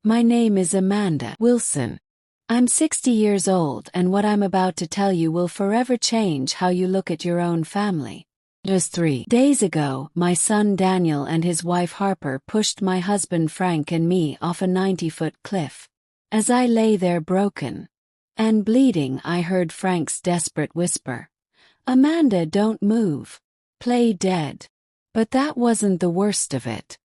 My name is Amanda Wilson. I'm 60 years old, and what I'm about to tell you will forever change how you look at your own family. Just 3 days ago, my son Daniel and his wife Harper pushed my husband Frank and me off a 90-foot cliff. As I lay there broken and bleeding, I heard Frank's desperate whisper, "Amanda, don't move. Play dead." But that wasn't the worst of it.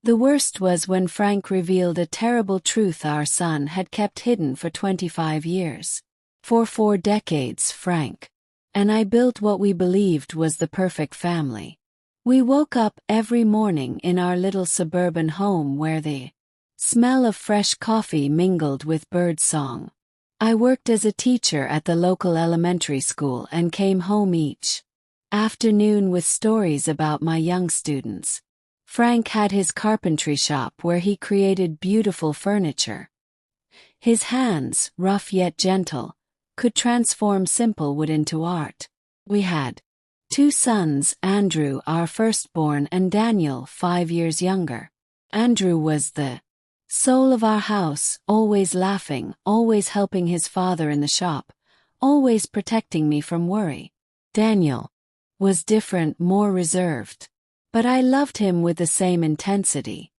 The worst was when Frank revealed a terrible truth our son had kept hidden for 25 years. For 4 decades, Frank and I built what we believed was the perfect family. We woke up every morning in our little suburban home where the smell of fresh coffee mingled with bird song. I worked as a teacher at the local elementary school and came home each afternoon with stories about my young students. Frank had his carpentry shop where he created beautiful furniture. His hands, rough yet gentle, could transform simple wood into art. We had 2 sons, Andrew, our firstborn, and Daniel, 5 years younger. Andrew was the soul of our house, always laughing, always helping his father in the shop, always protecting me from worry. Daniel was different, more reserved. But I loved him with the same intensity.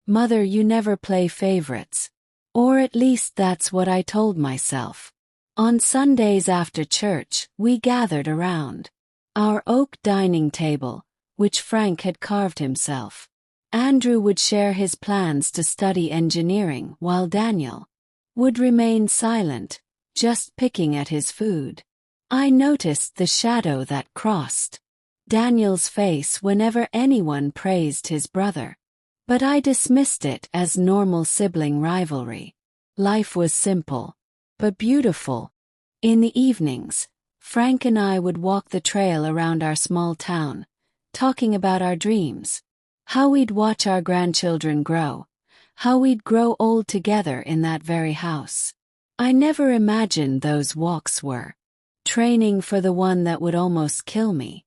"Mother, you never play favorites." Or at least that's what I told myself. On Sundays after church, we gathered around our oak dining table, which Frank had carved himself. Andrew would share his plans to study engineering, while Daniel would remain silent, just picking at his food. I noticed the shadow that crossed Daniel's face whenever anyone praised his brother. But I dismissed it as normal sibling rivalry. Life was simple, but beautiful. In the evenings, Frank and I would walk the trail around our small town, talking about our dreams, how we'd watch our grandchildren grow, how we'd grow old together in that very house. I never imagined those walks were training for the one that would almost kill me.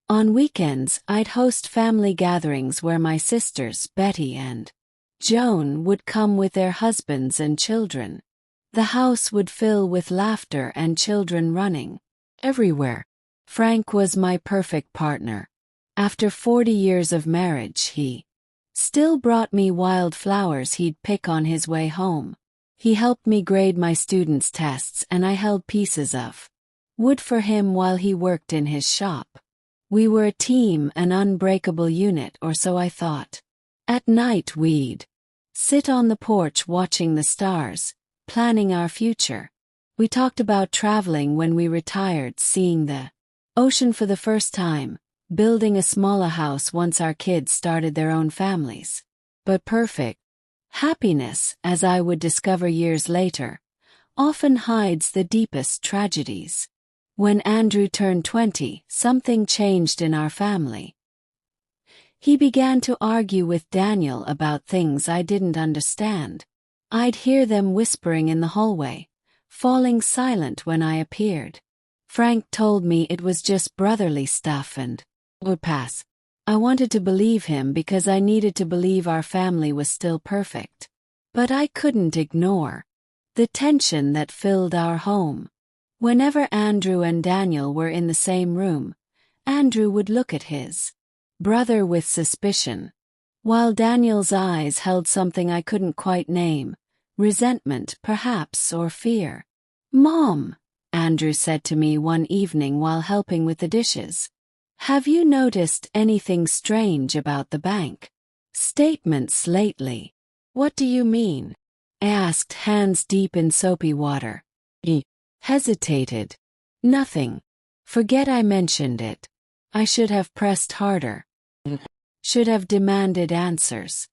On weekends, I'd host family gatherings where my sisters, Betty and Joan, would come with their husbands and children. The house would fill with laughter and children running everywhere. Frank was my perfect partner. After 40 years of marriage, he still brought me wild flowers he'd pick on his way home. He helped me grade my students' tests, and I held pieces of wood for him while he worked in his shop. We were a team, an unbreakable unit, or so I thought. At night we'd sit on the porch watching the stars, planning our future. We talked about traveling when we retired, seeing the ocean for the first time, building a smaller house once our kids started their own families. But perfect happiness, as I would discover years later, often hides the deepest tragedies. When Andrew turned 20, something changed in our family. He began to argue with Daniel about things I didn't understand. I'd hear them whispering in the hallway, falling silent when I appeared. Frank told me it was just brotherly stuff and would pass. I wanted to believe him because I needed to believe our family was still perfect. But I couldn't ignore the tension that filled our home. Whenever Andrew and Daniel were in the same room, Andrew would look at his brother with suspicion, while Daniel's eyes held something I couldn't quite name, resentment perhaps, or fear. "Mom," Andrew said to me one evening while helping with the dishes, "have you noticed anything strange about the bank statements lately?" "What do you mean?" I asked, hands deep in soapy water. He hesitated. "Nothing. Forget I mentioned it. I should have pressed harder. Should have demanded answers.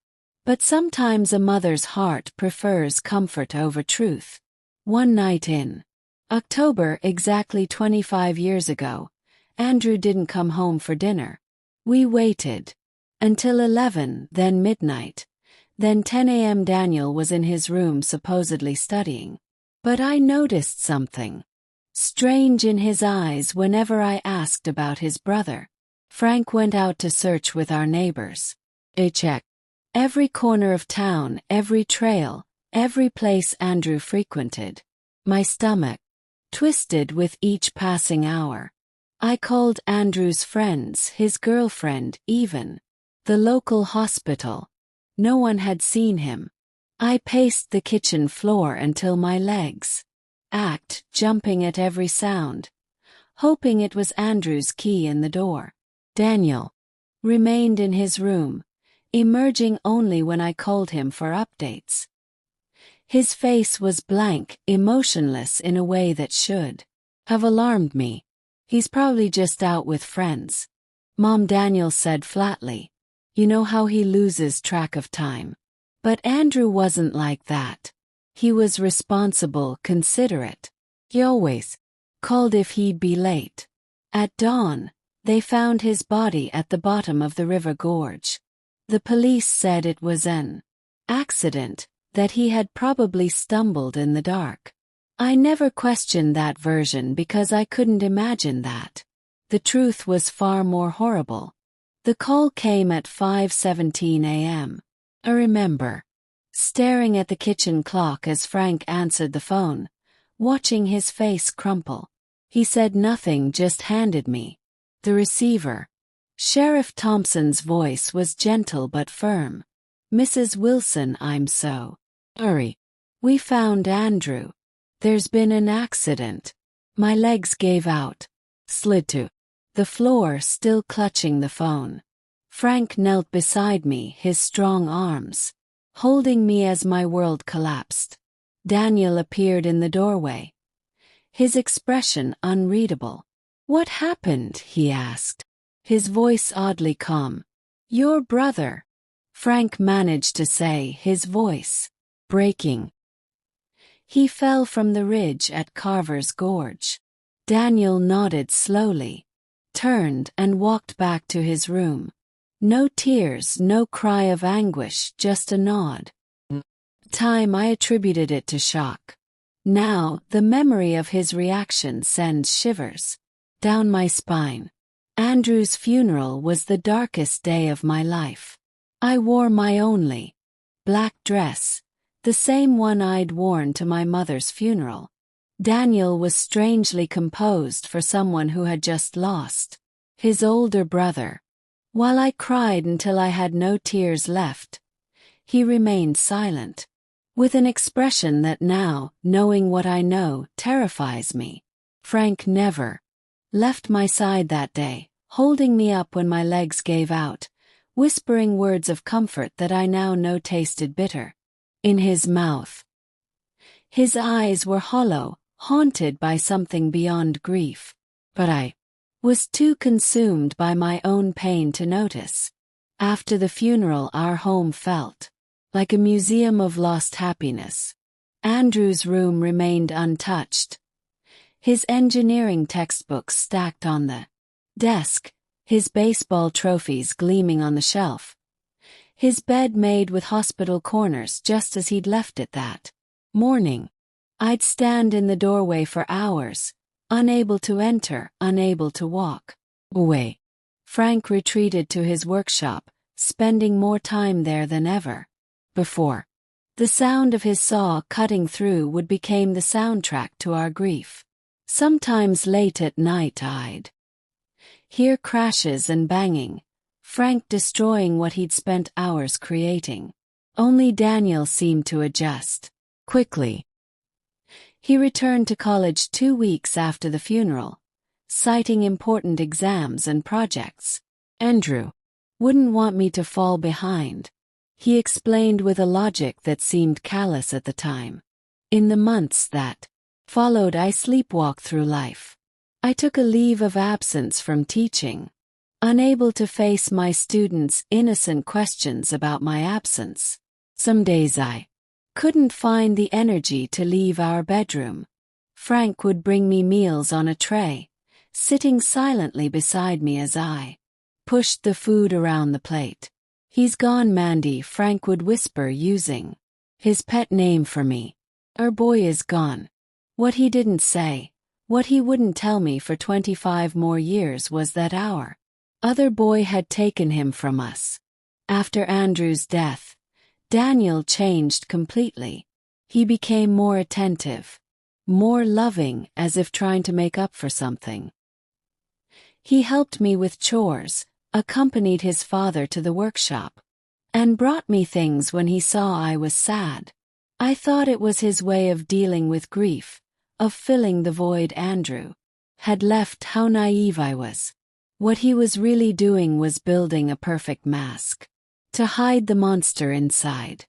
But sometimes a mother's heart prefers comfort over truth." One night in October, exactly 25 years ago, Andrew didn't come home for dinner. We waited until 11, then midnight, then 10 a.m. Daniel was in his room supposedly studying. But I noticed something strange in his eyes whenever I asked about his brother. Frank went out to search with our neighbors. I checked Every corner of town, every trail, every place Andrew frequented. My stomach twisted with each passing hour. I called Andrew's friends, his girlfriend, even the local hospital. No one had seen him. I paced the kitchen floor until my legs ached, jumping at every sound, hoping it was Andrew's key in the door. Daniel remained in his room, emerging only when I called him for updates. His face was blank, emotionless in a way that should have alarmed me. He's probably just out with friends, Mom, Daniel said flatly. You know how he loses track of time. But Andrew wasn't like that. He was responsible, considerate. He always called if he'd be late. At dawn, they found his body at the bottom of the river gorge. The police said it was an accident, that he had probably stumbled in the dark. I never questioned that version because I couldn't imagine that. The truth was far more horrible. The call came at 5:17 a.m. I remember staring at the kitchen clock as Frank answered the phone, watching his face crumple. He said nothing, just handed me the receiver. Sheriff Thompson's voice was gentle but firm. Mrs. Wilson, I'm so sorry. We found Andrew. There's been an accident. My legs gave out, slid to the floor, still clutching the phone. Frank knelt beside me, his strong arms holding me as my world collapsed. Daniel appeared in the doorway, his expression unreadable. What happened? He asked, his voice oddly calm. Your brother, Frank managed to say, his voice breaking. He fell from the ridge at Carver's Gorge. Daniel nodded slowly, turned and walked back to his room. No tears, no cry of anguish, just a nod. Time I attributed it to shock. Now, the memory of his reaction sends shivers down my spine. Andrew's funeral was the darkest day of my life. I wore my only black dress, the same one I'd worn to my mother's funeral. Daniel was strangely composed for someone who had just lost his older brother. While I cried until I had no tears left, he remained silent, with an expression that now, knowing what I know, terrifies me. Frank never left my side that day, holding me up when my legs gave out, whispering words of comfort that I now know tasted bitter. In his mouth, his eyes were hollow, haunted by something beyond grief. But I was too consumed by my own pain to notice. After the funeral, our home felt like a museum of lost happiness. Andrew's room remained untouched, his engineering textbooks stacked on the desk, his baseball trophies gleaming on the shelf, his bed made with hospital corners just as he'd left it that morning. I'd stand in the doorway for hours, unable to enter, unable to walk away. Frank retreated to his workshop, spending more time there than ever before. The sound of his saw cutting through wood became the soundtrack to our grief. Sometimes late at night I'd hear crashes and banging, Frank destroying what he'd spent hours creating. Only Daniel seemed to adjust quickly. He returned to college 2 weeks after the funeral, citing important exams and projects. Andrew wouldn't want me to fall behind, he explained with a logic that seemed callous at the time. In the months that followed, I sleepwalked through life. I took a leave of absence from teaching, unable to face my students' innocent questions about my absence. Some days I couldn't find the energy to leave our bedroom. Frank would bring me meals on a tray, sitting silently beside me as I pushed the food around the plate. He's gone, Mandy, Frank would whisper, using his pet name for me. Our boy is gone. What he didn't say, what he wouldn't tell me for 25 more years, was that our other boy had taken him from us. After Andrew's death, Daniel changed completely. He became more attentive, more loving, as if trying to make up for something. He helped me with chores, accompanied his father to the workshop, and brought me things when he saw I was sad. I thought it was his way of dealing with grief, of filling the void Andrew had left. How naive I was. What he was really doing was building a perfect mask to hide the monster inside.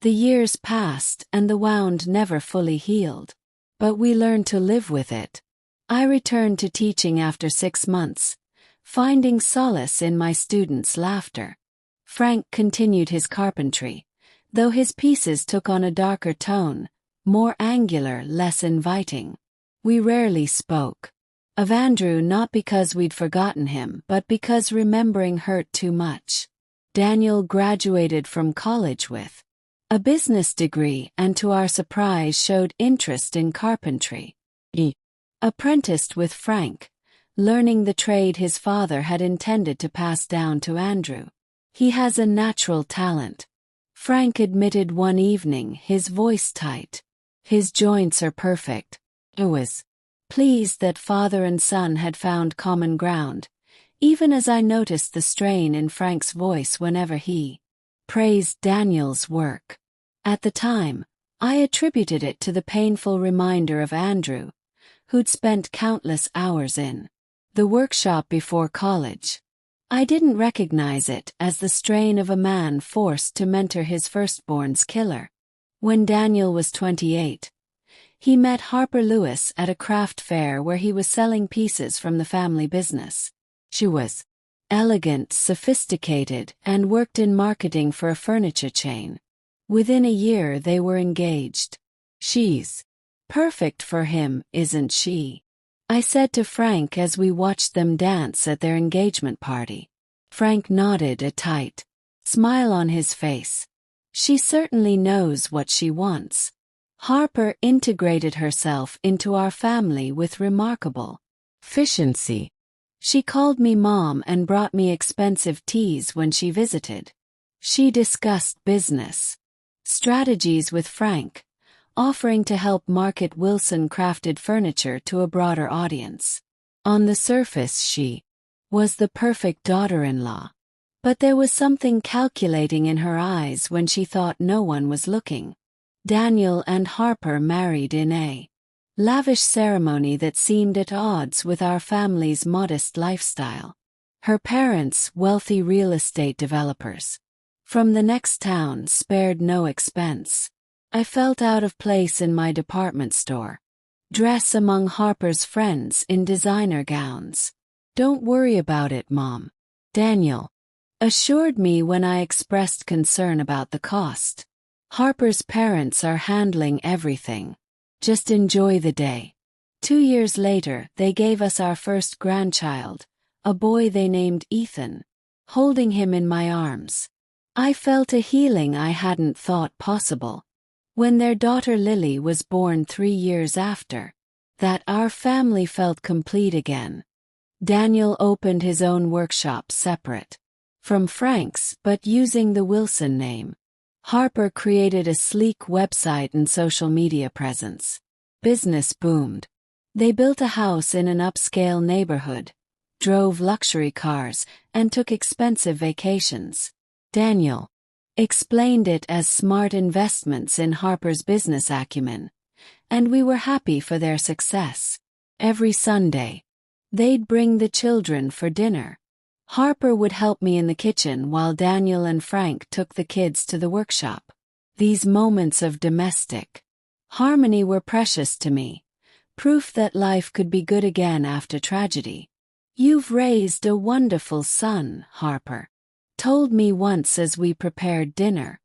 The years passed and the wound never fully healed, but we learned to live with it. I returned to teaching after 6 months, finding solace in my students' laughter. Frank continued his carpentry, though his pieces took on a darker tone, more angular, less inviting. We rarely spoke of Andrew, not because we'd forgotten him, but because remembering hurt too much. Daniel graduated from college with a business degree and, to our surprise, showed interest in carpentry. He apprenticed with Frank, learning the trade his father had intended to pass down to Andrew. He has a natural talent, Frank admitted one evening, his voice tight. His joints are perfect. I was pleased that father and son had found common ground, even as I noticed the strain in Frank's voice whenever he praised Daniel's work. At the time, I attributed it to the painful reminder of Andrew, who'd spent countless hours in the workshop before college. I didn't recognize it as the strain of a man forced to mentor his firstborn's killer. When Daniel was 28, he met Harper Lewis at a craft fair where he was selling pieces from the family business. She was elegant, sophisticated, and worked in marketing for a furniture chain. Within a year they were engaged. "She's perfect for him, isn't she?" I said to Frank as we watched them dance at their engagement party. Frank nodded, a tight smile on his face. "She certainly knows what she wants." Harper integrated herself into our family with remarkable efficiency. She called me mom and brought me expensive teas when she visited. She discussed business strategies with Frank, offering to help market Wilson-crafted furniture to a broader audience. On the surface, she was the perfect daughter-in-law, but there was something calculating in her eyes when she thought no one was looking. Daniel and Harper married in a lavish ceremony that seemed at odds with our family's modest lifestyle. Her parents, wealthy real estate developers from the next town, spared no expense. I felt out of place in my department store dress among Harper's friends in designer gowns. "Don't worry about it, Mom," Daniel assured me when I expressed concern about the cost. "Harper's parents are handling everything. Just enjoy the day." 2 years later, they gave us our first grandchild, a boy they named Ethan. Holding him in my arms, I felt a healing I hadn't thought possible. When their daughter Lily was born 3 years after that, our family felt complete again. Daniel opened his own workshop separate from Frank's, but using the Wilson name. Harper created a sleek website and social media presence. Business boomed. They built a house in an upscale neighborhood, drove luxury cars, and took expensive vacations. Daniel explained it as smart investments in Harper's business acumen, and we were happy for their success. Every Sunday, they'd bring the children for dinner. Harper would help me in the kitchen while Daniel and Frank took the kids to the workshop. These moments of domestic harmony were precious to me, proof that life could be good again after tragedy. "You've raised a wonderful son," Harper told me once as we prepared dinner.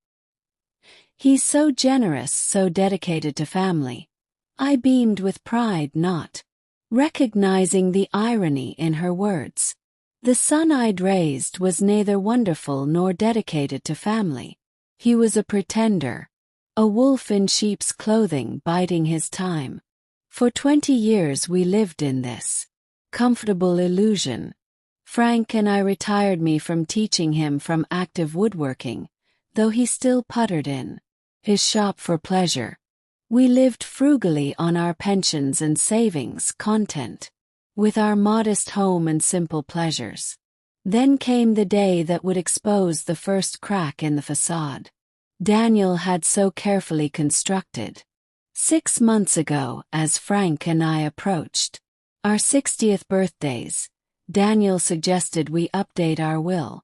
"He's so generous, so dedicated to family." I beamed with pride, not recognizing the irony in her words. The son I'd raised was neither wonderful nor dedicated to family. He was a pretender, a wolf in sheep's clothing biding his time. For 20 years we lived in this comfortable illusion. Frank and I retired me from teaching him from active woodworking, though he still puttered in his shop for pleasure. We lived frugally on our pensions and savings, content with our modest home and simple pleasures. Then came the day that would expose the first crack in the facade Daniel had so carefully constructed. 6 months ago, as Frank and I approached our 60th birthdays, Daniel suggested we update our will.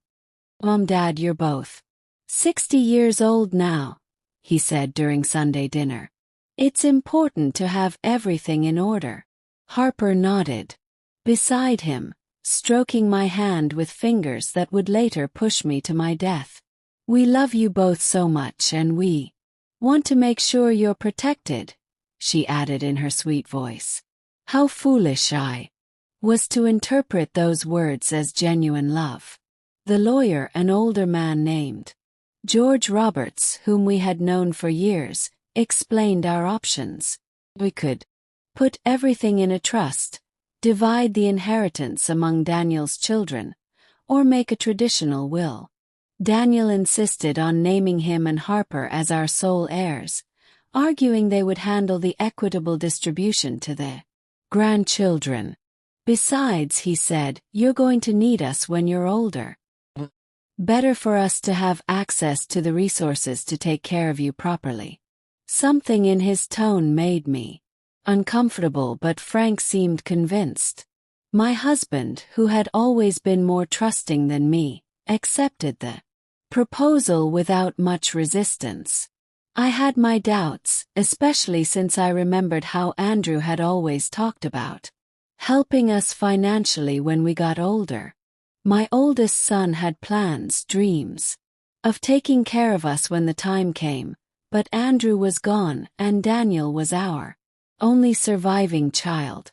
Dad, you're both 60 years old now, he said during Sunday dinner. It's important to have everything in order. Harper nodded beside him, stroking my hand with fingers that would later push me to my death. We love you both so much and we want to make sure you're protected, she added in her sweet voice. How foolish I was to interpret those words as genuine love. The lawyer, an older man named George Roberts, whom we had known for years, explained our options. We could put everything in a trust, divide the inheritance among Daniel's children, or make a traditional will. Daniel insisted on naming him and Harper as our sole heirs, arguing they would handle the equitable distribution to the grandchildren. Besides, he said, you're going to need us when you're older. Better for us to have access to the resources to take care of you properly. Something in his tone made me uncomfortable, but Frank seemed convinced. My husband, who had always been more trusting than me, accepted the proposal without much resistance. I had my doubts, especially since I remembered how Andrew had always talked about helping us financially when we got older. My oldest son had plans, dreams, of taking care of us when the time came, but Andrew was gone and Daniel was our only surviving child.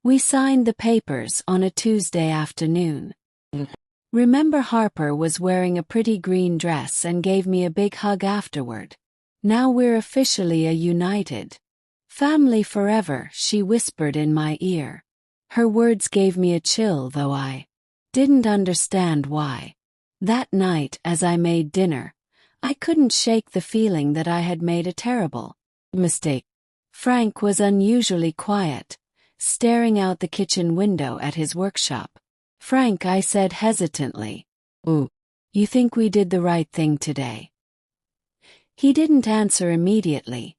We signed the papers on a Tuesday afternoon. Remember, Harper was wearing a pretty green dress and gave me a big hug afterward. Now we're officially a united family forever, she whispered in my ear. Her words gave me a chill, though I didn't understand why. That night, as I made dinner, I couldn't shake the feeling that I had made a terrible mistake. Frank was unusually quiet, staring out the kitchen window at his workshop. Frank, I said hesitantly. You think we did the right thing today? He didn't answer immediately,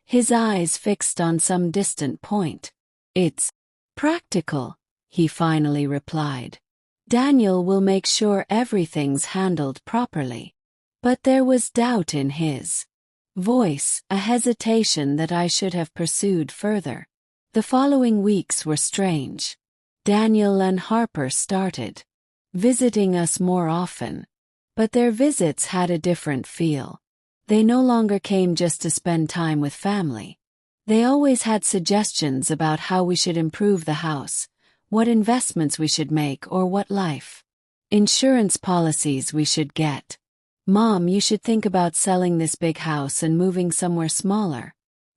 his eyes fixed on some distant point. It's practical, he finally replied. Daniel will make sure everything's handled properly. But there was doubt in his voice, a hesitation that I should have pursued further. The following weeks were strange. Daniel and Harper started visiting us more often, but their visits had a different feel. They no longer came just to spend time with family. They always had suggestions about how we should improve the house, what investments we should make, or what life insurance policies we should get. Mom, you should think about selling this big house and moving somewhere smaller,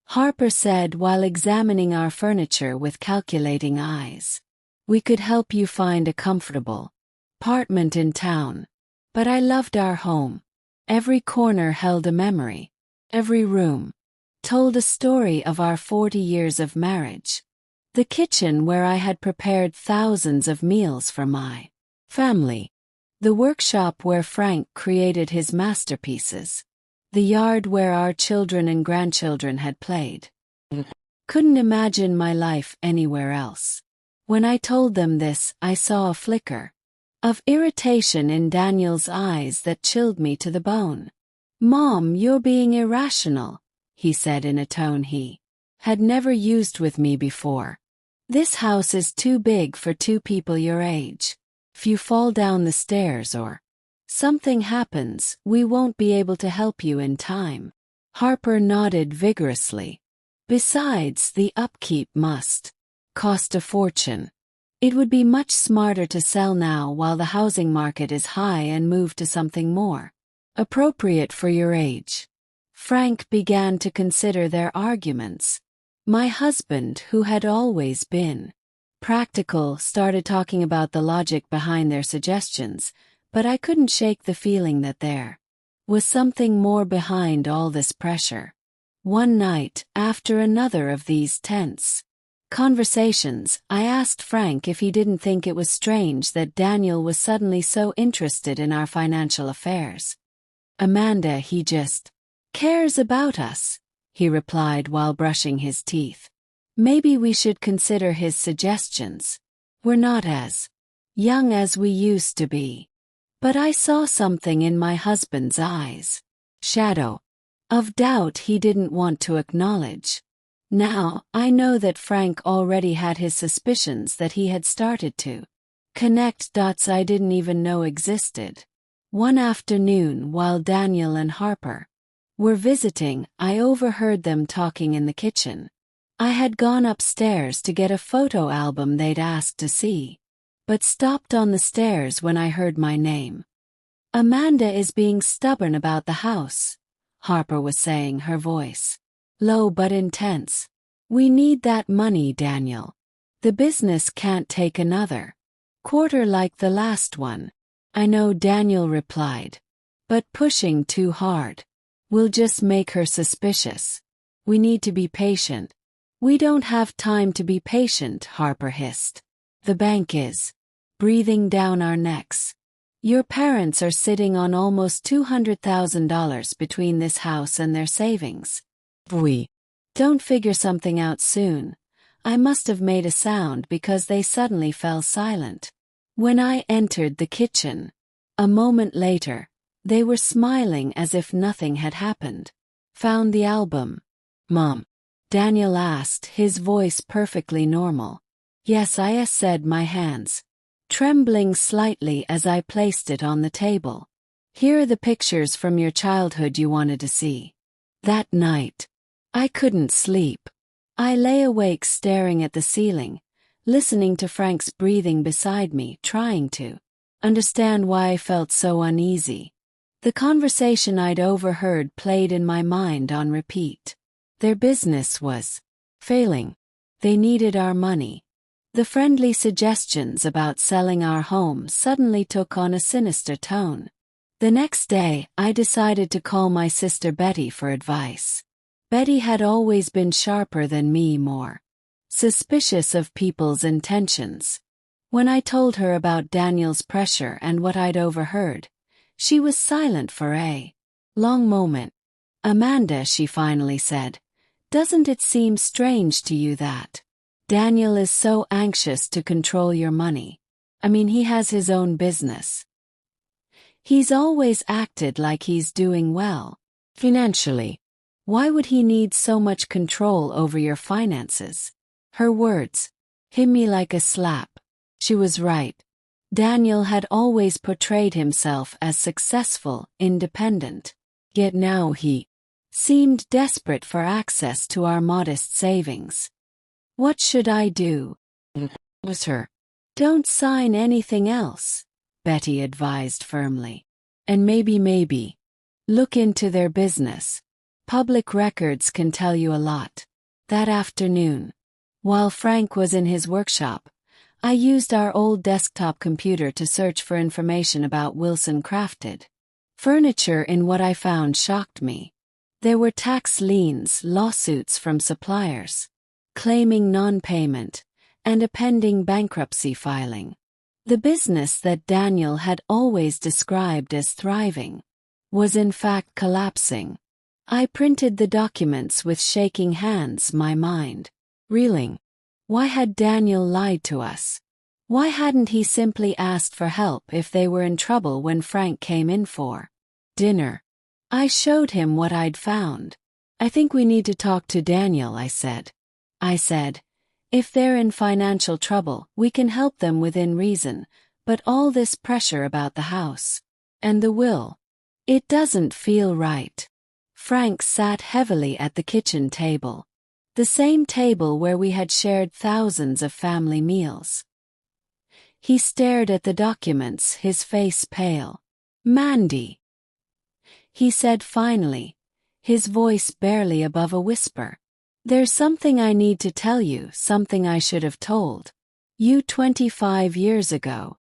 Harper said while examining our furniture with calculating eyes. We could help you find a comfortable apartment in town. But I loved our home. Every corner held a memory. Every room told a story of our 40 years of marriage. The kitchen where I had prepared thousands of meals for my family. The workshop where Frank created his masterpieces. The yard where our children and grandchildren had played. Couldn't imagine my life anywhere else. When I told them this, I saw a flicker of irritation in Daniel's eyes that chilled me to the bone. Mom, you're being irrational, he said in a tone he had never used with me before. This house is too big for 2 people your age. If you fall down the stairs or something happens, we won't be able to help you in time. Harper nodded vigorously. Besides, the upkeep must cost a fortune. It would be much smarter to sell now while the housing market is high and move to something more appropriate for your age. Frank began to consider their arguments. My husband, who had always been practical, started talking about the logic behind their suggestions, but I couldn't shake the feeling that there was something more behind all this pressure. One night, after another of these tense conversations, I asked Frank if he didn't think it was strange that Daniel was suddenly so interested in our financial affairs. "Amanda, he just cares about us," he replied while brushing his teeth. "Maybe we should consider his suggestions. We're not as young as we used to be." But I saw something in my husband's eyes. Shadow of doubt he didn't want to acknowledge. Now, I know that Frank already had his suspicions that he had started to connect dots I didn't even know existed. One afternoon, while Daniel and Harper were visiting, I overheard them talking in the kitchen. I had gone upstairs to get a photo album they'd asked to see, but stopped on the stairs when I heard my name. "Amanda is being stubborn about the house," Harper was saying, her voice low but intense. "We need that money, Daniel. The business can't take another quarter like the last one." "I know," Daniel replied, "but pushing too hard will just make her suspicious. We need to be patient." "We don't have time to be patient," Harper hissed. "The bank is breathing down our necks. Your parents are sitting on almost $200,000 between this house and their savings. We don't figure something out soon." I must have made a sound because they suddenly fell silent. When I entered the kitchen, a moment later, they were smiling as if nothing had happened. "Found the album, Mom?" Daniel asked, his voice perfectly normal. "Yes," I said, my hands trembling slightly as I placed it on the table. "Here are the pictures from your childhood you wanted to see." That night, I couldn't sleep. I lay awake staring at the ceiling, listening to Frank's breathing beside me, trying to understand why I felt so uneasy. The conversation I'd overheard played in my mind on repeat. Their business was failing. They needed our money. The friendly suggestions about selling our home suddenly took on a sinister tone. The next day, I decided to call my sister Betty for advice. Betty had always been sharper than me, more suspicious of people's intentions. When I told her about Daniel's pressure and what I'd overheard, she was silent for a long moment. "Amanda," she finally said, "doesn't it seem strange to you that Daniel is so anxious to control your money? I mean, he has his own business. He's always acted like he's doing well financially. Why would he need so much control over your finances?" Her words hit me like a slap. She was right. Daniel had always portrayed himself as successful, independent. Yet now he seemed desperate for access to our modest savings. "What should I do?" was her. "Don't sign anything else," Betty advised firmly. "And maybe look into their business. Public records can tell you a lot." That afternoon, while Frank was in his workshop, I used our old desktop computer to search for information about Wilson Crafted furniture. In what I found shocked me. There were tax liens, lawsuits from suppliers claiming non-payment, and a pending bankruptcy filing. The business that Daniel had always described as thriving was in fact collapsing. I printed the documents with shaking hands, my mind reeling. Why had Daniel lied to us? Why hadn't he simply asked for help if they were in trouble when Frank came in for dinner? I showed him what I'd found. "I think we need to talk to Daniel," I said. "If they're in financial trouble, we can help them within reason, but all this pressure about the house and the will, it doesn't feel right." Frank sat heavily at the kitchen table, the same table where we had shared thousands of family meals. He stared at the documents, his face pale. "Mandy," he said finally, his voice barely above a whisper, "there's something I need to tell you, something I should have told You 25 years ago.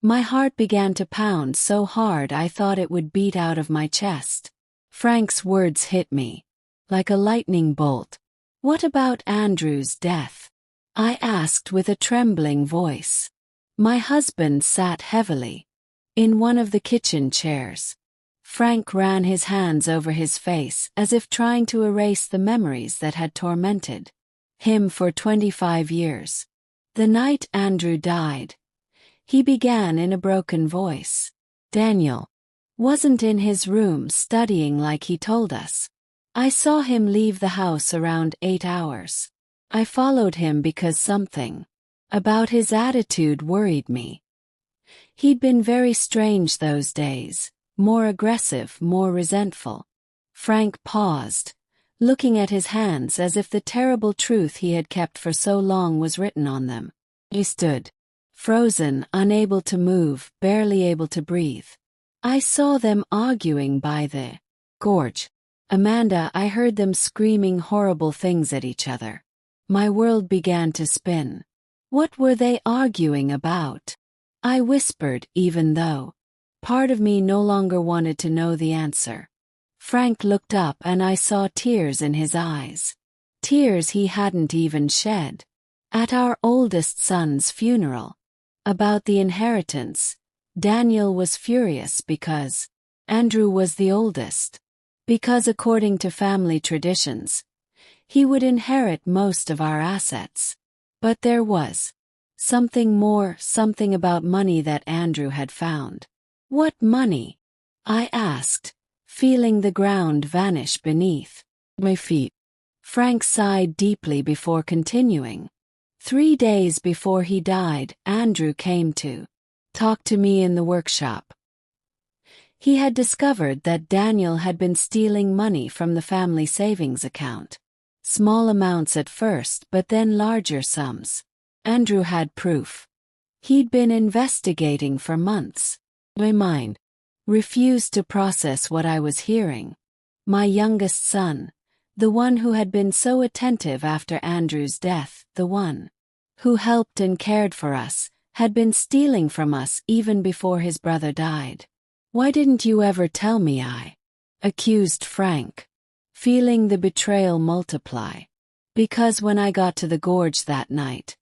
My heart began to pound so hard I thought it would beat out of my chest. Frank's words hit me like a lightning bolt. What about Andrew's death? I asked with a trembling voice. My husband sat heavily in one of the kitchen chairs. Frank ran his hands over his face as if trying to erase the memories that had tormented him for 25 years. The night Andrew died, he began in a broken voice. Daniel wasn't in his room studying like he told us. I saw him leave the house around 8 hours. I followed him because something about his attitude worried me. He'd been very strange those days, more aggressive, more resentful. Frank paused, looking at his hands as if the terrible truth he had kept for so long was written on them. He stood, frozen, unable to move, barely able to breathe. I saw them arguing by the gorge. Amanda, I heard them screaming horrible things at each other. My world began to spin. What were they arguing about? I whispered, even though part of me no longer wanted to know the answer. Frank looked up and I saw tears in his eyes. Tears he hadn't even shed at our oldest son's funeral. About the inheritance, Daniel was furious because Andrew was the oldest. Because according to family traditions, he would inherit most of our assets. But there was something more, something about money that Andrew had found. What money? I asked, feeling the ground vanish beneath my feet. Frank sighed deeply before continuing. 3 days before he died, Andrew came to talk to me in the workshop. He had discovered that Daniel had been stealing money from the family savings account. Small amounts at first, but then larger sums. Andrew had proof. He'd been investigating for months. My mind refused to process what I was hearing. My youngest son, the one who had been so attentive after Andrew's death, the one who helped and cared for us, had been stealing from us even before his brother died. Why didn't you ever tell me? I accused Frank, feeling the betrayal multiply. Because when I got to the gorge that night,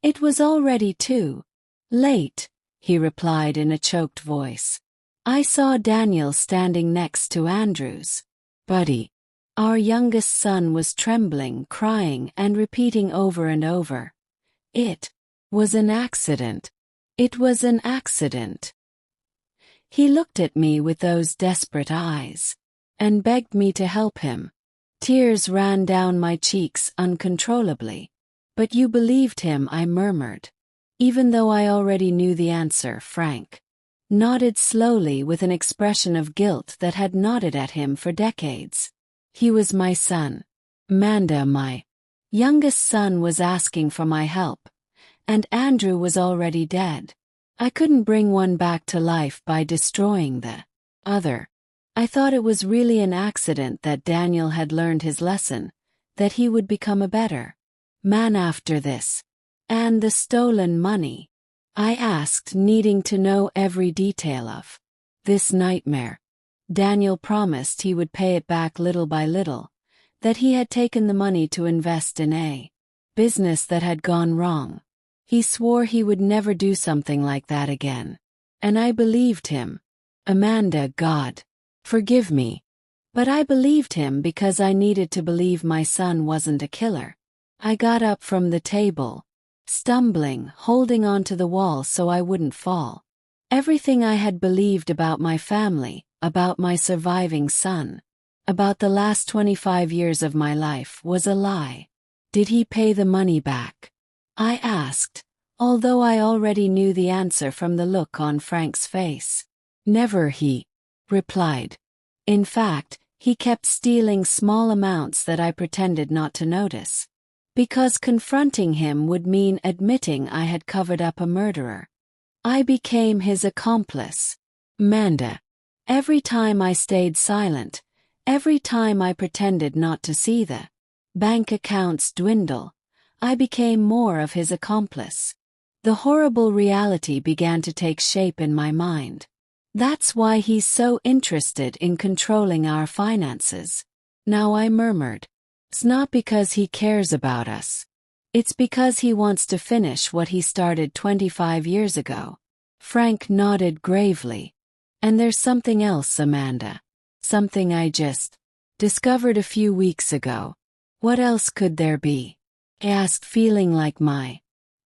it was already too late, he replied in a choked voice. I saw Daniel standing next to Andrew's body. Our youngest son was trembling, crying, and repeating over and over. It was an accident. It was an accident. He looked at me with those desperate eyes and begged me to help him. Tears ran down my cheeks uncontrollably. But you believed him, I murmured. Even though I already knew the answer, Frank nodded slowly with an expression of guilt that had nodded at him for decades. He was my son. Amanda, my youngest son, was asking for my help, and Andrew was already dead. I couldn't bring one back to life by destroying the other. I thought it was really an accident that Daniel had learned his lesson, that he would become a better man after this. And the stolen money? I asked, needing to know every detail of this nightmare. Daniel promised he would pay it back little by little, that he had taken the money to invest in a business that had gone wrong. He swore he would never do something like that again. And I believed him. Amanda, God, forgive me. But I believed him because I needed to believe my son wasn't a killer. I got up from the table, stumbling, holding onto the wall so I wouldn't fall. Everything I had believed about my family, about my surviving son, about the last 25 years of my life, was a lie. Did he pay the money back? I asked, although I already knew the answer from the look on Frank's face. Never, he replied. In fact, he kept stealing small amounts that I pretended not to notice. Because confronting him would mean admitting I had covered up a murderer. I became his accomplice. Amanda. Every time I stayed silent, every time I pretended not to see the bank accounts dwindle, I became more of his accomplice. The horrible reality began to take shape in my mind. That's why he's so interested in controlling our finances. Now I murmured. It's not because he cares about us. It's because he wants to finish what he started 25 years ago. Frank nodded gravely. And there's something else, Amanda. Something I just discovered a few weeks ago. What else could there be? I asked, feeling like my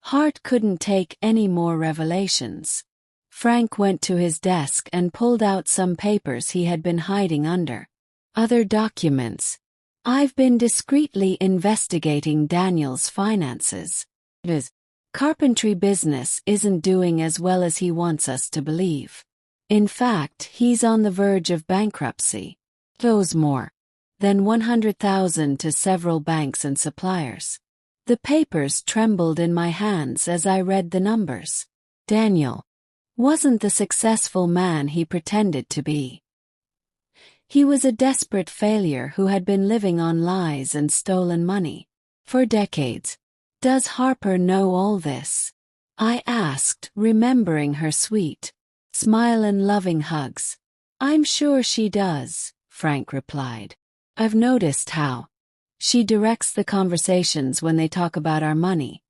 heart couldn't take any more revelations. Frank went to his desk and pulled out some papers he had been hiding under other documents. I've been discreetly investigating Daniel's finances. His carpentry business isn't doing as well as he wants us to believe. In fact, he's on the verge of bankruptcy. Owes more than $100,000 to several banks and suppliers. The papers trembled in my hands as I read the numbers. Daniel wasn't the successful man he pretended to be. He was a desperate failure who had been living on lies and stolen money for decades. Does Harper know all this? I asked, remembering her sweet smile and loving hugs. I'm sure she does, Frank replied. I've noticed how she directs the conversations when they talk about our money,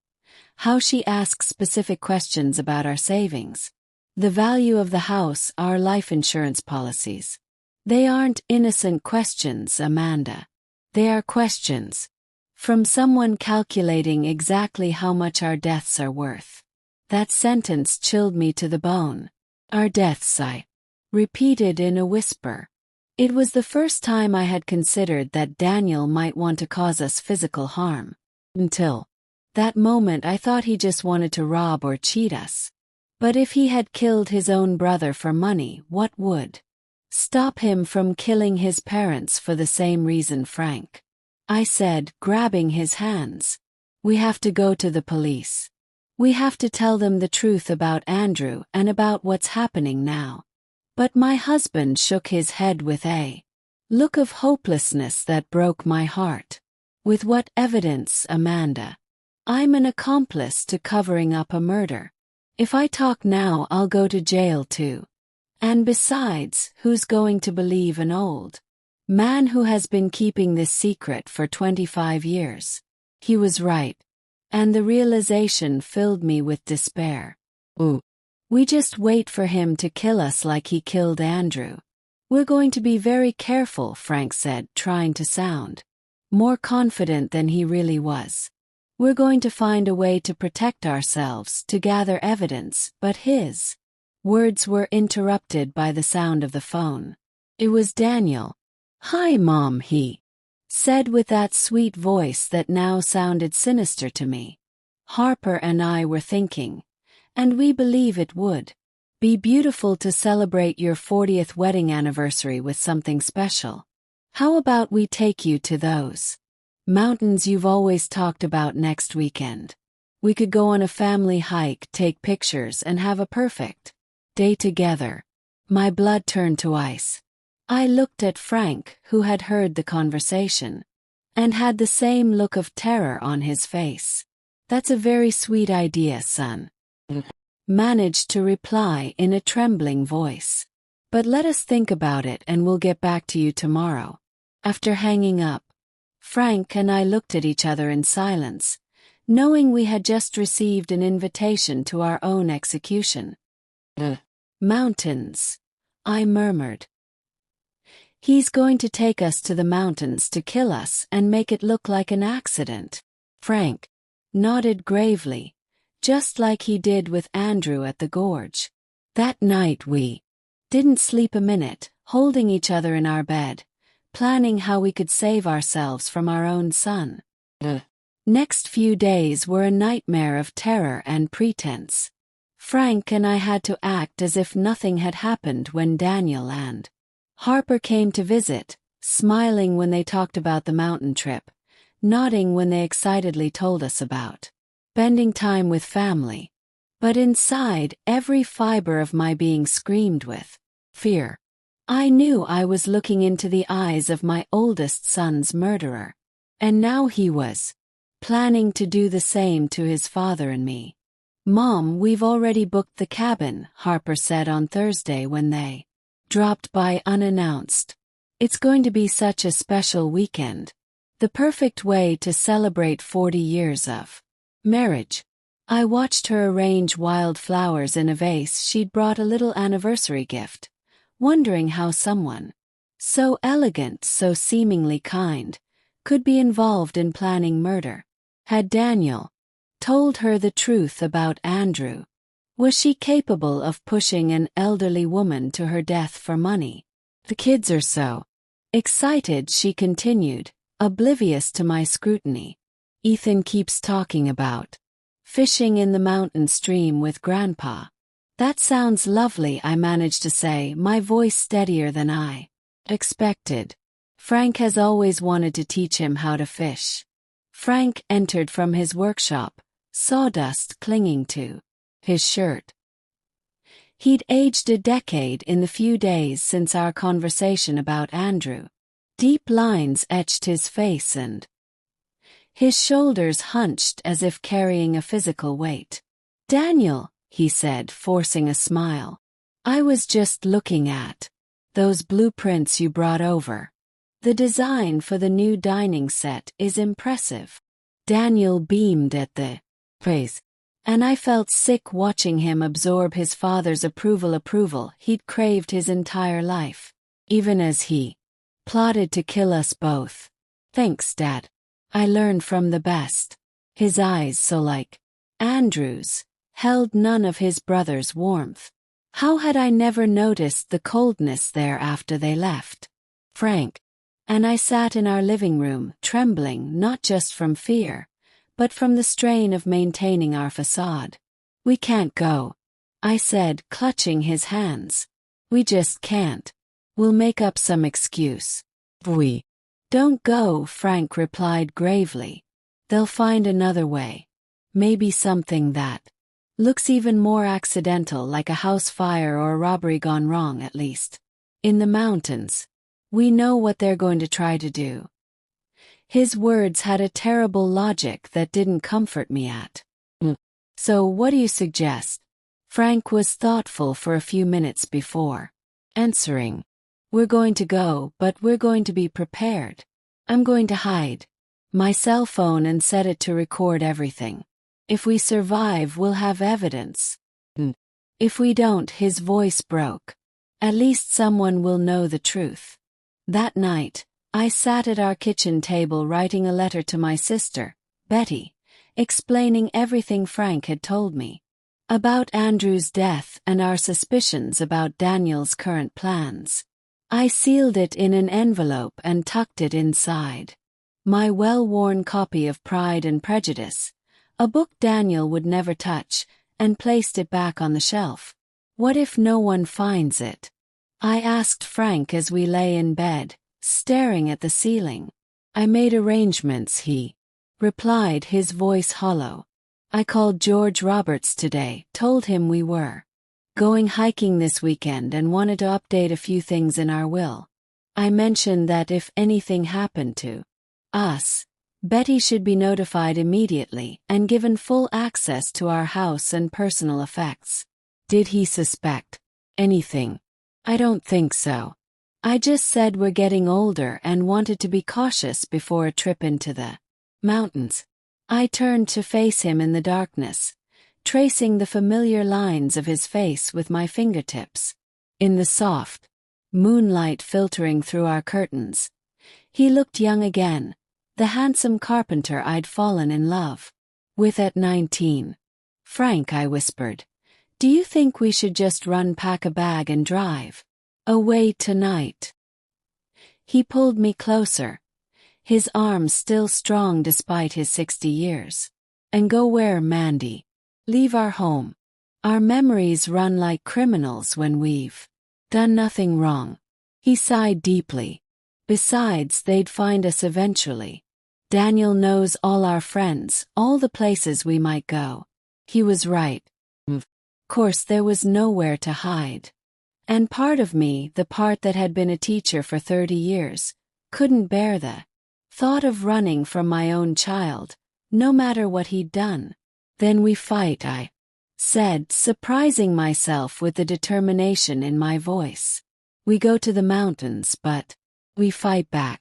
how she asks specific questions about our savings, the value of the house, our life insurance policies. They aren't innocent questions, Amanda. They are questions from someone calculating exactly how much our deaths are worth. That sentence chilled me to the bone. Our deaths, I repeated in a whisper. It was the first time I had considered that Daniel might want to cause us physical harm. Until that moment I thought he just wanted to rob or cheat us. But if he had killed his own brother for money, what would stop him from killing his parents for the same reason, Frank? I said, grabbing his hands. We have to go to the police. We have to tell them the truth about Andrew and about what's happening now. But my husband shook his head with a look of hopelessness that broke my heart. With what evidence, Amanda? I'm an accomplice to covering up a murder. If I talk now, I'll go to jail too. And besides, who's going to believe an old man who has been keeping this secret for 25 years? He was right. And the realization filled me with despair. Ooh. We just wait for him to kill us like he killed Andrew. We're going to be very careful, Frank said, trying to sound more confident than he really was. We're going to find a way to protect ourselves, to gather evidence, but his words were interrupted by the sound of the phone. It was Daniel. Hi, Mom, he said with that sweet voice that now sounded sinister to me. Harper and I were thinking, and we believe it would be beautiful to celebrate your 40th wedding anniversary with something special. How about we take you to those mountains you've always talked about next weekend? We could go on a family hike, take pictures, and have a perfect day together. My blood turned to ice. I looked at Frank, who had heard the conversation, and had the same look of terror on his face. That's a very sweet idea, son. Managed to reply in a trembling voice. But let us think about it and we'll get back to you tomorrow. After hanging up, Frank and I looked at each other in silence, knowing we had just received an invitation to our own execution. Mountains, I murmured. He's going to take us to the mountains to kill us and make it look like an accident. Frank nodded gravely, just like he did with Andrew at the gorge. That night we didn't sleep a minute, holding each other in our bed, planning how we could save ourselves from our own son. The next few days were a nightmare of terror and pretense. Frank and I had to act as if nothing had happened when Daniel and Harper came to visit, smiling when they talked about the mountain trip, nodding when they excitedly told us about spending time with family. But inside, every fiber of my being screamed with fear. I knew I was looking into the eyes of my oldest son's murderer, and now he was planning to do the same to his father and me. Mom, we've already booked the cabin, Harper said on Thursday when they dropped by unannounced. It's going to be such a special weekend. The perfect way to celebrate 40 years of marriage. I watched her arrange wild flowers in a vase she'd brought a little anniversary gift, wondering how someone so elegant, so seemingly kind, could be involved in planning murder. Had Daniel told her the truth about Andrew? Was she capable of pushing an elderly woman to her death for money? The kids are so excited, she continued, oblivious to my scrutiny. Ethan keeps talking about fishing in the mountain stream with Grandpa. That sounds lovely, I managed to say, my voice steadier than I expected. Frank has always wanted to teach him how to fish. Frank entered from his workshop, sawdust clinging to his shirt. He'd aged a decade in the few days since our conversation about Andrew. Deep lines etched his face and his shoulders hunched as if carrying a physical weight. Daniel, he said, forcing a smile. I was just looking at those blueprints you brought over. The design for the new dining set is impressive. Daniel beamed at the praise, and I felt sick watching him absorb his father's approval he'd craved his entire life, even as he plotted to kill us both. Thanks, Dad. I learned from the best. His eyes, so like Andrew's, held none of his brother's warmth. How had I never noticed the coldness there after they left? Frank and I sat in our living room, trembling not just from fear, but from the strain of maintaining our facade. We can't go, I said, clutching his hands. We just can't. We'll make up some excuse. We don't go, Frank replied gravely. They'll find another way. Maybe something that looks even more accidental, like a house fire or a robbery gone wrong, at least. In the mountains. We know what they're going to try to do. His words had a terrible logic that didn't comfort me at. So what do you suggest? Frank was thoughtful for a few minutes before answering. We're going to go, but we're going to be prepared. I'm going to hide my cell phone and set it to record everything. If we survive, we'll have evidence. If we don't, his voice broke. At least someone will know the truth. That night, I sat at our kitchen table writing a letter to my sister, Betty, explaining everything Frank had told me about Andrew's death and our suspicions about Daniel's current plans. I sealed it in an envelope and tucked it inside my well-worn copy of Pride and Prejudice, a book Daniel would never touch, and placed it back on the shelf. What if no one finds it? I asked Frank as we lay in bed, staring at the ceiling. I made arrangements, he replied, his voice hollow. I called George Roberts today, told him we were going hiking this weekend and wanted to update a few things in our will. I mentioned that if anything happened to us, Betty should be notified immediately and given full access to our house and personal effects. Did he suspect anything? I don't think so. I just said we're getting older and wanted to be cautious before a trip into the mountains. I turned to face him in the darkness, tracing the familiar lines of his face with my fingertips. In the soft moonlight filtering through our curtains, he looked young again, the handsome carpenter I'd fallen in love with at 19. Frank, I whispered, do you think we should just pack a bag and drive away tonight? He pulled me closer, his arms still strong despite his 60 years. And go where, Mandy? Leave our home. Our memories run like criminals when we've done nothing wrong. He sighed deeply. Besides, they'd find us eventually. Daniel knows all our friends, all the places we might go. He was right. Of course, there was nowhere to hide. And part of me, the part that had been a teacher for 30 years, couldn't bear the thought of running from my own child, no matter what he'd done. Then we fight, I said, surprising myself with the determination in my voice. We go to the mountains, but we fight back.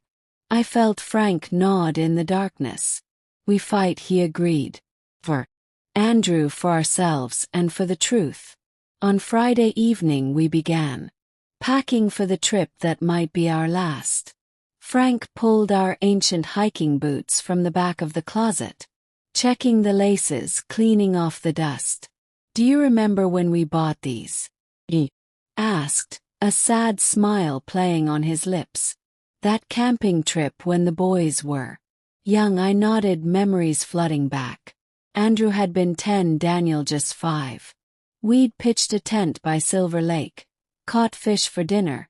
I felt Frank nod in the darkness. We fight, he agreed. For Andrew, for ourselves, and for the truth. On Friday evening we began packing for the trip that might be our last. Frank pulled our ancient hiking boots from the back of the closet, checking the laces, cleaning off the dust. Do you remember when we bought these? He asked, a sad smile playing on his lips. That camping trip when the boys were young. I nodded, memories flooding back. Andrew had been 10, Daniel just 5. We'd pitched a tent by Silver Lake, caught fish for dinner,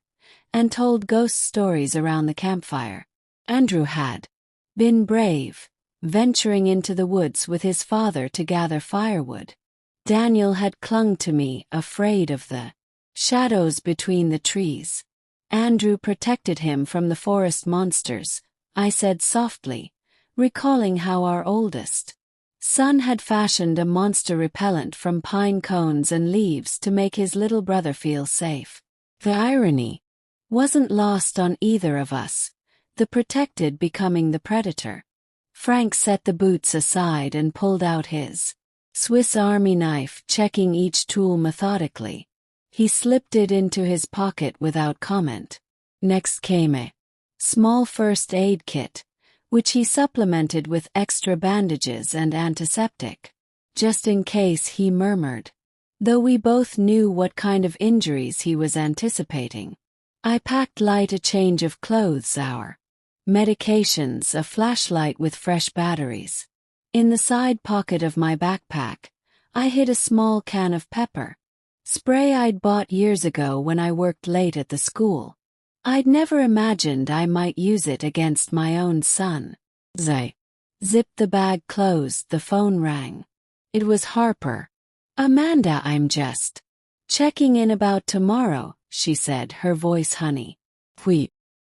and told ghost stories around the campfire. Andrew had been brave, venturing into the woods with his father to gather firewood. Daniel had clung to me, afraid of the shadows between the trees. Andrew protected him from the forest monsters, I said softly, recalling how our oldest son had fashioned a monster repellent from pine cones and leaves to make his little brother feel safe. The irony wasn't lost on either of us, the protected becoming the predator. Frank set the boots aside and pulled out his Swiss Army knife, checking each tool methodically. He slipped it into his pocket without comment. Next came a small first aid kit, which he supplemented with extra bandages and antiseptic. Just in case, he murmured, though we both knew what kind of injuries he was anticipating. I packed light, a change of clothes, our medications, a flashlight with fresh batteries. In the side pocket of my backpack, I hid a small can of pepper spray I'd bought years ago when I worked late at the school. I'd never imagined I might use it against my own son. As I zipped the bag closed, the phone rang. It was Harper. Amanda, I'm just checking in about tomorrow, she said, her voice honey.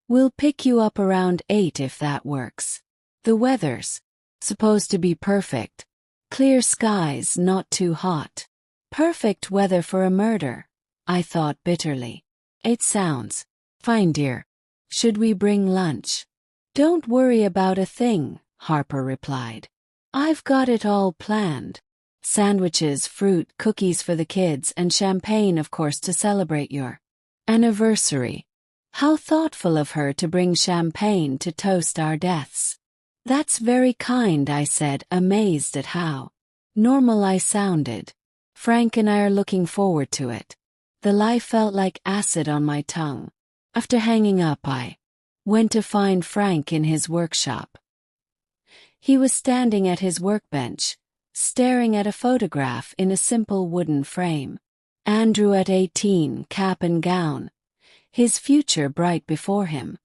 We'll pick you up around 8 if that works. The weather's supposed to be perfect. Clear skies, not too hot. Perfect weather for a murder, I thought bitterly. It sounds fine, dear. Should we bring lunch? Don't worry about a thing, Harper replied. I've got it all planned. Sandwiches, fruit, cookies for the kids, and champagne, of course, to celebrate your anniversary. How thoughtful of her to bring champagne to toast our deaths. That's very kind, I said, amazed at how normal I sounded. Frank and I are looking forward to it. The lie felt like acid on my tongue. After hanging up, I went to find Frank in his workshop. He was standing at his workbench, staring at a photograph in a simple wooden frame. Andrew at 18, cap and gown, his future bright before him.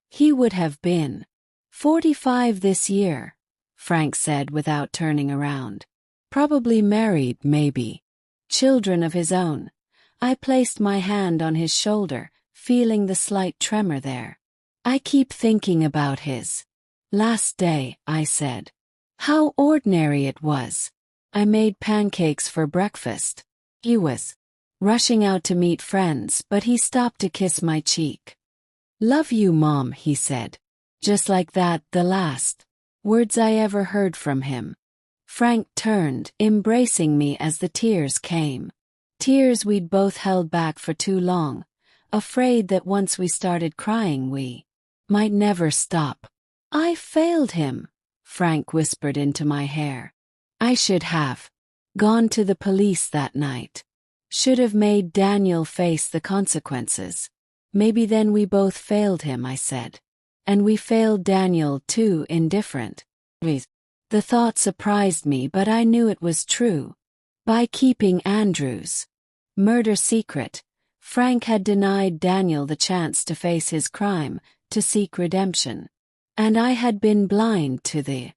He would have been 45 this year, Frank said without turning around. Probably married, maybe. Children of his own. I placed my hand on his shoulder, feeling the slight tremor there. I keep thinking about his last day, I said. How ordinary it was. I made pancakes for breakfast. He was rushing out to meet friends, but he stopped to kiss my cheek. Love you, Mom, he said. Just like that, the last words I ever heard from him. Frank turned, embracing me as the tears came. Tears we'd both held back for too long, afraid that once we started crying we might never stop. I failed him, Frank whispered into my hair. I should have gone to the police that night. Should have made Daniel face the consequences. Maybe then we both failed him, I said. And we failed Daniel too, in different ways. The thought surprised me, but I knew it was true. By keeping Andrew's murder secret, Frank had denied Daniel the chance to face his crime, to seek redemption. And I had been blind to the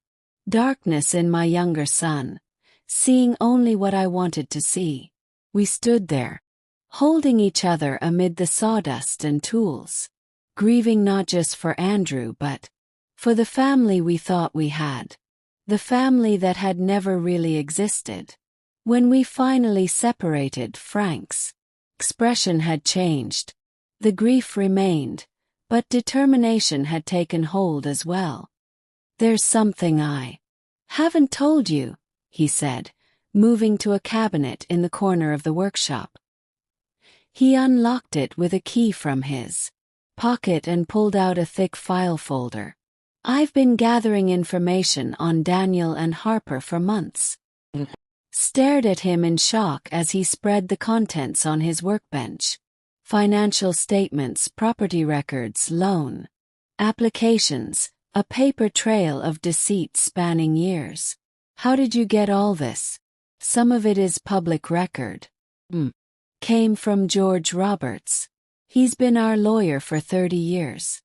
darkness in my younger son, seeing only what I wanted to see. We stood there, holding each other amid the sawdust and tools, grieving not just for Andrew but for the family we thought we had. The family that had never really existed. When we finally separated, Frank's expression had changed. The grief remained, but determination had taken hold as well. "There's something I haven't told you," he said, moving to a cabinet in the corner of the workshop. He unlocked it with a key from his pocket and pulled out a thick file folder. "I've been gathering information on Daniel and Harper for months." Stared at him in shock as he spread the contents on his workbench. Financial statements, property records, loan applications, a paper trail of deceit spanning years. "How did you get all this?" "Some of it is public record. Came from George Roberts. He's been our lawyer for 30 years.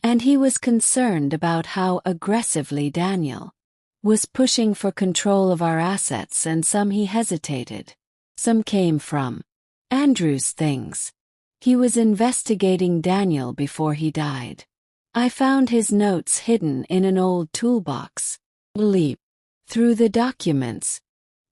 And he was concerned about how aggressively Daniel was pushing for control of our assets, and some he hesitated. Some came from Andrew's things. He was investigating Daniel before he died. I found his notes hidden in an old toolbox. Leap through the documents,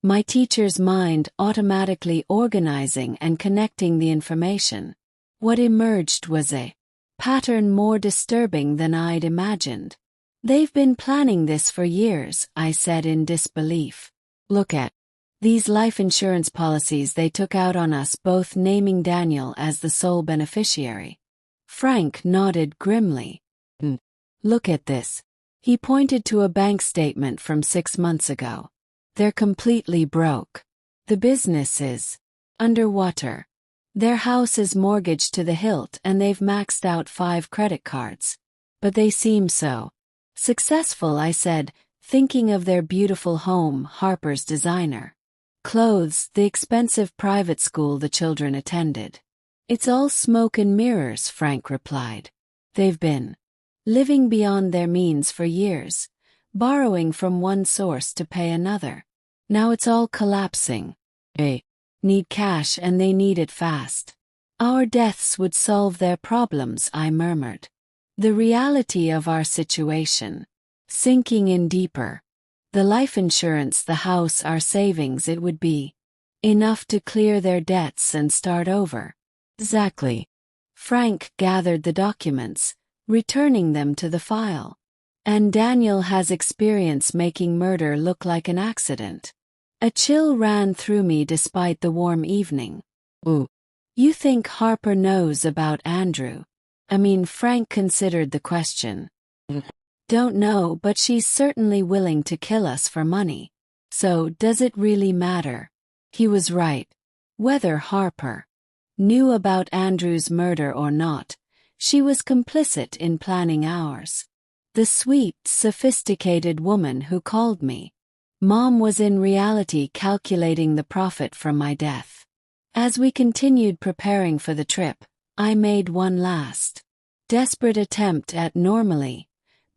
my teacher's mind automatically organizing and connecting the information. What emerged was a pattern more disturbing than I'd imagined. "They've been planning this for years," I said in disbelief. "Look at these life insurance policies they took out on us both, naming Daniel as the sole beneficiary." Frank nodded grimly. "Look at this." He pointed to a bank statement from 6 months ago. "They're completely broke. The business is underwater. Their house is mortgaged to the hilt and they've maxed out 5 credit cards. But they seem so successful," I said, thinking of their beautiful home, Harper's designer clothes, the expensive private school the children attended. "It's all smoke and mirrors," Frank replied. "They've been living beyond their means for years, borrowing from one source to pay another. Now it's all collapsing. They need cash and they need it fast. Our deaths would solve their problems," I murmured. The reality of our situation sinking in deeper. The life insurance, the house, our savings, it would be enough to clear their debts and start over. Exactly. Frank gathered the documents, returning them to the file. "And Daniel has experience making murder look like an accident." A chill ran through me despite the warm evening. "Ooh. You think Harper knows about Andrew?" Frank considered the question. "Don't know, but she's certainly willing to kill us for money. So, does it really matter?" He was right. Whether Harper knew about Andrew's murder or not, she was complicit in planning ours. The sweet, sophisticated woman who called me Mom was in reality calculating the profit from my death. As we continued preparing for the trip, I made one last desperate attempt at normally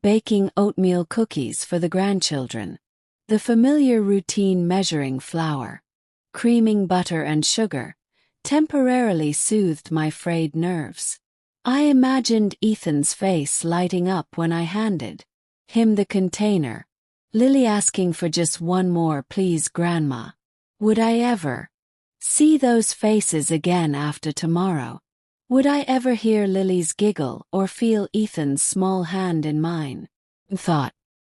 baking oatmeal cookies for the grandchildren. The familiar routine, measuring flour, creaming butter and sugar, temporarily soothed my frayed nerves. I imagined Ethan's face lighting up when I handed him the container. Lily asking for just one more, "Please, Grandma." Would I ever see those faces again after tomorrow? Would I ever hear Lily's giggle or feel Ethan's small hand in mine? Thought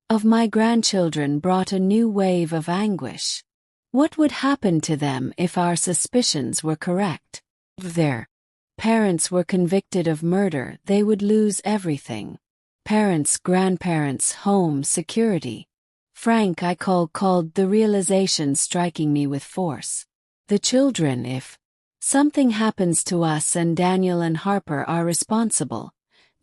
of my grandchildren brought a new wave of anguish. What would happen to them if our suspicions were correct? If their parents were convicted of murder, they would lose everything. Parents, grandparents, home, security. Frank, I called, the realization striking me with force. The children, if something happens to us and Daniel and Harper are responsible,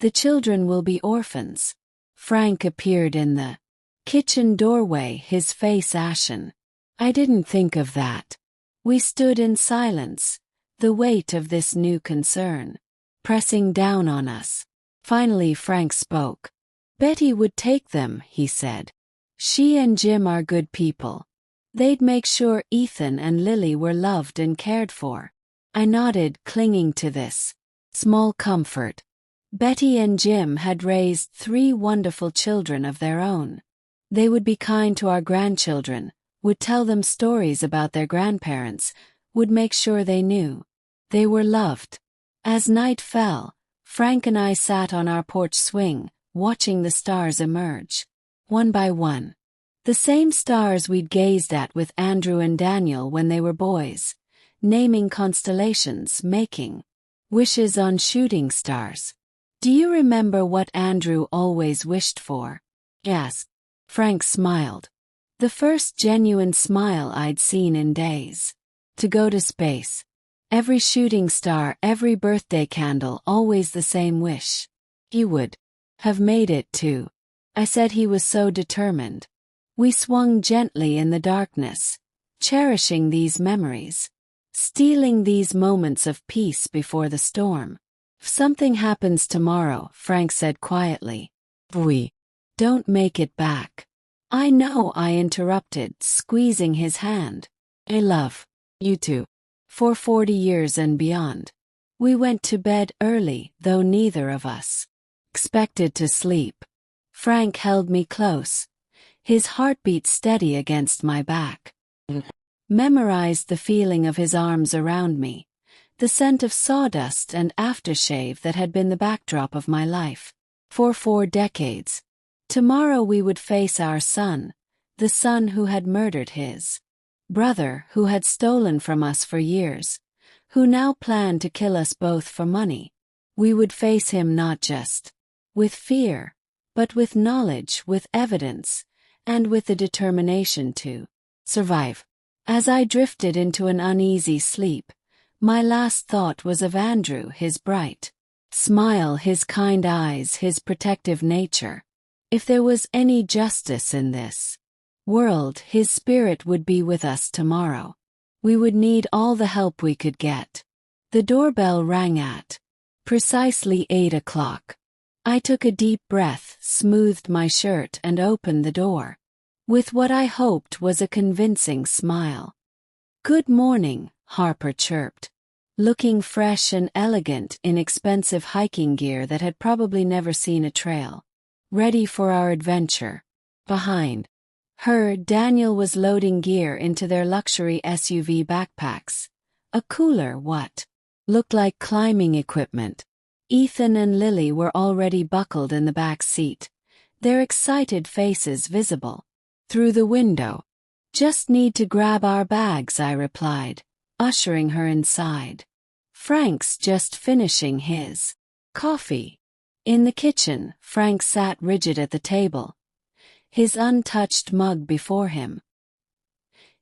the children will be orphans. Frank appeared in the kitchen doorway, his face ashen. I didn't think of that. We stood in silence, the weight of this new concern pressing down on us. Finally Frank spoke. "Betty would take them," he said. "She and Jim are good people. They'd make sure Ethan and Lily were loved and cared for." I nodded, clinging to this small comfort. Betty and Jim had raised 3 wonderful children of their own. They would be kind to our grandchildren, would tell them stories about their grandparents, would make sure they knew they were loved. As night fell, Frank and I sat on our porch swing, watching the stars emerge, one by one. The same stars we'd gazed at with Andrew and Daniel when they were boys, naming constellations, making wishes on shooting stars. Do you remember what Andrew always wished for? Yes. Frank smiled. The first genuine smile I'd seen in days. To go to space. Every shooting star, every birthday candle, always the same wish. He would have made it too. I said he was so determined. We swung gently in the darkness, cherishing these memories, stealing these moments of peace before the storm. If something happens tomorrow, Frank said quietly, we don't make it back. I know, I interrupted, squeezing his hand. I love you too. For 40 years and beyond. We went to bed early, though neither of us expected to sleep. Frank held me close, his heartbeat steady against my back. Memorized the feeling of his arms around me, the scent of sawdust and aftershave that had been the backdrop of my life for 4 decades. Tomorrow we would face our son, the son who had murdered his brother, who had stolen from us for years, who now planned to kill us both for money. We would face him not just with fear, but with knowledge, with evidence, and with the determination to survive. As I drifted into an uneasy sleep, my last thought was of Andrew, his bright smile, his kind eyes, his protective nature. If there was any justice in this world, his spirit would be with us tomorrow. We would need all the help we could get. The doorbell rang at precisely 8 o'clock. I took a deep breath, smoothed my shirt, and opened the door with what I hoped was a convincing smile. "Good morning," Harper chirped, looking fresh and elegant in expensive hiking gear that had probably never seen a trail. "Ready for our adventure?" Behind her, Daniel was loading gear into their luxury SUV backpacks. A cooler, what looked like climbing equipment. Ethan and Lily were already buckled in the back seat, their excited faces visible through the window. "Just need to grab our bags," I replied, ushering her inside. "Frank's just finishing his coffee." In the kitchen, Frank sat rigid at the table, his untouched mug before him.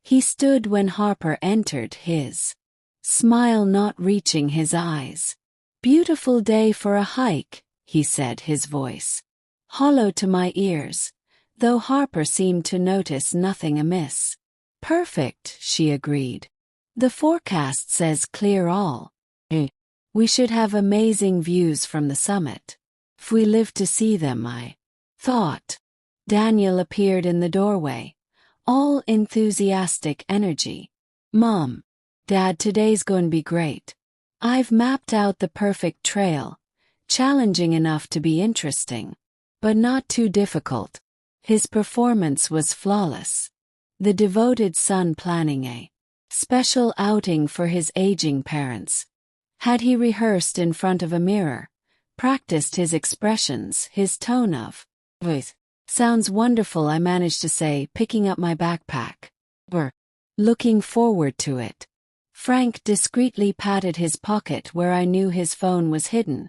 He stood when Harper entered, his smile not reaching his eyes. "Beautiful day for a hike," he said, his voice hollow to my ears, though Harper seemed to notice nothing amiss. "Perfect," she agreed. "The forecast says clear all. We should have amazing views from the summit. If we live to see them, I thought." Daniel appeared in the doorway, all enthusiastic energy. "Mom, Dad, today's going to be great. I've mapped out the perfect trail, challenging enough to be interesting, but not too difficult." His performance was flawless. The devoted son planning a special outing for his aging parents. Had he rehearsed in front of a mirror, practiced his expressions, his tone of voice? "Sounds wonderful," I managed to say, picking up my backpack. "We're looking forward to it." Frank discreetly patted his pocket where I knew his phone was hidden,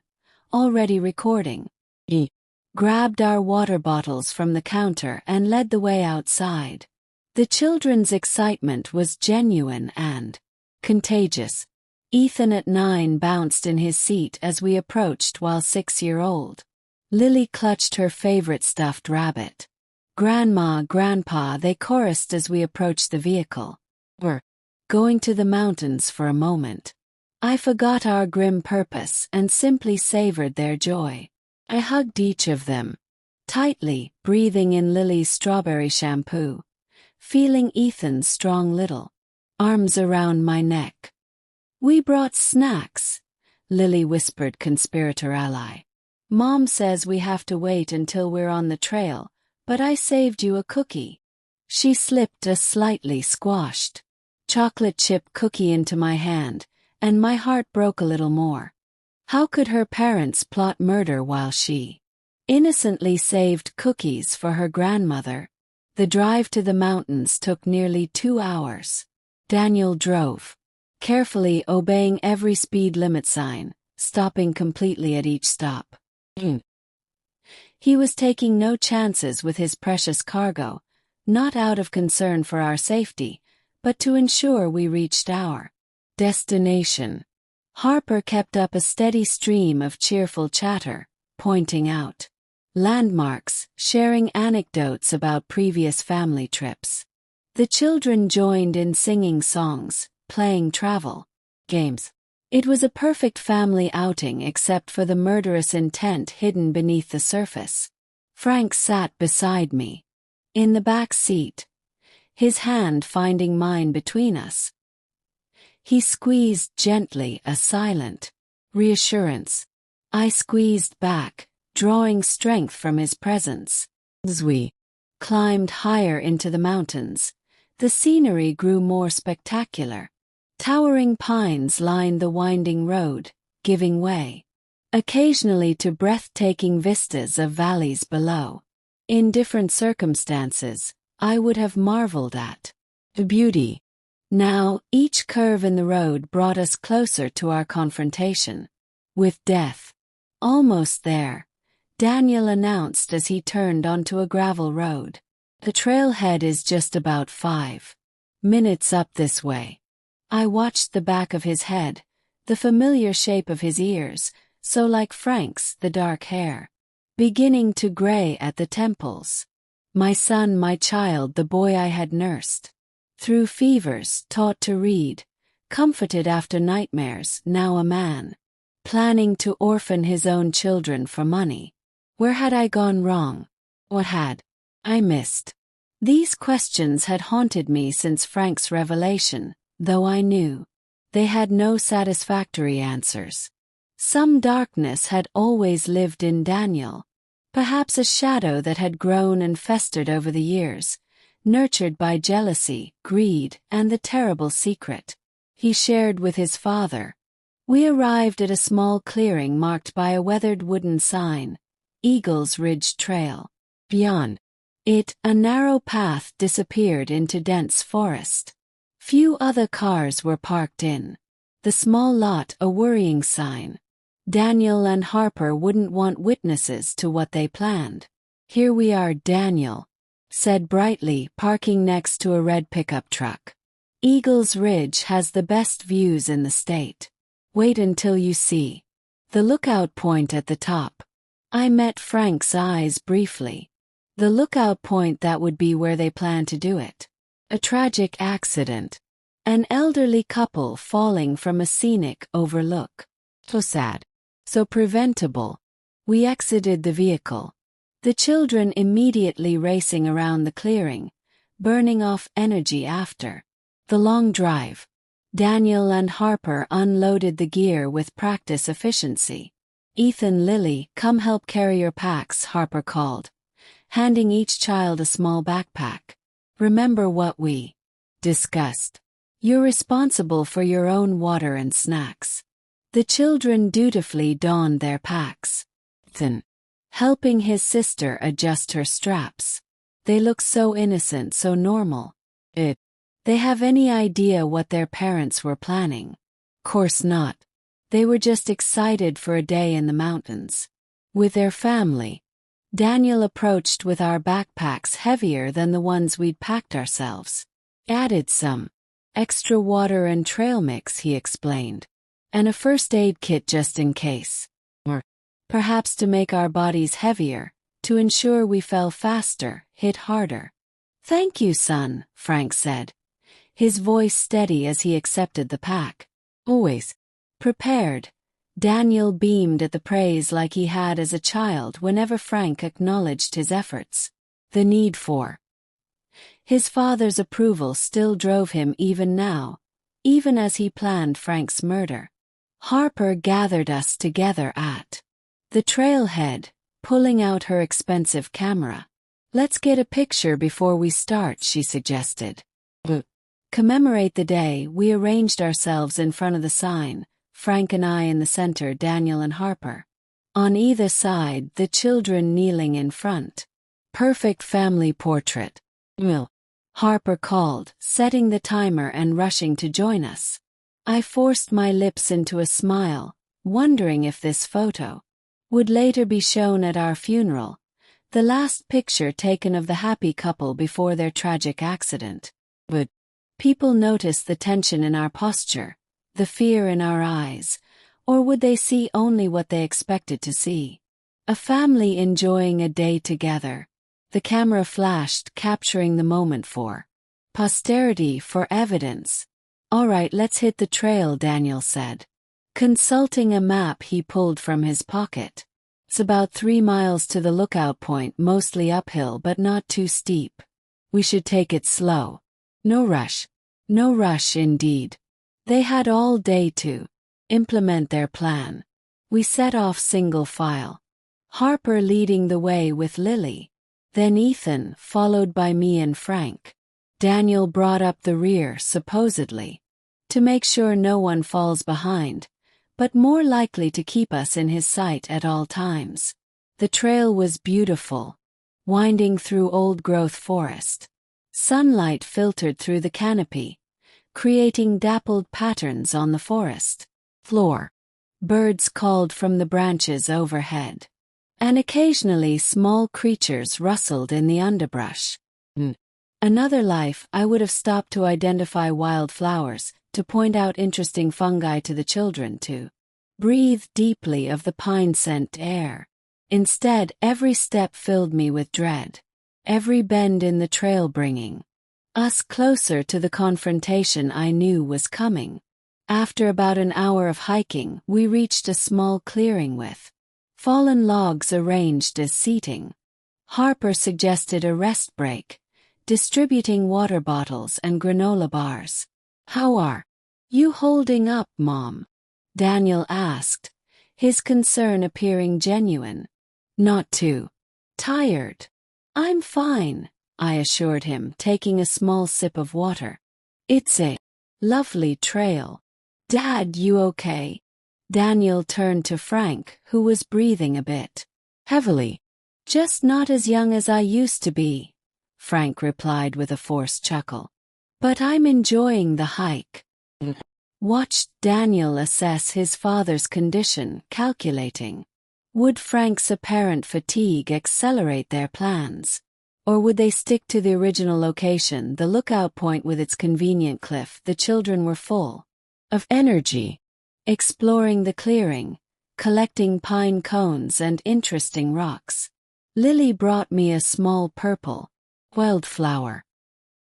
already recording. He grabbed our water bottles from the counter and led the way outside. The children's excitement was genuine and contagious. Ethan at 9 bounced in his seat as we approached, while 6-year-old Lily clutched her favorite stuffed rabbit. "Grandma, Grandpa," they chorused as we approached the vehicle. "We're going to the mountains for a moment." I forgot our grim purpose and simply savored their joy. I hugged each of them tightly, breathing in Lily's strawberry shampoo, feeling Ethan's strong little arms around my neck. "We brought snacks," Lily whispered, conspirator ally. "Mom says we have to wait until we're on the trail, but I saved you a cookie." She slipped a slightly squashed chocolate chip cookie into my hand, and my heart broke a little more. How could her parents plot murder while she innocently saved cookies for her grandmother? The drive to the mountains took nearly 2 hours. Daniel drove, carefully obeying every speed limit sign, stopping completely at each stop. He was taking no chances with his precious cargo, not out of concern for our safety, but to ensure we reached our destination. Harper kept up a steady stream of cheerful chatter, pointing out landmarks, sharing anecdotes about previous family trips. The children joined in singing songs, playing travel games. It was a perfect family outing except for the murderous intent hidden beneath the surface. Frank sat beside me, in the back seat, his hand finding mine between us. He squeezed gently, a silent reassurance. I squeezed back, drawing strength from his presence. As we climbed higher into the mountains, the scenery grew more spectacular. Towering pines lined the winding road, giving way occasionally to breathtaking vistas of valleys below. In different circumstances, I would have marveled at the beauty. Now, each curve in the road brought us closer to our confrontation with death. Almost there, Daniel announced as he turned onto a gravel road. The trailhead is just about 5 minutes up this way. I watched the back of his head, the familiar shape of his ears, so like Frank's, the dark hair, beginning to gray at the temples. My son, my child, the boy I had nursed through fevers, taught to read, comforted after nightmares, now a man, planning to orphan his own children for money. Where had I gone wrong? What had I missed? These questions had haunted me since Frank's revelation, though I knew they had no satisfactory answers. Some darkness had always lived in Daniel, perhaps a shadow that had grown and festered over the years, nurtured by jealousy, greed, and the terrible secret he shared with his father. We arrived at a small clearing marked by a weathered wooden sign, Eagle's Ridge Trail. Beyond it, a narrow path disappeared into dense forest. Few other cars were parked in the small lot, a worrying sign. Daniel and Harper wouldn't want witnesses to what they planned. Here we are, Daniel said brightly, parking next to a red pickup truck. Eagle's Ridge has the best views in the state. Wait until you see the lookout point at the top. I met Frank's eyes briefly. The lookout point, that would be where they planned to do it. A tragic accident. An elderly couple falling from a scenic overlook. So sad. So preventable. We exited the vehicle. The children immediately racing around the clearing, burning off energy after the long drive. Daniel and Harper unloaded the gear with practice efficiency. Ethan, Lily, come help carry your packs, Harper called, handing each child a small backpack. Remember what we discussed. You're responsible for your own water and snacks. The children dutifully donned their packs. Ethan, helping his sister adjust her straps. They look so innocent, so normal. They have any idea what their parents were planning? Course not. They were just excited for a day in the mountains with their family. Daniel approached with our backpacks heavier than the ones we'd packed ourselves. Added some extra water and trail mix, he explained, and a first aid kit just in case. Or perhaps to make our bodies heavier, to ensure we fell faster, hit harder. Thank you, son, Frank said, his voice steady as he accepted the pack. Always prepared. Daniel beamed at the praise like he had as a child whenever Frank acknowledged his efforts. The need for his father's approval still drove him even now, even as he planned Frank's murder. Harper gathered us together at the trailhead, pulling out her expensive camera. Let's get a picture before we start, she suggested. To commemorate the day, we arranged ourselves in front of the sign, Frank and I in the center, Daniel and Harper. On either side, the children kneeling in front. Perfect family portrait. Will, Harper called, setting the timer and rushing to join us. I forced my lips into a smile, wondering if this photo would later be shown at our funeral, the last picture taken of the happy couple before their tragic accident. Would people notice the tension in our posture, the fear in our eyes, or would they see only what they expected to see? A family enjoying a day together. The camera flashed, capturing the moment for posterity, for evidence. All right, let's hit the trail, Daniel said, consulting a map he pulled from his pocket. It's about 3 miles to the lookout point, mostly uphill but not too steep. We should take it slow. No rush. No rush indeed. They had all day to implement their plan. We set off single file. Harper leading the way with Lily. Then Ethan, followed by me and Frank. Daniel brought up the rear, supposedly to make sure no one falls behind, but more likely to keep us in his sight at all times. The trail was beautiful, winding through old-growth forest. Sunlight filtered through the canopy, creating dappled patterns on the forest floor. Birds called from the branches overhead, and occasionally small creatures rustled in the underbrush. Another life, I would have stopped to identify wildflowers, to point out interesting fungi to the children, to breathe deeply of the pine-scent air. Instead, every step filled me with dread, every bend in the trail bringing us closer to the confrontation I knew was coming. After about an hour of hiking, we reached a small clearing with fallen logs arranged as seating. Harper suggested a rest break, distributing water bottles and granola bars. How are you holding up, Mom? Daniel asked, his concern appearing genuine. Not too tired. I'm fine, I assured him, taking a small sip of water. It's a lovely trail. Dad, you okay? Daniel turned to Frank, who was breathing a bit heavily. Just not as young as I used to be, Frank replied with a forced chuckle. But I'm enjoying the hike. Watched Daniel assess his father's condition, calculating. Would Frank's apparent fatigue accelerate their plans? Or would they stick to the original location, the lookout point with its convenient cliff? The children were full of energy, exploring the clearing, collecting pine cones and interesting rocks. Lily brought me a small purple wildflower.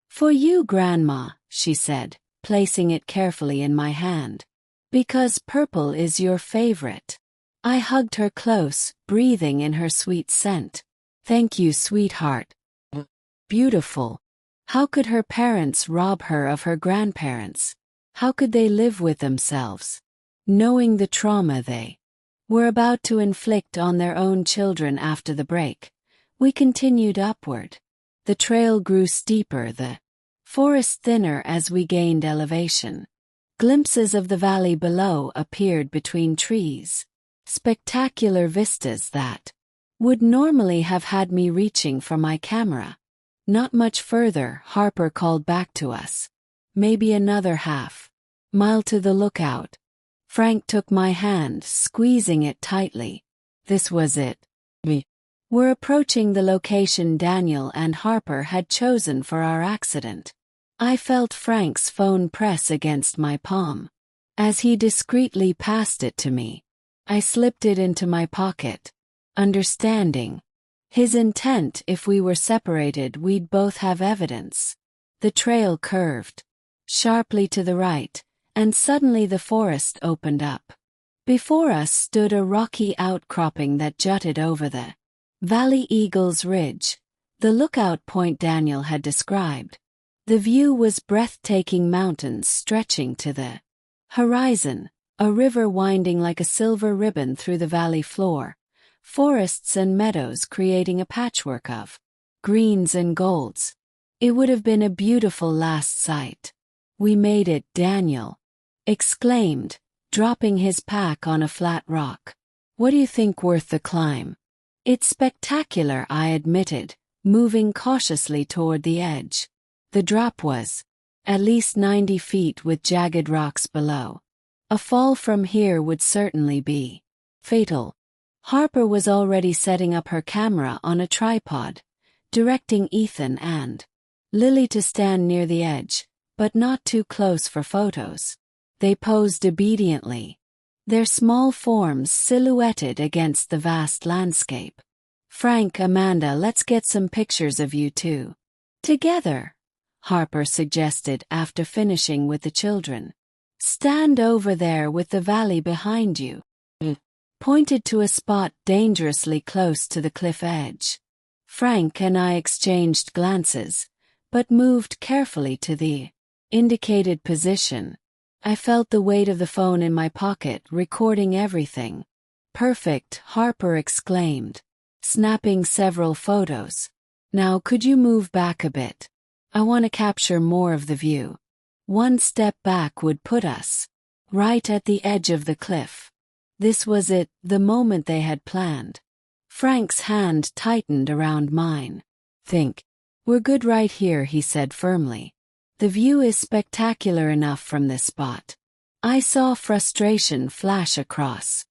For you, Grandma, she said, placing it carefully in my hand. Because purple is your favorite. I hugged her close, breathing in her sweet scent. Thank you, sweetheart. Beautiful. How could her parents rob her of her grandparents? How could they live with themselves, knowing the trauma they were about to inflict on their own children? After the break, we continued upward. The trail grew steeper, the forest thinner as we gained elevation. Glimpses of the valley below appeared between trees. Spectacular vistas that would normally have had me reaching for my camera. Not much further, Harper called back to us. Maybe another half-mile to the lookout. Frank took my hand, squeezing it tightly. This was it. We were approaching the location Daniel and Harper had chosen for our accident. I felt Frank's phone press against my palm. As he discreetly passed it to me, I slipped it into my pocket, understanding his intent. If we were separated, we'd both have evidence. The trail curved sharply to the right, and suddenly the forest opened up. Before us stood a rocky outcropping that jutted over the Valley Eagles Ridge, the lookout point Daniel had described. The view was breathtaking, mountains stretching to the horizon, a river winding like a silver ribbon through the valley floor, forests and meadows creating a patchwork of greens and golds. It would have been a beautiful last sight. We made it, Daniel exclaimed, dropping his pack on a flat rock. What do you think worth the climb? It's spectacular, I admitted, moving cautiously toward the edge. The drop was at least 90 feet with jagged rocks below. A fall from here would certainly be fatal. Harper was already setting up her camera on a tripod, directing Ethan and Lily to stand near the edge, but not too close for photos. They posed obediently, their small forms silhouetted against the vast landscape. Frank, Amanda, let's get some pictures of you two together, Harper suggested after finishing with the children. Stand over there with the valley behind you. Pointed to a spot dangerously close to the cliff edge. Frank and I exchanged glances, but moved carefully to the indicated position. I felt the weight of the phone in my pocket, recording everything. Perfect, Harper exclaimed, snapping several photos. Now could you move back a bit? I want to capture more of the view. One step back would put us right at the edge of the cliff. This was it, the moment they had planned. Frank's hand tightened around mine. Think. We're good right here, he said firmly. The view is spectacular enough from this spot. I saw frustration flash across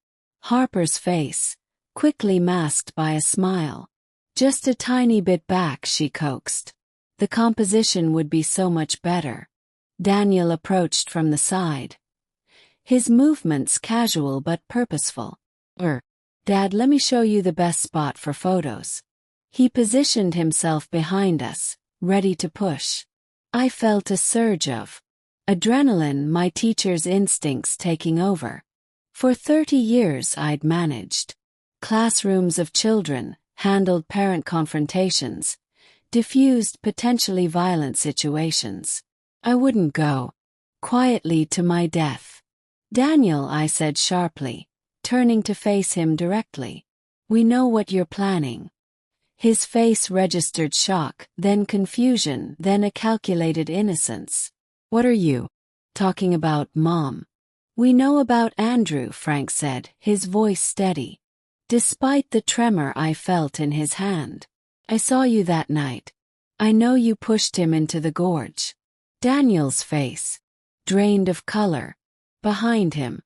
Harper's face, quickly masked by a smile. Just a tiny bit back, she coaxed. The composition would be so much better. Daniel approached from the side, his movements casual but purposeful. Dad, let me show you the best spot for photos. He positioned himself behind us, ready to push. I felt a surge of adrenaline, my teacher's instincts taking over. For 30 years I'd managed classrooms of children, handled parent confrontations, diffused potentially violent situations. I wouldn't go quietly to my death. Daniel, I said sharply, turning to face him directly. We know what you're planning. His face registered shock, then confusion, then a calculated innocence. What are you talking about, Mom? We know about Andrew, Frank said, his voice steady, despite the tremor I felt in his hand. I saw you that night. I know you pushed him into the gorge. Daniel's face drained of color. Behind him,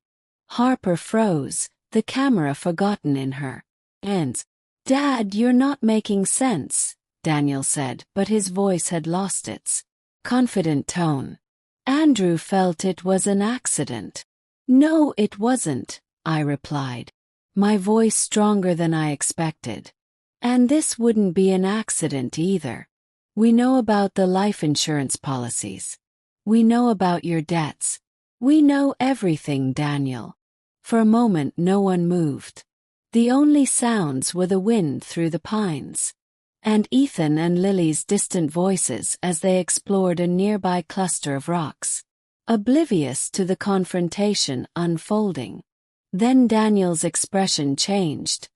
Harper froze, the camera forgotten in her hands. Dad, you're not making sense, Daniel said, but his voice had lost its confident tone. Andrew felt it was an accident. No, it wasn't, I replied, my voice stronger than I expected. And this wouldn't be an accident either. We know about the life insurance policies. We know about your debts. We know everything, Daniel. For a moment no one moved. The only sounds were the wind through the pines, and Ethan and Lily's distant voices as they explored a nearby cluster of rocks, oblivious to the confrontation unfolding. Then Daniel's expression changed,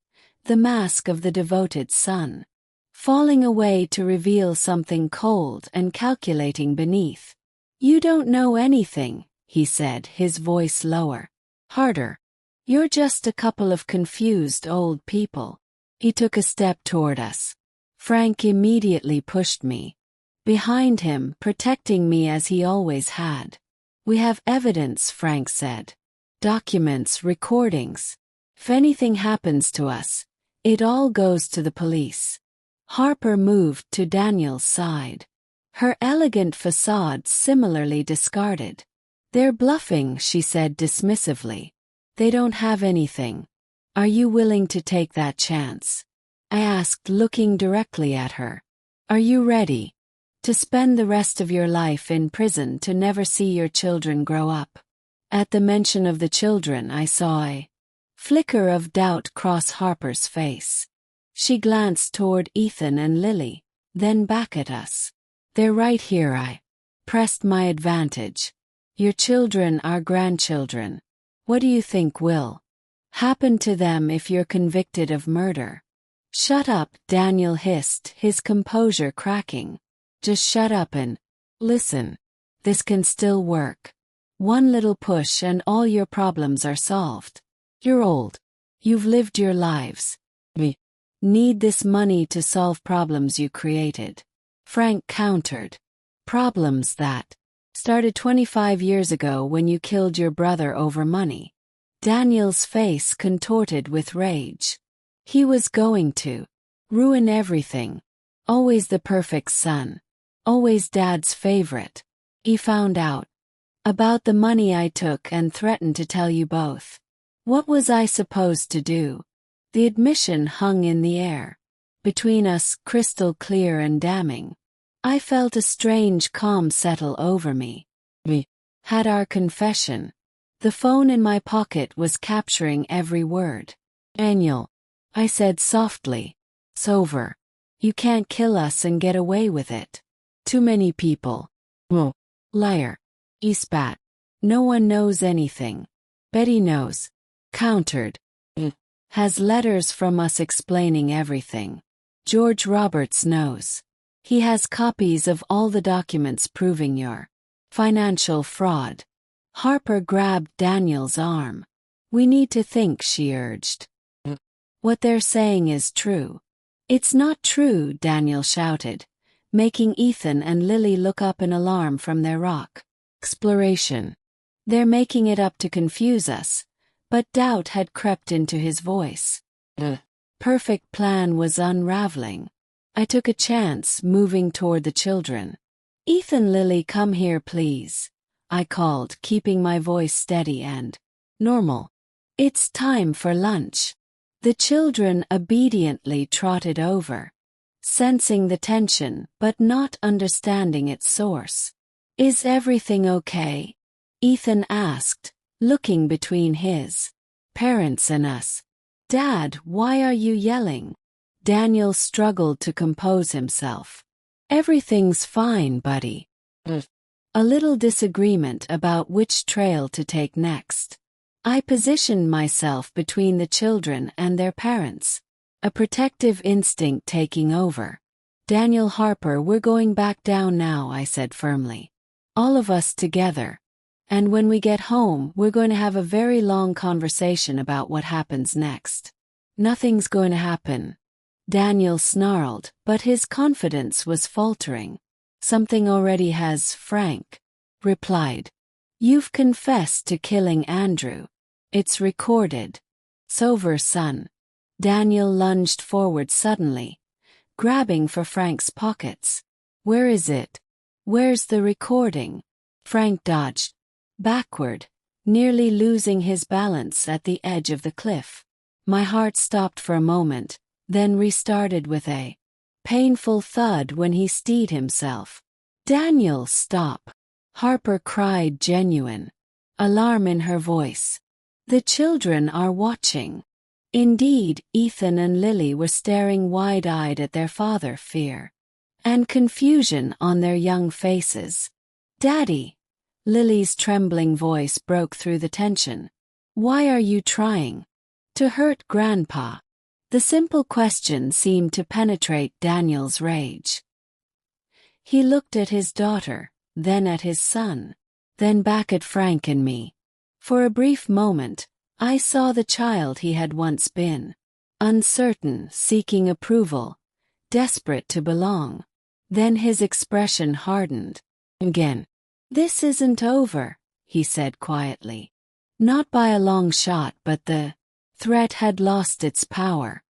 the mask of the devoted son, falling away to reveal something cold and calculating beneath. You don't know anything, he said, his voice lower. Harder. You're just a couple of confused old people. He took a step toward us. Frank immediately pushed me behind him, protecting me as he always had. We have evidence, Frank said. Documents, recordings. If anything happens to us, it all goes to the police. Harper moved to Daniel's side, her elegant facade similarly discarded. They're bluffing, she said dismissively. They don't have anything. Are you willing to take that chance? I asked, looking directly at her. Are you ready to spend the rest of your life in prison to never see your children grow up? At the mention of the children, I saw a flicker of doubt cross Harper's face. She glanced toward Ethan and Lily, then back at us. They're right here, I pressed my advantage. Your children are grandchildren. What do you think will happen to them if you're convicted of murder? Shut up, Daniel hissed, his composure cracking. Just shut up and listen. This can still work. One little push and all your problems are solved. You're old. You've lived your lives. We need this money to solve problems you created. Frank countered. Problems that started 25 years ago when you killed your brother over money. Daniel's face contorted with rage. He was going to ruin everything. Always the perfect son. Always Dad's favorite. He found out about the money I took and threatened to tell you both. What was I supposed to do? The admission hung in the air. Between us, crystal clear and damning. I felt a strange calm settle over me. We had our confession. The phone in my pocket was capturing every word. Daniel, I said softly. It's over. You can't kill us and get away with it. Too many people. Oh, liar. He spat. No one knows anything. Betty knows. Countered. Has letters from us explaining everything. George Roberts knows. He has copies of all the documents proving your financial fraud. Harper grabbed Daniel's arm. We need to think, she urged. What they're saying is true. It's not true, Daniel shouted, making Ethan and Lily look up in alarm from their rock exploration. They're making it up to confuse us, but doubt had crept into his voice. The perfect plan was unraveling. I took a chance, moving toward the children. Ethan, Lily, come here please, I called, keeping my voice steady and normal. It's time for lunch. The children obediently trotted over, sensing the tension but not understanding its source. Is everything okay? Ethan asked, looking between his parents and us. Dad, why are you yelling? Daniel struggled to compose himself. Everything's fine, buddy. A little disagreement about which trail to take next. I positioned myself between the children and their parents, a protective instinct taking over. Daniel, Harper, we're going back down now, I said firmly. All of us together. And when we get home, we're going to have a very long conversation about what happens next. Nothing's going to happen. Daniel snarled, but his confidence was faltering. Something already has, Frank replied. You've confessed to killing Andrew. It's recorded. Sover, son. Daniel lunged forward suddenly, grabbing for Frank's pockets. Where is it? Where's the recording? Frank dodged backward, nearly losing his balance at the edge of the cliff. My heart stopped for a moment, then restarted with a painful thud when he steadied himself. Daniel, stop! Harper cried, genuine alarm in her voice. The children are watching. Indeed, Ethan and Lily were staring wide-eyed at their father, fear and confusion on their young faces. Daddy! Lily's trembling voice broke through the tension. Why are you trying to hurt Grandpa? The simple question seemed to penetrate Daniel's rage. He looked at his daughter, then at his son, then back at Frank and me. For a brief moment, I saw the child he had once been. Uncertain, seeking approval, desperate to belong. Then his expression hardened. Again. This isn't over, he said quietly. Not by a long shot, but the threat had lost its power.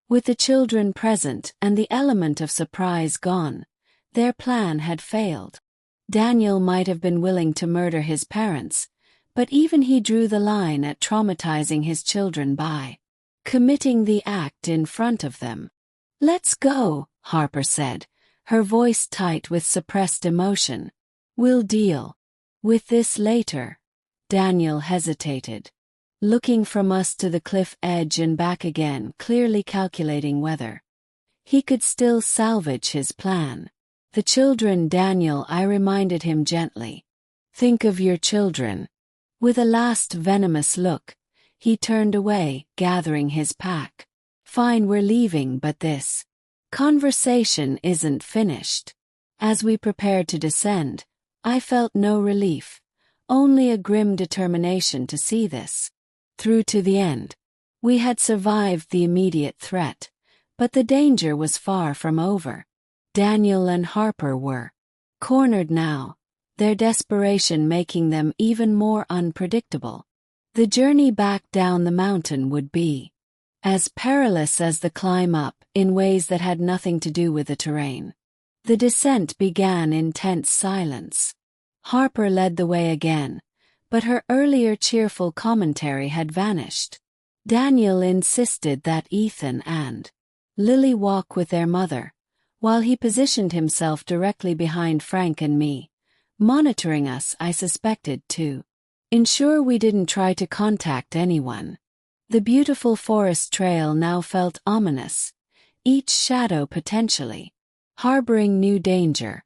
With the children present and the element of surprise gone, their plan had failed. Daniel might have been willing to murder his parents, but even he drew the line at traumatizing his children by committing the act in front of them. Let's go, Harper said, her voice tight with suppressed emotion. We'll deal with this later. Daniel hesitated, looking from us to the cliff edge and back again, clearly calculating whether he could still salvage his plan. The children, Daniel, I reminded him gently. Think of your children. With a last venomous look, he turned away, gathering his pack. Fine, we're leaving, but this conversation isn't finished. As we prepared to descend, I felt no relief, only a grim determination to see this through to the end. We had survived the immediate threat, but the danger was far from over. Daniel and Harper were cornered now, their desperation making them even more unpredictable. The journey back down the mountain would be as perilous as the climb up, in ways that had nothing to do with the terrain. The descent began in tense silence. Harper led the way again, but her earlier cheerful commentary had vanished. Daniel insisted that Ethan and Lily walk with their mother, while he positioned himself directly behind Frank and me, monitoring us, I suspected, to ensure we didn't try to contact anyone. The beautiful forest trail now felt ominous, each shadow potentially harboring new danger.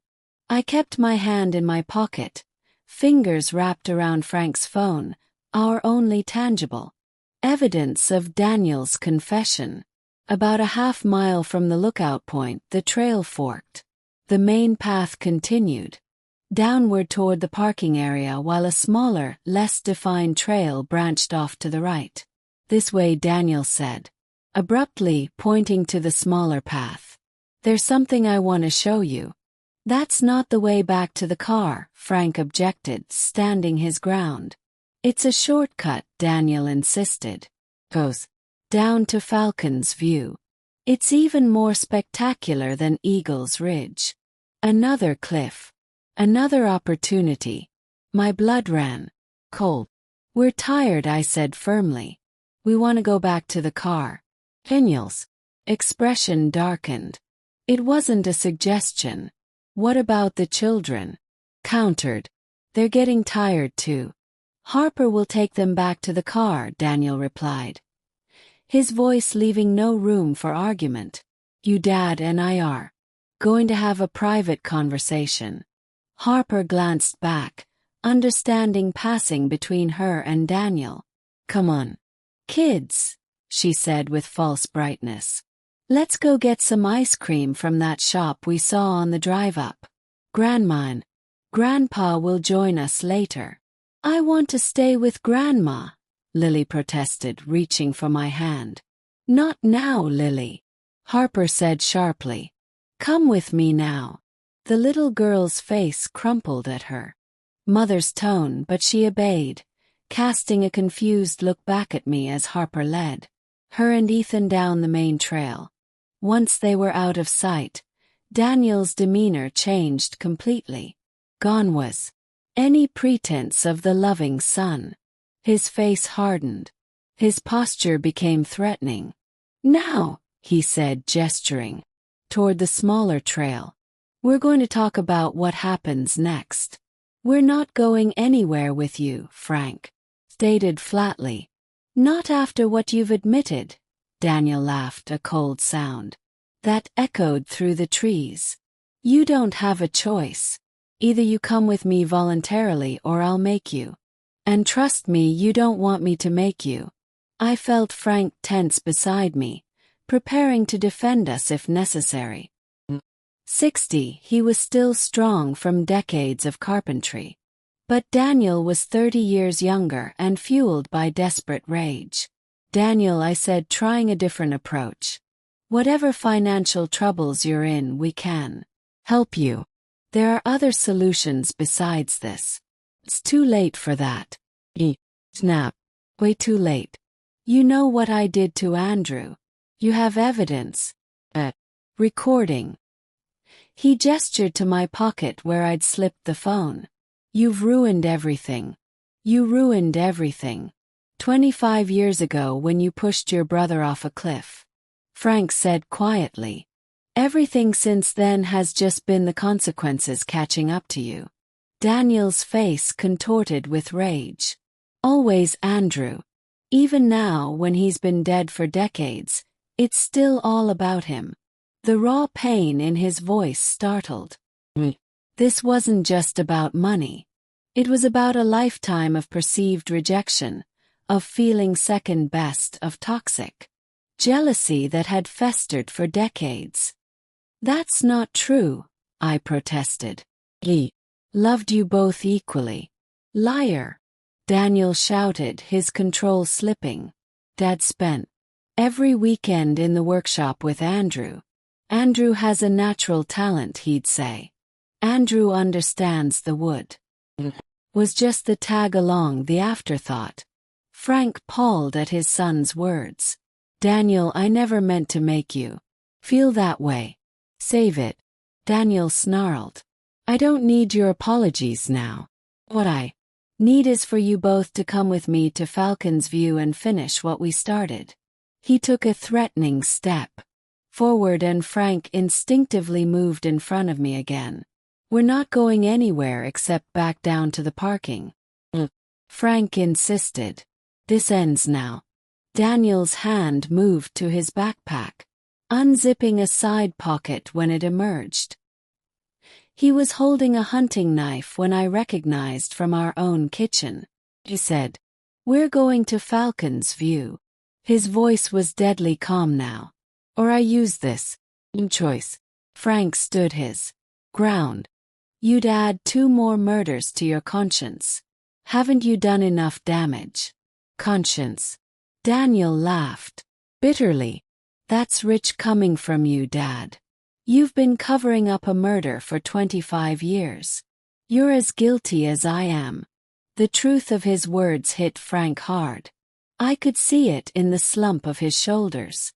I kept my hand in my pocket, fingers wrapped around Frank's phone, our only tangible evidence of Daniel's confession. About a half-mile from the lookout point, the trail forked. The main path continued downward toward the parking area, while a smaller, less defined trail branched off to the right. "This way," Daniel said, abruptly pointing to the smaller path. "There's something I want to show you." "That's not the way back to the car," Frank objected, standing his ground. "It's a shortcut," Daniel insisted. "Goes down to Falcon's View. It's even more spectacular than Eagle's Ridge." Another cliff. Another opportunity. My blood ran cold. "We're tired," I said firmly. "We want to go back to the car." Daniel's expression darkened. "It wasn't a suggestion." "What about the children?" countered. "They're getting tired too." "Harper will take them back to the car," Daniel replied, his voice leaving no room for argument. "You, Dad, and I are going to have a private conversation." Harper glanced back, understanding passing between her and Daniel. "Come on, kids," she said with false brightness. "Let's go get some ice cream from that shop we saw on the drive up. Grandma and Grandpa will join us later." "I want to stay with Grandma," Lily protested, reaching for my hand. "Not now, Lily," Harper said sharply. "Come with me now." The little girl's face crumpled at her mother's tone, but she obeyed, casting a confused look back at me as Harper led her and Ethan down the main trail. Once they were out of sight, Daniel's demeanor changed completely. Gone was any pretense of the loving son. His face hardened. His posture became threatening. "Now," he said, gesturing toward the smaller trail, "we're going to talk about what happens next." "We're not going anywhere with you," Frank stated flatly. "Not after what you've admitted." Daniel laughed, a cold sound that echoed through the trees. "You don't have a choice. Either you come with me voluntarily or I'll make you. And trust me, you don't want me to make you." I felt Frank tense beside me, preparing to defend us if necessary. 60, he was still strong from decades of carpentry. But Daniel was 30 years younger and fueled by desperate rage. "Daniel," I said, trying a different approach. "Whatever financial troubles you're in, we can help you. There are other solutions besides this." "It's too late for that." He snapped. "Way too late. You know what I did to Andrew. You have evidence. A recording." He gestured to my pocket where I'd slipped the phone. "You've ruined everything. You ruined everything. 25 years ago when you pushed your brother off a cliff," Frank said quietly. "Everything since then has just been the consequences catching up to you." Daniel's face contorted with rage. "Always Andrew. Even now, when he's been dead for decades, it's still all about him." The raw pain in his voice startled me. This wasn't just about money. It was about a lifetime of perceived rejection, of feeling second best, of toxic jealousy that had festered for decades. That's not true, I protested. He loved you both equally. Liar, Daniel shouted, his control slipping. Dad spent every weekend in the workshop with Andrew. Andrew has a natural talent, he'd say. Andrew understands the wood. Was just the tag along, the afterthought. Frank palled at his son's words. Daniel, I never meant to make you feel that way. Save it, Daniel snarled. I don't need your apologies now. What I need is for you both to come with me to Falcon's View and finish what we started. He took a threatening step forward and Frank instinctively moved in front of me again. We're not going anywhere except back down to the parking. Frank insisted. This ends now. Daniel's hand moved to his backpack, unzipping a side pocket when it emerged. He was holding a hunting knife when I recognized from our own kitchen. He said, "We're going to Falcon's View." His voice was deadly calm now. Or I use this choice. Frank stood his ground. You'd add 2 more murders to your conscience. Haven't you done enough damage? Conscience. Daniel laughed bitterly. That's rich coming from you, Dad. You've been covering up a murder for 25 years. You're as guilty as I am. The truth of his words hit Frank hard. I could see it in the slump of his shoulders.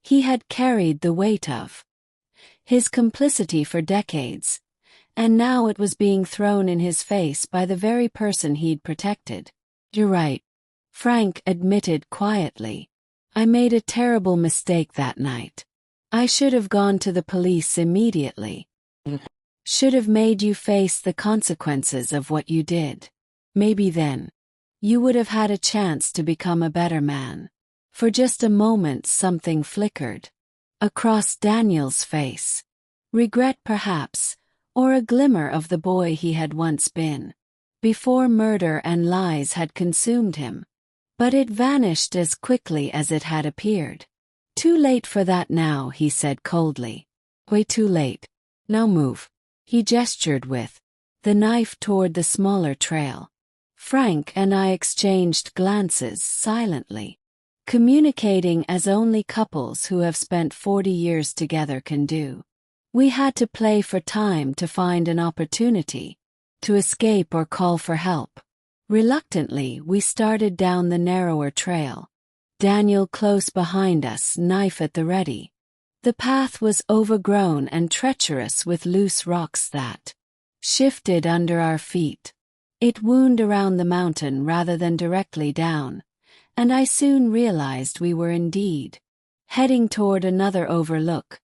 He had carried the weight of his complicity for decades, and now it was being thrown in his face by the very person he'd protected. You're right, Frank admitted quietly. I made a terrible mistake that night. I should have gone to the police immediately. Should have made you face the consequences of what you did. Maybe then, you would have had a chance to become a better man. For just a moment something flickered across Daniel's face. Regret perhaps, or a glimmer of the boy he had once been, before murder and lies had consumed him. But it vanished as quickly as it had appeared. Too late for that now, he said coldly. Way too late. Now move. He gestured with the knife toward the smaller trail. Frank and I exchanged glances silently, communicating as only couples who have spent 40 years together can do. We had to play for time to find an opportunity to escape or call for help. Reluctantly, we started down the narrower trail. Daniel close behind us, knife at the ready. The path was overgrown and treacherous with loose rocks that shifted under our feet. It wound around the mountain rather than directly down, and I soon realized we were indeed heading toward another overlook,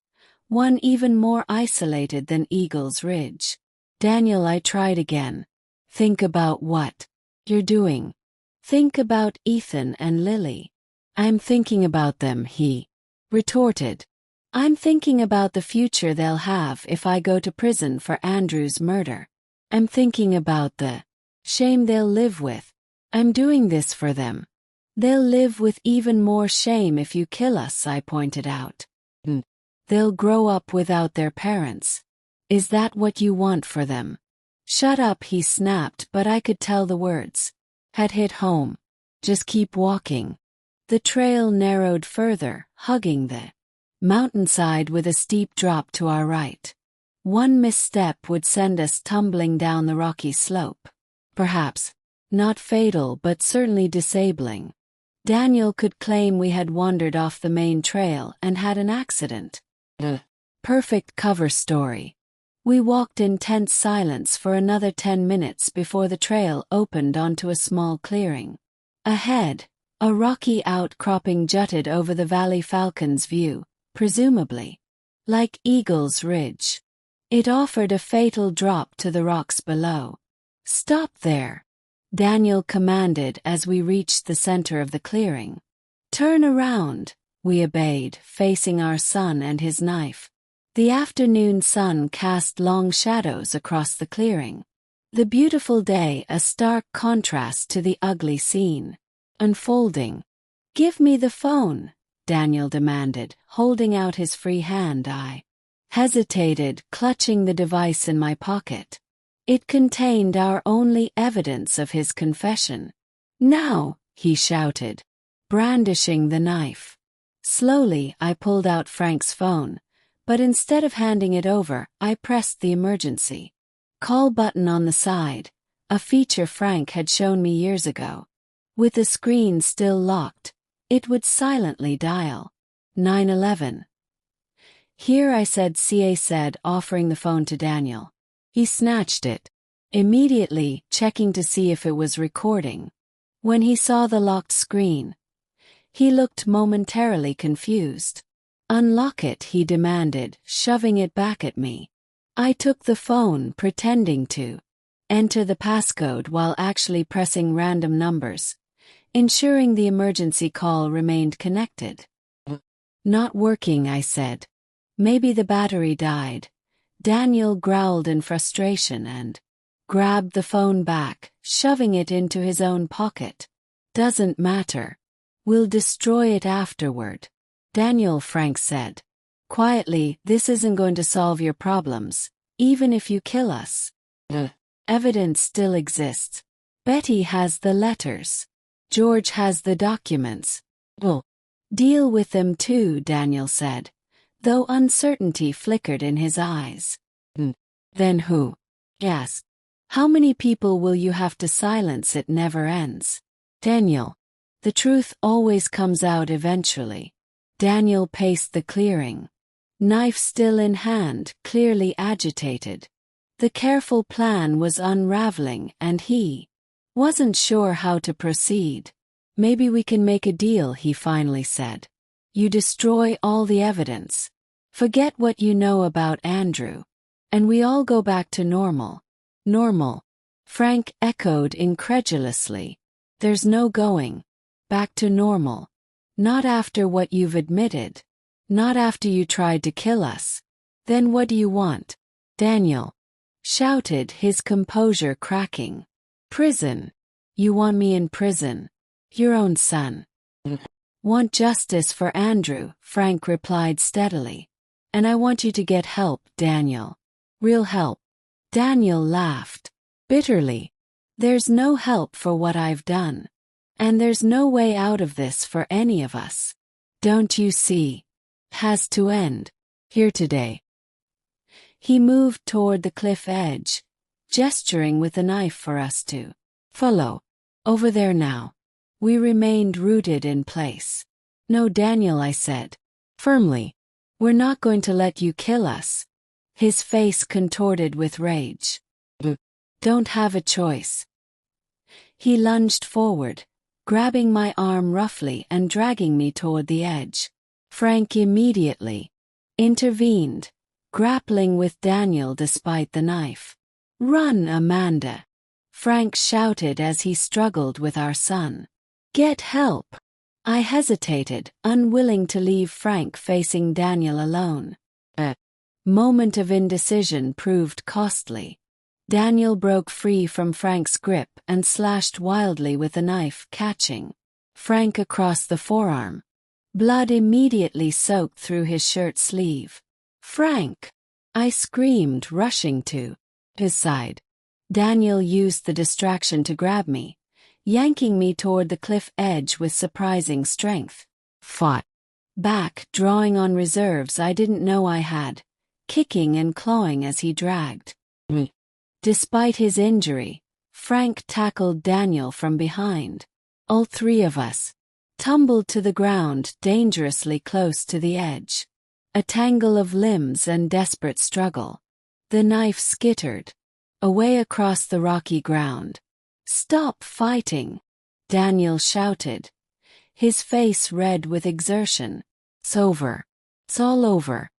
one even more isolated than Eagle's Ridge. Daniel, I tried again. Think about what you're doing. Think about Ethan and Lily. I'm thinking about them, he retorted. I'm thinking about the future they'll have if I go to prison for Andrew's murder. I'm thinking about the shame they'll live with. I'm doing this for them. They'll live with even more shame if you kill us, I pointed out. They'll grow up without their parents. Is that what you want for them? Shut up, he snapped, but I could tell the words had hit home. Just keep walking. The trail narrowed further, hugging the mountainside with a steep drop to our right. One misstep would send us tumbling down the rocky slope. Perhaps not fatal, but certainly disabling. Daniel could claim we had wandered off the main trail and had an accident. Perfect cover story. We walked in tense silence for another 10 minutes before the trail opened onto a small clearing. Ahead, a rocky outcropping jutted over the valley. Falcon's View, presumably like Eagle's Ridge. It offered a fatal drop to the rocks below. Stop there, Daniel commanded as we reached the center of the clearing. Turn around, we obeyed, facing our son and his knife. The afternoon sun cast long shadows across the clearing. The beautiful day a stark contrast to the ugly scene unfolding. Give me the phone, Daniel demanded, holding out his free hand. I hesitated, clutching the device in my pocket. It contained our only evidence of his confession. "Now!" he shouted, brandishing the knife. Slowly, I pulled out Frank's phone, but instead of handing it over, I pressed the emergency call button on the side, a feature Frank had shown me years ago. With the screen still locked, it would silently dial 911. "Here," I said, CA said, offering the phone to Daniel. He snatched it, immediately checking to see if it was recording. When he saw the locked screen, he looked momentarily confused. "Unlock it," he demanded, shoving it back at me. I took the phone, pretending to enter the passcode while actually pressing random numbers, ensuring the emergency call remained connected. "Not working," I said. "Maybe the battery died." Daniel growled in frustration and grabbed the phone back, shoving it into his own pocket. "Doesn't matter. We'll destroy it afterward." "Daniel," Frank said quietly, "this isn't going to solve your problems, even if you kill us. The evidence still exists. Betty has the letters. George has the documents. We'll deal with them too," Daniel said, though uncertainty flickered in his eyes. "Then who?" "Yes. How many people will you have to silence? It never ends." "Daniel, the truth always comes out eventually." Daniel paced the clearing, knife still in hand, clearly agitated. The careful plan was unraveling and he wasn't sure how to proceed. "Maybe we can make a deal," he finally said. "You destroy all the evidence. Forget what you know about Andrew. And we all go back to normal." "Normal?" Frank echoed incredulously. "There's no going back to normal. Not after what you've admitted. Not after you tried to kill us. Then what do you want?" Daniel shouted, his composure cracking. "Prison. You want me in prison? Your own son." "Want justice for Andrew," Frank replied steadily. "And I want you to get help, Daniel. Real help." Daniel laughed bitterly. "There's no help for what I've done. And there's no way out of this for any of us. Don't you see? Has to end. Here today." He moved toward the cliff edge, gesturing with the knife for us to follow. "Over there now." We remained rooted in place. "No, Daniel," I said firmly. "We're not going to let you kill us." His face contorted with rage. "Don't have a choice." He lunged forward, grabbing my arm roughly and dragging me toward the edge. Frank immediately intervened, grappling with Daniel despite the knife. "Run, Amanda!" Frank shouted as he struggled with our son. "Get help!" I hesitated, unwilling to leave Frank facing Daniel alone. A moment of indecision proved costly. Daniel broke free from Frank's grip and slashed wildly with the knife, catching Frank across the forearm. Blood immediately soaked through his shirt sleeve. "Frank!" I screamed, rushing to his side. Daniel used the distraction to grab me, yanking me toward the cliff edge with surprising strength. Fought back, drawing on reserves I didn't know I had, kicking and clawing as he dragged me. Despite his injury, Frank tackled Daniel from behind. All three of us tumbled to the ground, dangerously close to the edge. A tangle of limbs and desperate struggle. The knife skittered away across the rocky ground. "Stop fighting!" Daniel shouted, his face red with exertion. "It's over. It's all over."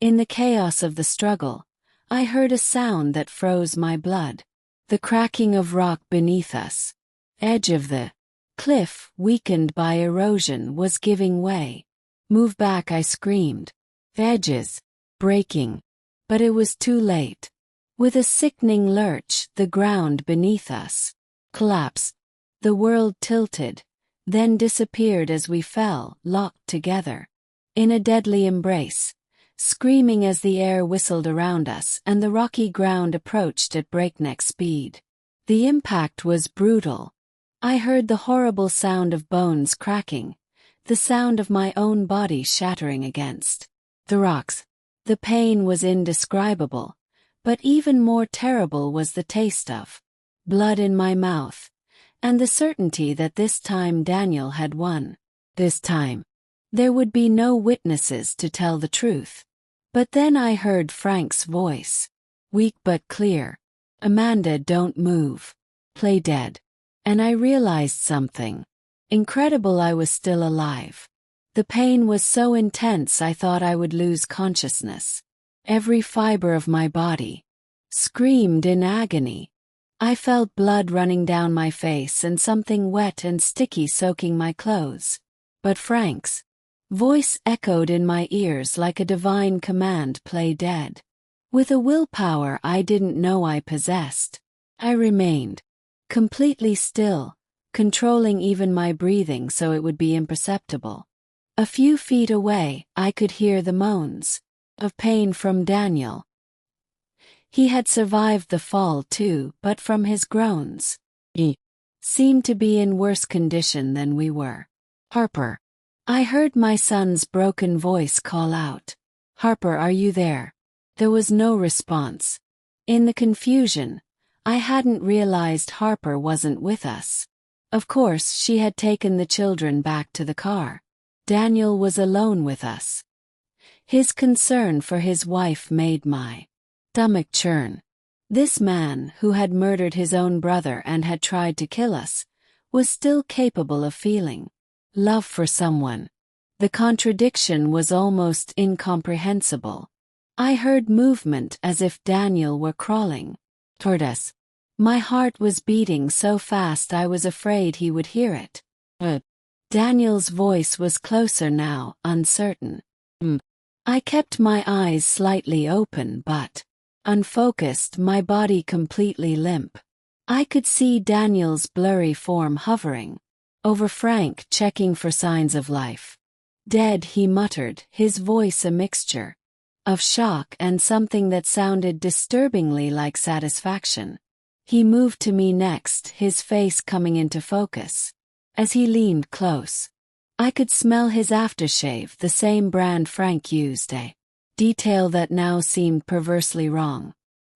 In the chaos of the struggle, I heard a sound that froze my blood. The cracking of rock beneath us. Edge of the cliff, weakened by erosion, was giving way. "Move back," I screamed. "Edges breaking." But it was too late. With a sickening lurch, the ground beneath us collapsed. The world tilted, then disappeared as we fell, locked together. In a deadly embrace, screaming as the air whistled around us and the rocky ground approached at breakneck speed. The impact was brutal. I heard the horrible sound of bones cracking, the sound of my own body shattering against the rocks. The pain was indescribable, but even more terrible was the taste of blood in my mouth, and the certainty that this time Daniel had won. This time, there would be no witnesses to tell the truth. But then I heard Frank's voice, weak but clear. "Amanda, don't move. Play dead." And I realized something. Incredible, I was still alive. The pain was so intense I thought I would lose consciousness. Every fiber of my body screamed in agony. I felt blood running down my face and something wet and sticky soaking my clothes. But Frank's voice echoed in my ears like a divine command: play dead. With a willpower I didn't know I possessed, I remained completely still, controlling even my breathing so it would be imperceptible. A few feet away, I could hear the moans of pain from Daniel. He had survived the fall too, but from his groans, he seemed to be in worse condition than we were. "Harper." I heard my son's broken voice call out. "Harper, are you there?" There was no response. In the confusion, I hadn't realized Harper wasn't with us. Of course, she had taken the children back to the car. Daniel was alone with us. His concern for his wife made my stomach churn. This man, who had murdered his own brother and had tried to kill us, was still capable of feeling love for someone. The contradiction was almost incomprehensible. I heard movement as if Daniel were crawling toward us. My heart was beating so fast I was afraid he would hear it. Daniel's voice was closer now, uncertain. I kept my eyes slightly open but unfocused, my body completely limp. I could see Daniel's blurry form hovering over Frank, checking for signs of life. "Dead," he muttered, his voice a mixture of shock and something that sounded disturbingly like satisfaction. He moved to me next, his face coming into focus. As he leaned close, I could smell his aftershave, the same brand Frank used, a detail that now seemed perversely wrong.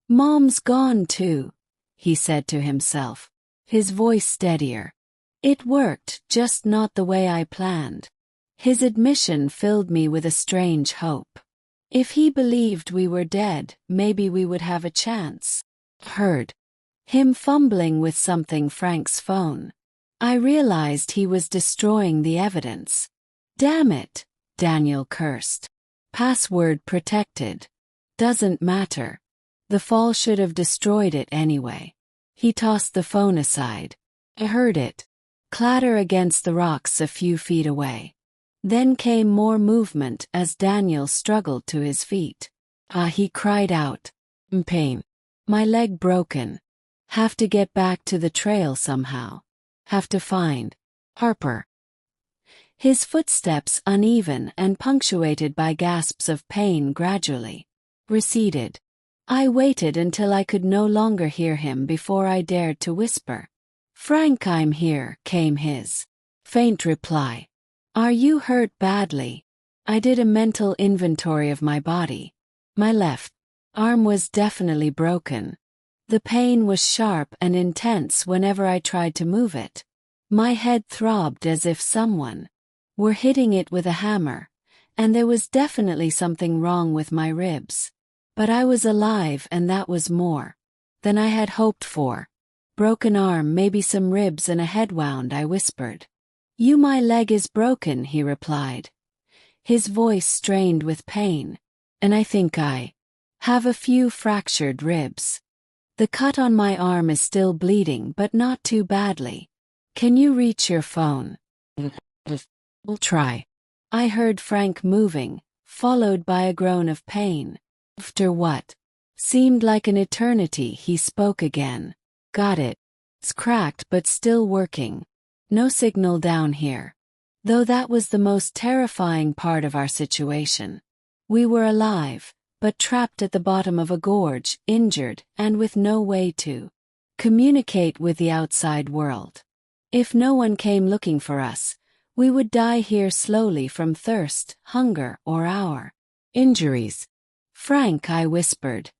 "Mom's gone too," he said to himself, his voice steadier. "It worked, just not the way I planned." His admission filled me with a strange hope. If he believed we were dead, maybe we would have a chance. Heard him fumbling with something, Frank's phone. I realized he was destroying the evidence. "Damn it," Daniel cursed. "Password protected. Doesn't matter. The fall should have destroyed it anyway." He tossed the phone aside. I heard it clatter against the rocks a few feet away. Then came more movement as Daniel struggled to his feet. He cried out. "Pain. My leg broken. Have to get back to the trail somehow. Have to find Harper." His footsteps, uneven and punctuated by gasps of pain, gradually receded. I waited until I could no longer hear him before I dared to whisper. "Frank, I'm here," came his faint reply. "Are you hurt badly?" I did a mental inventory of my body. My left arm was definitely broken. The pain was sharp and intense whenever I tried to move it. My head throbbed as if someone were hitting it with a hammer, and there was definitely something wrong with my ribs. But I was alive, and that was more than I had hoped for. "Broken arm, maybe some ribs and a head wound," I whispered. My leg is broken," he replied, his voice strained with pain. "And I think I have a few fractured ribs. The cut on my arm is still bleeding, but not too badly. Can you reach your phone?" "We'll try." I heard Frank moving, followed by a groan of pain. After what seemed like an eternity, he spoke again. "Got it. It's cracked but still working. No signal down here. Though that was the most terrifying part of our situation. We were alive, but trapped at the bottom of a gorge, injured, and with no way to communicate with the outside world. If no one came looking for us, we would die here slowly from thirst, hunger, or our injuries. Frank, I whispered,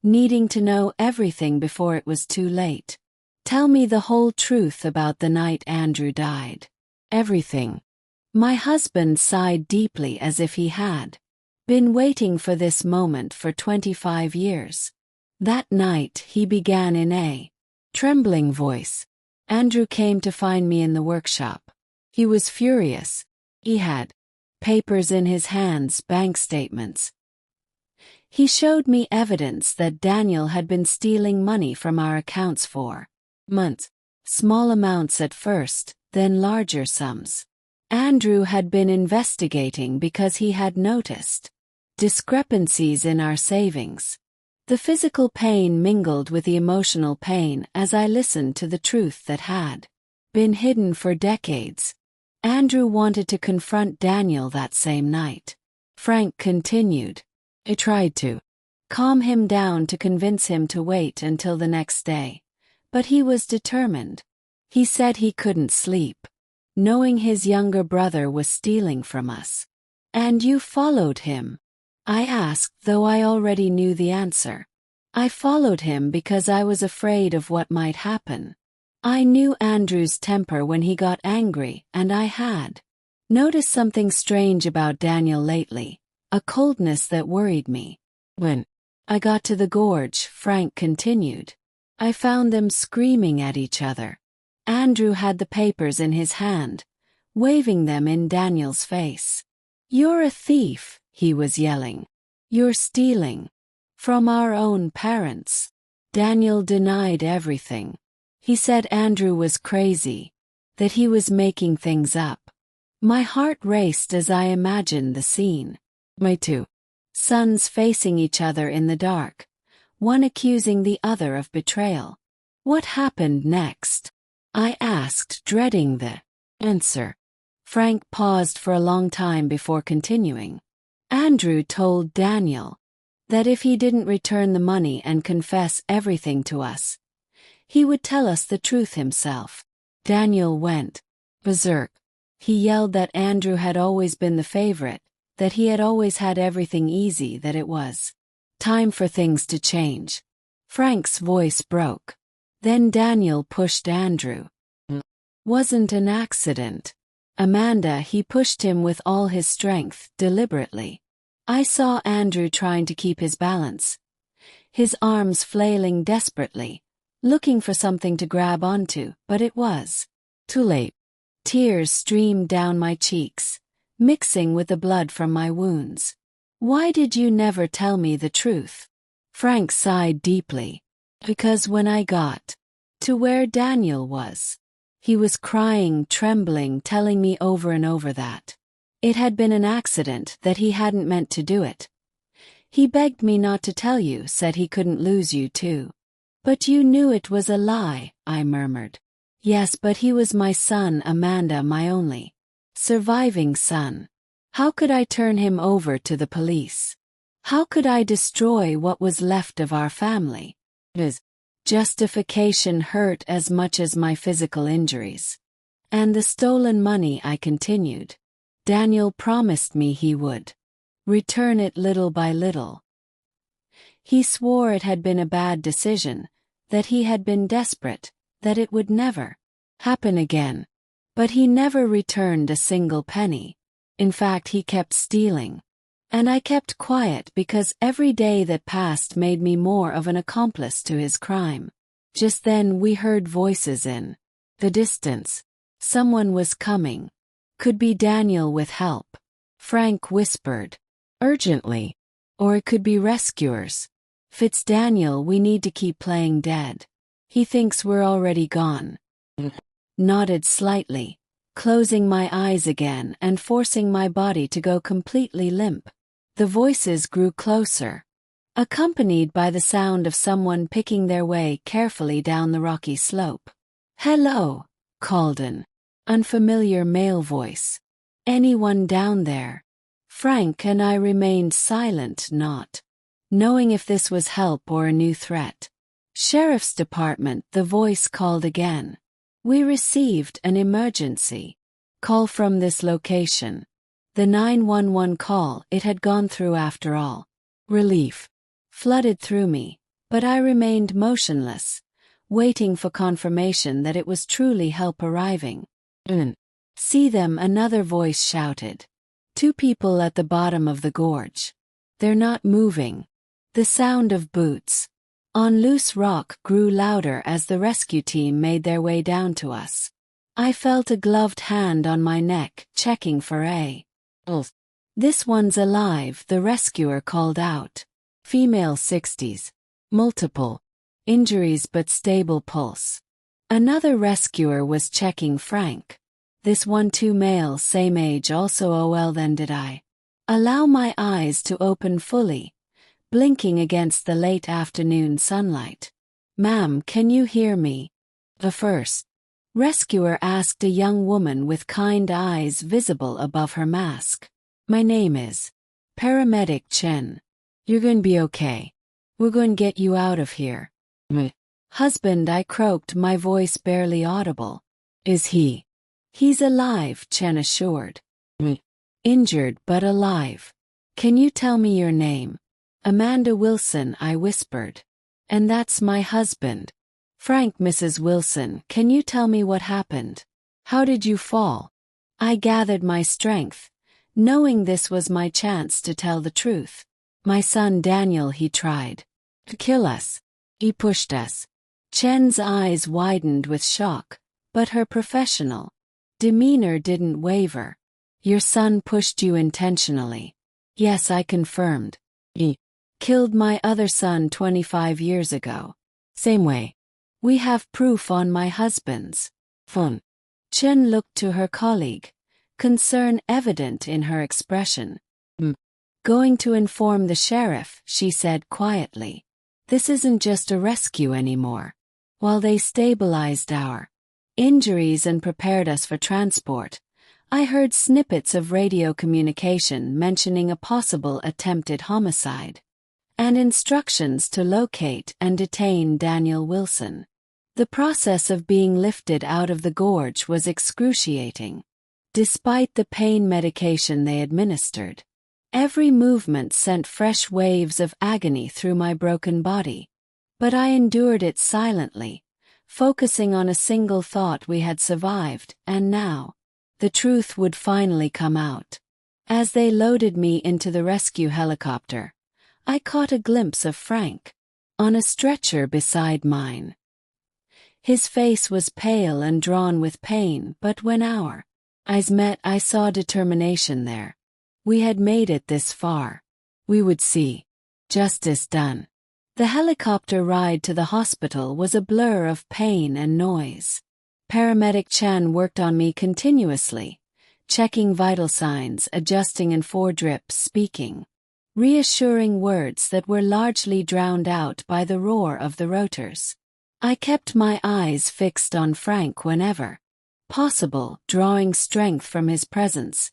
needing to know everything before it was too late. Tell me the whole truth about the night Andrew died. Everything. My husband sighed deeply as if he had been waiting for this moment for 25 years. That night, he began in a trembling voice. Andrew came to find me in the workshop. He was furious. He had papers in his hands, bank statements. He showed me evidence that Daniel had been stealing money from our accounts for months. Small amounts at first, then larger sums. Andrew had been investigating because he had noticed discrepancies in our savings. The physical pain mingled with the emotional pain as I listened to the truth that had been hidden for decades. Andrew wanted to confront Daniel that same night. Frank continued. I tried to calm him down to convince him to wait until the next day, but he was determined. He said he couldn't sleep, knowing his younger brother was stealing from us. And you followed him? I asked, though I already knew the answer. I followed him because I was afraid of what might happen. I knew Andrew's temper when he got angry, and I had noticed something strange about Daniel lately, a coldness that worried me. When I got to the gorge, Frank continued, I found them screaming at each other. Andrew had the papers in his hand, waving them in Daniel's face. You're a thief, he was yelling. You're stealing from our own parents. Daniel denied everything. He said Andrew was crazy, that he was making things up. My heart raced as I imagined the scene. My two sons facing each other in the dark, one accusing the other of betrayal. What happened next? I asked, dreading the answer. Frank paused for a long time before continuing. Andrew told Daniel that if he didn't return the money and confess everything to us, he would tell us the truth himself. Daniel went berserk. He yelled that Andrew had always been the favorite, that he had always had everything easy, that it was time for things to change. Frank's voice broke. Then Daniel pushed Andrew. Wasn't an accident. Amanda, he pushed him with all his strength, deliberately. I saw Andrew trying to keep his balance, his arms flailing desperately, looking for something to grab onto, but it was too late. Tears streamed down my cheeks, mixing with the blood from my wounds. Why did you never tell me the truth? Frank sighed deeply. Because when I got to where Daniel was, he was crying, trembling, telling me over and over that it had been an accident, that he hadn't meant to do it. He begged me not to tell you, said he couldn't lose you too. But you knew it was a lie, I murmured. Yes, but he was my son, Amanda, my only surviving son. How could I turn him over to the police? How could I destroy what was left of our family? His justification hurt as much as my physical injuries. And the stolen money, I continued. Daniel promised me he would return it little by little. He swore it had been a bad decision, that he had been desperate, that it would never happen again. But he never returned a single penny. In fact, he kept stealing. And I kept quiet because every day that passed made me more of an accomplice to his crime. Just then we heard voices in the distance. Someone was coming. Could be Daniel with help. Frank whispered, urgently. Or it could be rescuers. If Daniel, we need to keep playing dead. He thinks we're already gone. Nodded slightly, closing my eyes again and forcing my body to go completely limp. The voices grew closer, accompanied by the sound of someone picking their way carefully down the rocky slope. Hello, Calden. Unfamiliar male voice. Anyone down there? Frank and I remained silent, not knowing if this was help or a new threat. Sheriff's Department, the voice called again. We received an emergency call from this location. The 911 call, it had gone through after all. Relief flooded through me, but I remained motionless, waiting for confirmation that it was truly help arriving. See them, another voice shouted. 2 people at the bottom of the gorge. They're not moving. The sound of boots on loose rock grew louder as the rescue team made their way down to us. I felt a gloved hand on my neck, checking for a pulse. This one's alive, the rescuer called out. Female 60s. Multiple injuries but stable pulse. Another rescuer was checking Frank. This one too, male, same age also. Oh well, then did I allow my eyes to open fully, blinking against the late afternoon sunlight. Ma'am, can you hear me? The first rescuer asked, a young woman with kind eyes visible above her mask. My name is Paramedic Chen. You're going to be okay. We're going to get you out of here. Husband, I croaked, my voice barely audible. Is he? He's alive, Chen assured. Injured but alive. Can you tell me your name? Amanda Wilson, I whispered. And that's my husband. Frank. Mrs. Wilson, can you tell me what happened? How did you fall? I gathered my strength, knowing this was my chance to tell the truth. My son Daniel, he tried to kill us. He pushed us. Chen's eyes widened with shock, but her professional demeanor didn't waver. Your son pushed you intentionally? Yes, I confirmed. He killed my other son 25 years ago. Same way. We have proof on my husband's phone. Chen looked to her colleague, concern evident in her expression. Going to inform the sheriff, she said quietly. This isn't just a rescue anymore. While they stabilized our injuries and prepared us for transport, I heard snippets of radio communication mentioning a possible attempted homicide and instructions to locate and detain Daniel Wilson. The process of being lifted out of the gorge was excruciating. Despite the pain medication they administered, every movement sent fresh waves of agony through my broken body. But I endured it silently, focusing on a single thought: we had survived, and now the truth would finally come out. As they loaded me into the rescue helicopter, I caught a glimpse of Frank on a stretcher beside mine. His face was pale and drawn with pain, but when our eyes met, I saw determination there. We had made it this far. We would see justice done. The helicopter ride to the hospital was a blur of pain and noise. Paramedic Chan worked on me continuously, checking vital signs, adjusting in 4 drips, speaking reassuring words that were largely drowned out by the roar of the rotors. I kept my eyes fixed on Frank whenever possible, drawing strength from his presence,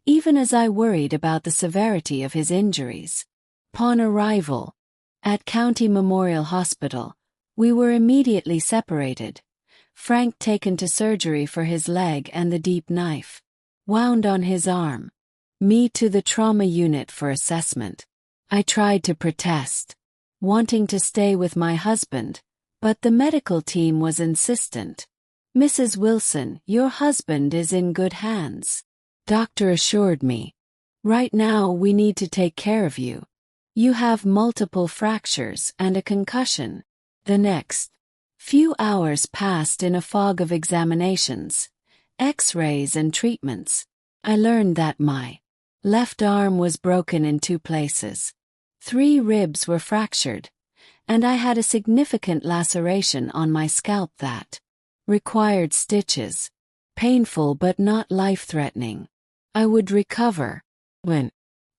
even as I worried about the severity of his injuries. Upon arrival at County Memorial Hospital, we were immediately separated. Frank taken to surgery for his leg and the deep knife wound on his arm. Me to the trauma unit for assessment. I tried to protest, wanting to stay with my husband, but the medical team was insistent. Mrs. Wilson, your husband is in good hands. Doctor assured me. Right now we need to take care of you. You have multiple fractures and a concussion. The next few hours passed in a fog of examinations, X-rays and treatments. I learned that my left arm was broken in 2 places. 3 ribs were fractured, and I had a significant laceration on my scalp that required stitches. Painful but not life-threatening. I would recover. When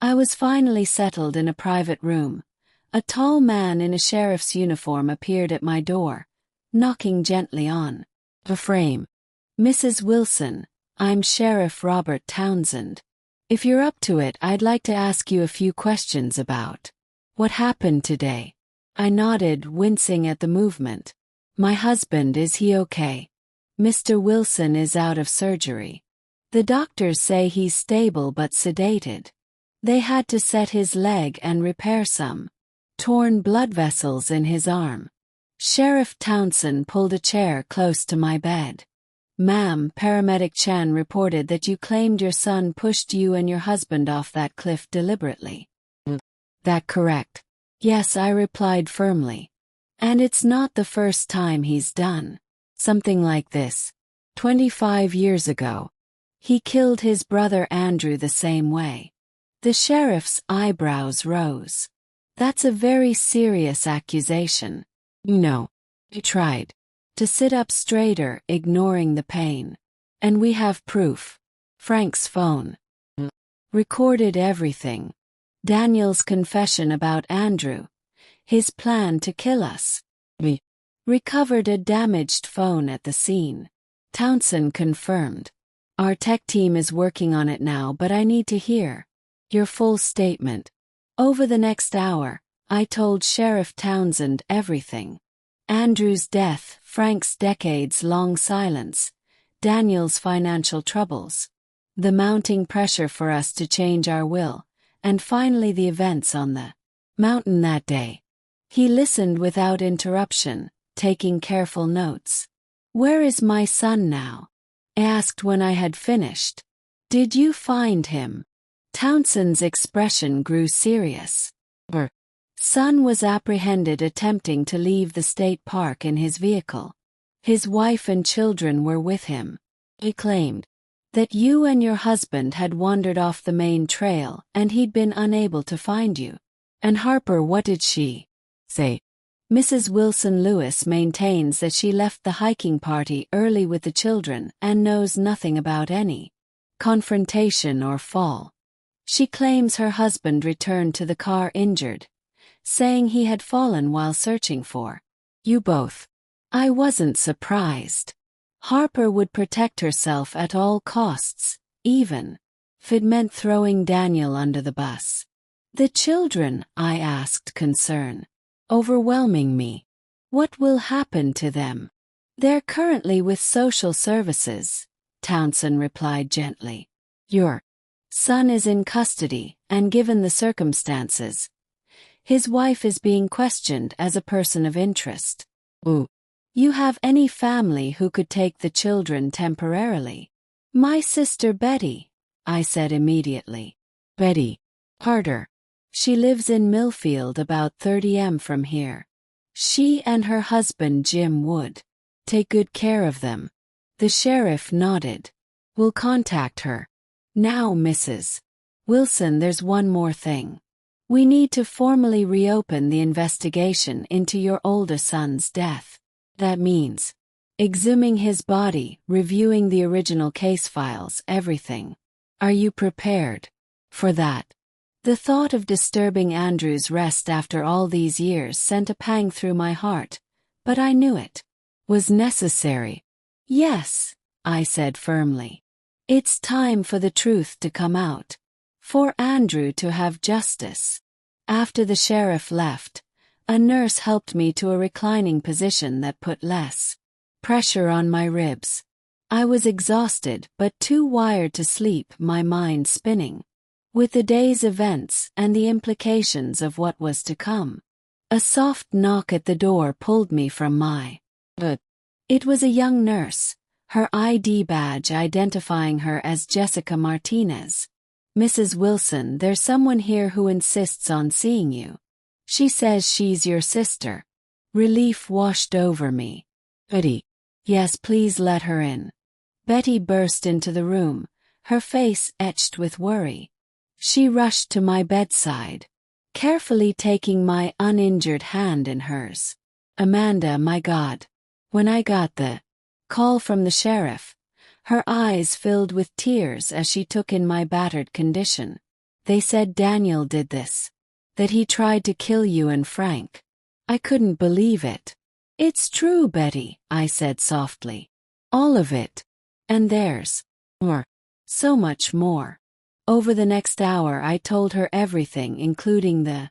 I was finally settled in a private room, a tall man in a sheriff's uniform appeared at my door, knocking gently on the frame. Mrs. Wilson, I'm Sheriff Robert Townsend. If you're up to it, I'd like to ask you a few questions about what happened today. I nodded, wincing at the movement. My husband, is he okay? Mr. Wilson is out of surgery. The doctors say he's stable but sedated. They had to set his leg and repair some torn blood vessels in his arm. Sheriff Townsend pulled a chair close to my bed. Ma'am, Paramedic Chan reported that you claimed your son pushed you and your husband off that cliff deliberately. That correct? Yes, I replied firmly. And it's not the first time he's done something like this. 25 years ago, he killed his brother Andrew the same way. The sheriff's eyebrows rose. That's a very serious accusation. You know, he tried to sit up straighter, ignoring the pain. And we have proof. Frank's phone recorded everything. Daniel's confession about Andrew, his plan to kill us. We recovered a damaged phone at the scene. Townsend confirmed. Our tech team is working on it now, but I need to hear your full statement. Over the next hour, I told Sheriff Townsend everything. Andrew's death, Frank's decades-long silence, Daniel's financial troubles, the mounting pressure for us to change our will, and finally the events on the mountain that day. He listened without interruption, taking careful notes. Where is my son now? I asked when I had finished. Did you find him? Townsend's expression grew serious. Our son was apprehended attempting to leave the state park in his vehicle. His wife and children were with him. He claimed that you and your husband had wandered off the main trail and he'd been unable to find you. And Harper, what did she say? Mrs. Wilson Lewis maintains that she left the hiking party early with the children and knows nothing about any confrontation or fall. She claims her husband returned to the car injured, saying he had fallen while searching for you both. I wasn't surprised. Harper would protect herself at all costs, even if it meant throwing Daniel under the bus. The children, I asked, concern overwhelming me. What will happen to them? They're currently with social services, Townsend replied gently. Your son is in custody, and given the circumstances, his wife is being questioned as a person of interest. Ooh. You have any family who could take the children temporarily? My sister Betty, I said immediately. Betty Carter. She lives in Millfield, about 30 m from here. She and her husband Jim would take good care of them. The sheriff nodded. We'll contact her. Now, Mrs. Wilson, there's one more thing. We need to formally reopen the investigation into your older son's death. That means exhuming his body, reviewing the original case files, everything. Are you prepared for that? The thought of disturbing Andrew's rest after all these years sent a pang through my heart, but I knew it was necessary. Yes, I said firmly. It's time for the truth to come out. For Andrew to have justice. After the sheriff left, a nurse helped me to a reclining position that put less pressure on my ribs. I was exhausted but too wired to sleep, my mind spinning with the day's events and the implications of what was to come. A soft knock at the door pulled me from my bed. It was a young nurse, her ID badge identifying her as Jessica Martinez. Mrs. Wilson, there's someone here who insists on seeing you. She says she's your sister. Relief washed over me. Betty. Yes, please let her in. Betty burst into the room, her face etched with worry. She rushed to my bedside, carefully taking my uninjured hand in hers. Amanda, my God. When I got the call from the sheriff, her eyes filled with tears as she took in my battered condition. They said Daniel did this. That he tried to kill you and Frank. I couldn't believe it. It's true, Betty, I said softly. All of it. And theirs. Or so much more. Over the next hour I told her everything, including the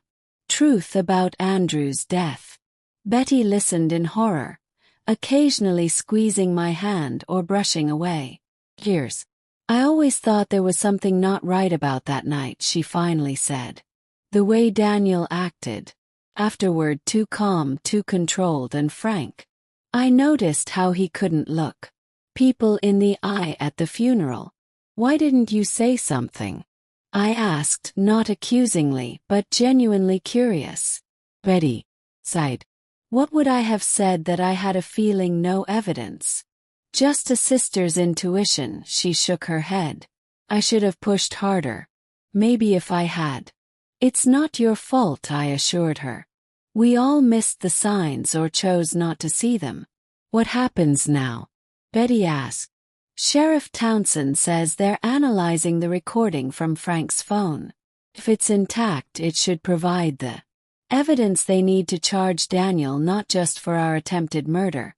truth about Andrew's death. Betty listened in horror, occasionally squeezing my hand or brushing away. Years. I always thought there was something not right about that night, she finally said. The way Daniel acted. Afterward, too calm, too controlled and frank. I noticed how he couldn't look people in the eye at the funeral. Why didn't you say something? I asked, not accusingly, but genuinely curious. Betty sighed. What would I have said that I had a feeling, no evidence? Just a sister's intuition, she shook her head. I should have pushed harder. Maybe if I had. It's not your fault, I assured her. We all missed the signs or chose not to see them. What happens now? Betty asked. Sheriff Townsend says they're analyzing the recording from Frank's phone. If it's intact, it should provide the evidence they need to charge Daniel, not just for our attempted murder,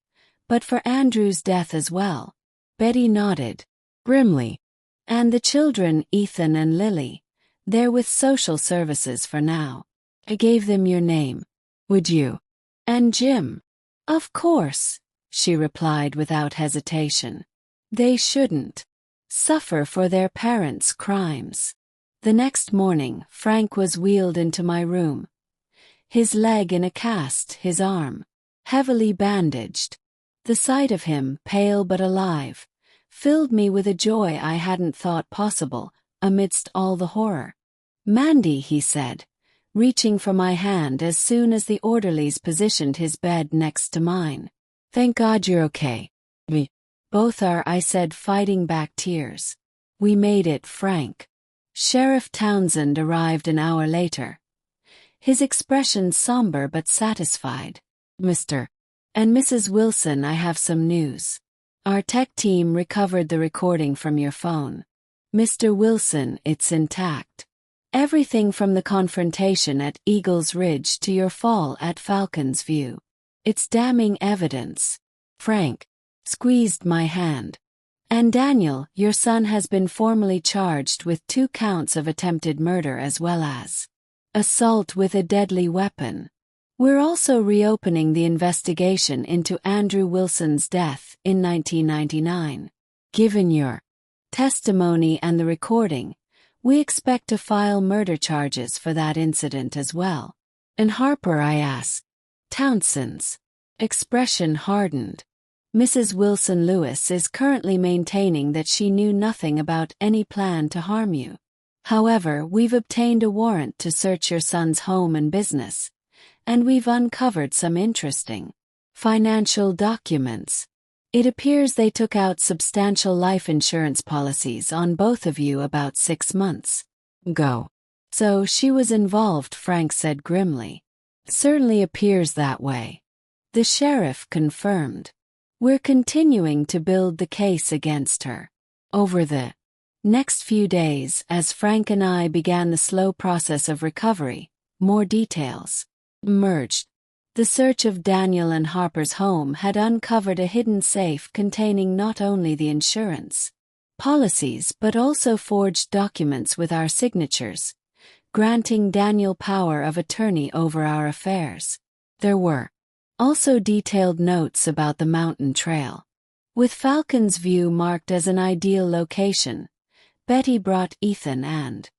but for Andrew's death as well. Betty nodded grimly. And the children, Ethan and Lily, they're with social services for now. I gave them your name. Would you? And Jim? Of course, she replied without hesitation. They shouldn't suffer for their parents' crimes. The next morning, Frank was wheeled into my room. His leg in a cast, his arm heavily bandaged. The sight of him, pale but alive, filled me with a joy I hadn't thought possible amidst all the horror. Mandy, he said, reaching for my hand as soon as the orderlies positioned his bed next to mine. Thank God you're okay. We both are, I said, fighting back tears. We made it, Frank. Sheriff Townsend arrived an hour later. His expression somber but satisfied. Mr. and Mrs. Wilson, I have some news. Our tech team recovered the recording from your phone. Mr. Wilson, it's intact. Everything from the confrontation at Eagles Ridge to your fall at Falcons View. It's damning evidence. Frank squeezed my hand. And Daniel, your son, has been formally charged with 2 counts of attempted murder as well as assault with a deadly weapon. We're also reopening the investigation into Andrew Wilson's death in 1999. Given your testimony and the recording, we expect to file murder charges for that incident as well. And Harper, I asked. Townsend's expression hardened. Mrs. Wilson Lewis is currently maintaining that she knew nothing about any plan to harm you. However, we've obtained a warrant to search your son's home and business, and we've uncovered some interesting financial documents. It appears they took out substantial life insurance policies on both of you about 6 months ago. So she was involved, Frank said grimly. Certainly appears that way. The sheriff confirmed. We're continuing to build the case against her. Over the next few days, as Frank and I began the slow process of recovery, more details emerged. The search of Daniel and Harper's home had uncovered a hidden safe containing not only the insurance policies but also forged documents with our signatures, granting Daniel power of attorney over our affairs. There were also detailed notes about the mountain trail. With Falcons View marked as an ideal location, Betty brought Ethan and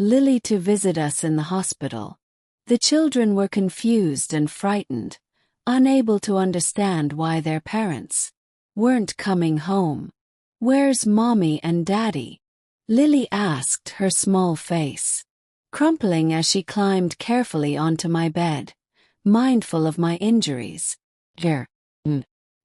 Lily to visit us in the hospital. The children were confused and frightened, unable to understand why their parents weren't coming home. Where's Mommy and Daddy? Lily asked, her small face crumpling as she climbed carefully onto my bed, mindful of my injuries.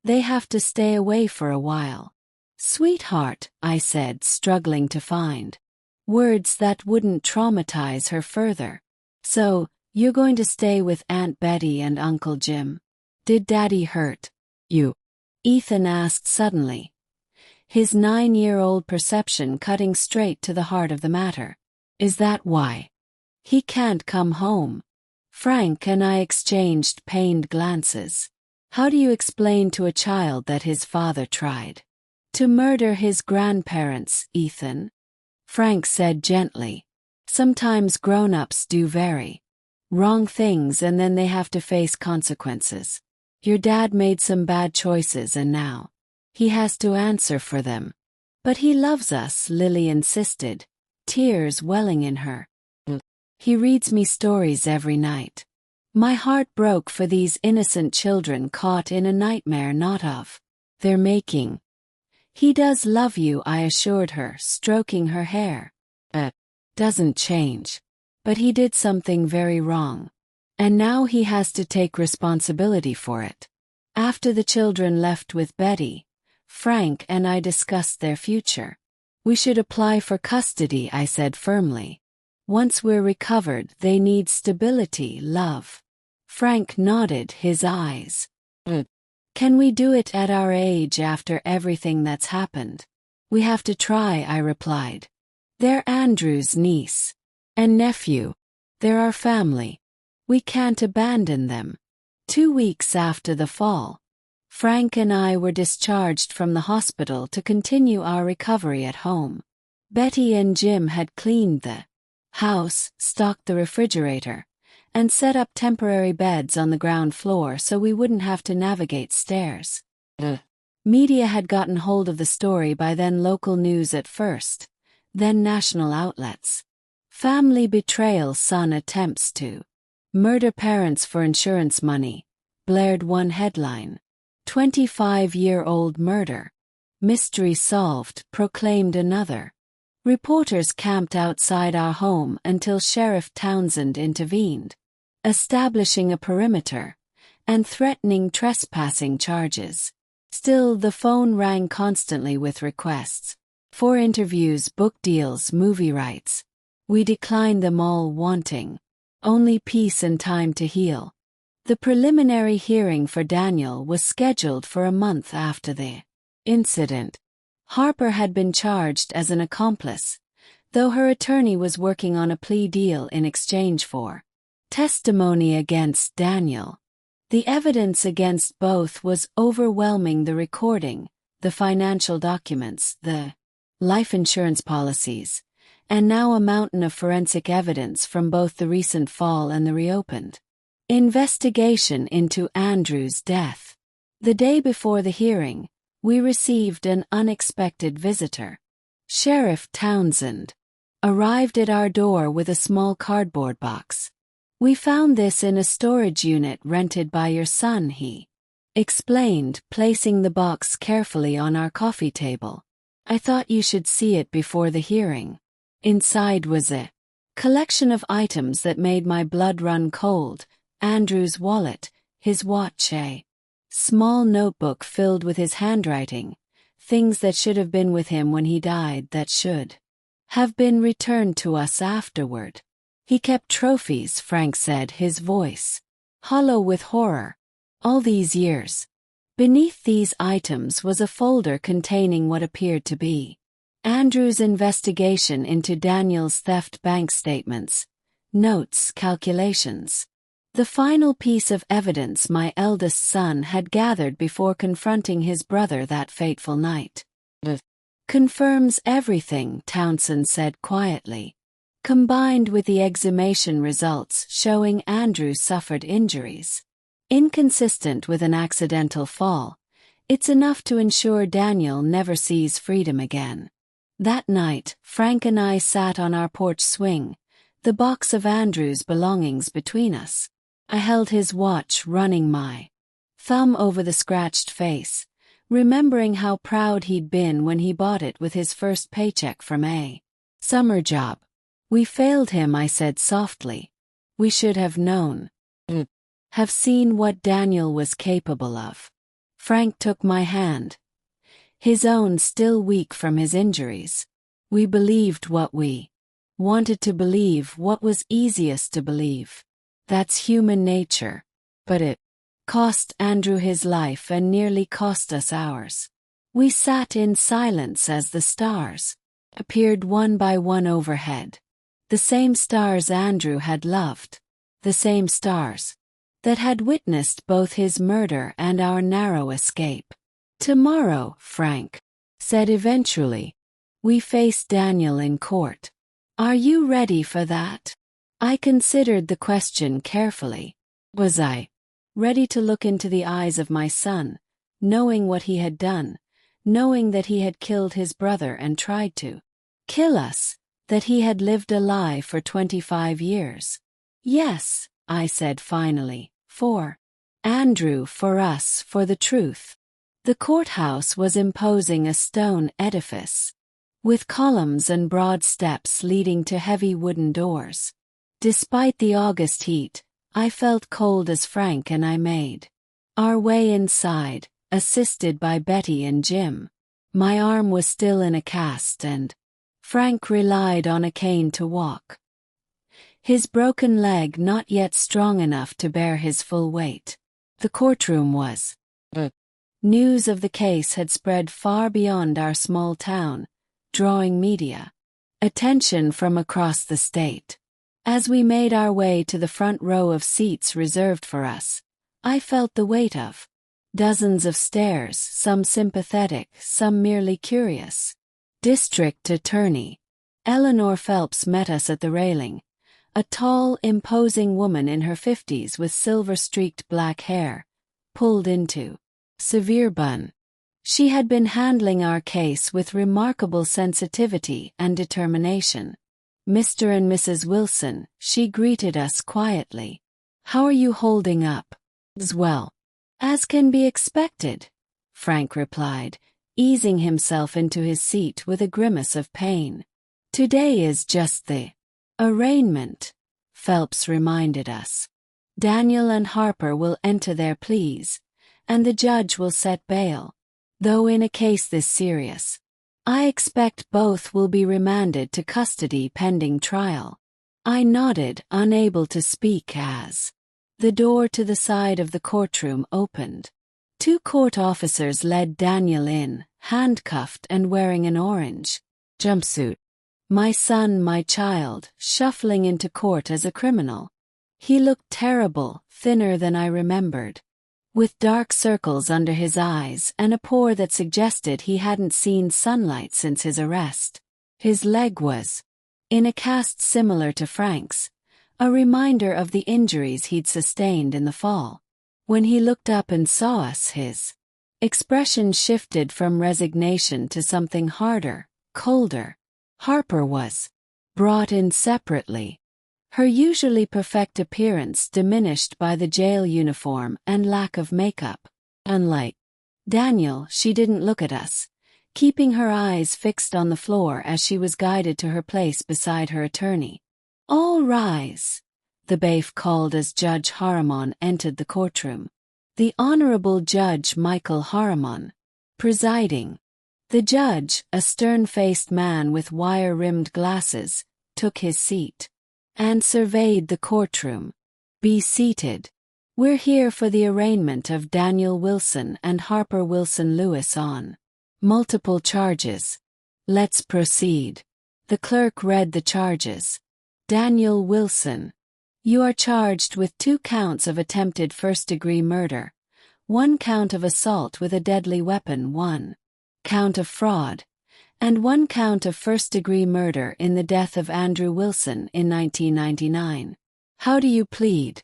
They have to stay away for a while. Sweetheart, I said, struggling to find words that wouldn't traumatize her further. So, you're going to stay with Aunt Betty and Uncle Jim? Did Daddy hurt you? Ethan asked suddenly, his 9-year-old perception cutting straight to the heart of the matter. Is that why he can't come home? Frank and I exchanged pained glances. How do you explain to a child that his father tried To murder his grandparents, Ethan. Frank said gently. Sometimes grown-ups do very wrong things and then they have to face consequences. Your dad made some bad choices and now he has to answer for them. But he loves us, Lily insisted, tears welling in her. He reads me stories every night. My heart broke for these innocent children caught in a nightmare not of their making. He does love you, I assured her, stroking her hair. Doesn't change. But he did something very wrong. And now he has to take responsibility for it. After the children left with Betty, Frank and I discussed their future. We should apply for custody, I said firmly. Once we're recovered, they need stability, love. Frank nodded, his eyes. Can we do it at our age after everything that's happened? We have to try, I replied. They're Andrew's niece and nephew. They're our family. We can't abandon them. 2 weeks after the fall, Frank and I were discharged from the hospital to continue our recovery at home. Betty and Jim had cleaned the house, stocked the refrigerator, and set up temporary beds on the ground floor so we wouldn't have to navigate stairs. Media had gotten hold of the story by then, local news at first, then national outlets. Family betrayal, son attempts to murder parents for insurance money, blared one headline. 25-year-old murder. Mystery solved, proclaimed another. Reporters camped outside our home until Sheriff Townsend intervened, establishing a perimeter and threatening trespassing charges. Still, the phone rang constantly with requests for interviews, book deals, movie rights. We declined them all, wanting only peace and time to heal. The preliminary hearing for Daniel was scheduled for a month after the incident. Harper had been charged as an accomplice, though her attorney was working on a plea deal in exchange for testimony against Daniel. The evidence against both was overwhelming: the recording, the financial documents, the life insurance policies, and now a mountain of forensic evidence from both the recent fall and the reopened investigation into Andrew's death. The day before the hearing, we received an unexpected visitor. Sheriff Townsend arrived at our door with a small cardboard box. We found this in a storage unit rented by your son, he explained, placing the box carefully on our coffee table. I thought you should see it before the hearing. Inside was a collection of items that made my blood run cold: Andrew's wallet, his watch, a small notebook filled with his handwriting, things that should have been with him when he died that should have been returned to us afterward. He kept trophies, Frank said, his voice hollow with horror. All these years. Beneath these items was a folder containing what appeared to be Andrew's investigation into Daniel's theft: bank statements, notes, calculations. The final piece of evidence my eldest son had gathered before confronting his brother that fateful night. Confirms everything, Townsend said quietly. Combined with the exhumation results showing Andrew suffered injuries inconsistent with an accidental fall, it's enough to ensure Daniel never sees freedom again. That night, Frank and I sat on our porch swing, the box of Andrew's belongings between us. I held his watch, running my thumb over the scratched face, remembering how proud he'd been when he bought it with his first paycheck from a summer job. We failed him, I said softly. We should have known. Have seen what Daniel was capable of. Frank took my hand, his own still weak from his injuries. We believed what we wanted to believe, what was easiest to believe. That's human nature. But it cost Andrew his life and nearly cost us ours. We sat in silence as the stars appeared one by one overhead. The same stars Andrew had loved. The same stars that had witnessed both his murder and our narrow escape. Tomorrow, Frank said eventually. We faced Daniel in court. Are you ready for that? I considered the question carefully. Was I ready to look into the eyes of my son, knowing what he had done, knowing that he had killed his brother and tried to kill us, that he had lived a lie for 25 years? Yes, I said finally, for Andrew, for us, for the truth. The courthouse was imposing, a stone edifice, with columns and broad steps leading to heavy wooden doors. Despite the August heat, I felt cold as Frank and I made our way inside, assisted by Betty and Jim. My arm was still in a cast and Frank relied on a cane to walk, his broken leg not yet strong enough to bear his full weight. The courtroom was. News of the case had spread far beyond our small town, drawing media attention from across the state. As we made our way to the front row of seats reserved for us, I felt the weight of dozens of stares, some sympathetic, some merely curious. District Attorney Eleanor Phelps met us at the railing, a tall, imposing woman in her 50s with silver-streaked black hair, pulled into severe bun. She had been handling our case with remarkable sensitivity and determination. Mr. and Mrs. Wilson, she greeted us quietly. How are you holding up? As well as can be expected, Frank replied, easing himself into his seat with a grimace of pain. Today is just the arraignment, Phelps reminded us. Daniel and Harper will enter their pleas, and the judge will set bail. Though in a case this serious, I expect both will be remanded to custody pending trial. I nodded, unable to speak as the door to the side of the courtroom opened. 2 court officers led Daniel in, handcuffed and wearing an orange jumpsuit. My son, my child, shuffling into court as a criminal. He looked terrible, thinner than I remembered, with dark circles under his eyes and a pore that suggested he hadn't seen sunlight since his arrest. His leg was in a cast similar to Frank's, a reminder of the injuries he'd sustained in the fall. When he looked up and saw us, his expression shifted from resignation to something harder, colder. Harper was brought in separately, her usually perfect appearance diminished by the jail uniform and lack of makeup. Unlike Daniel, she didn't look at us, keeping her eyes fixed on the floor as she was guided to her place beside her attorney. All rise, the bailiff called as Judge Harriman entered the courtroom. The Honorable Judge Michael Harriman, presiding. The judge, a stern-faced man with wire-rimmed glasses, took his seat and surveyed the courtroom. Be seated. We're here for the arraignment of Daniel Wilson and Harper Wilson Lewis on multiple charges. Let's proceed. The clerk read the charges. Daniel Wilson, you are charged with 2 counts of attempted first-degree murder, 1 count of assault with a deadly weapon, 1 count of fraud, and 1 count of first-degree murder in the death of Andrew Wilson in 1999. How do you plead?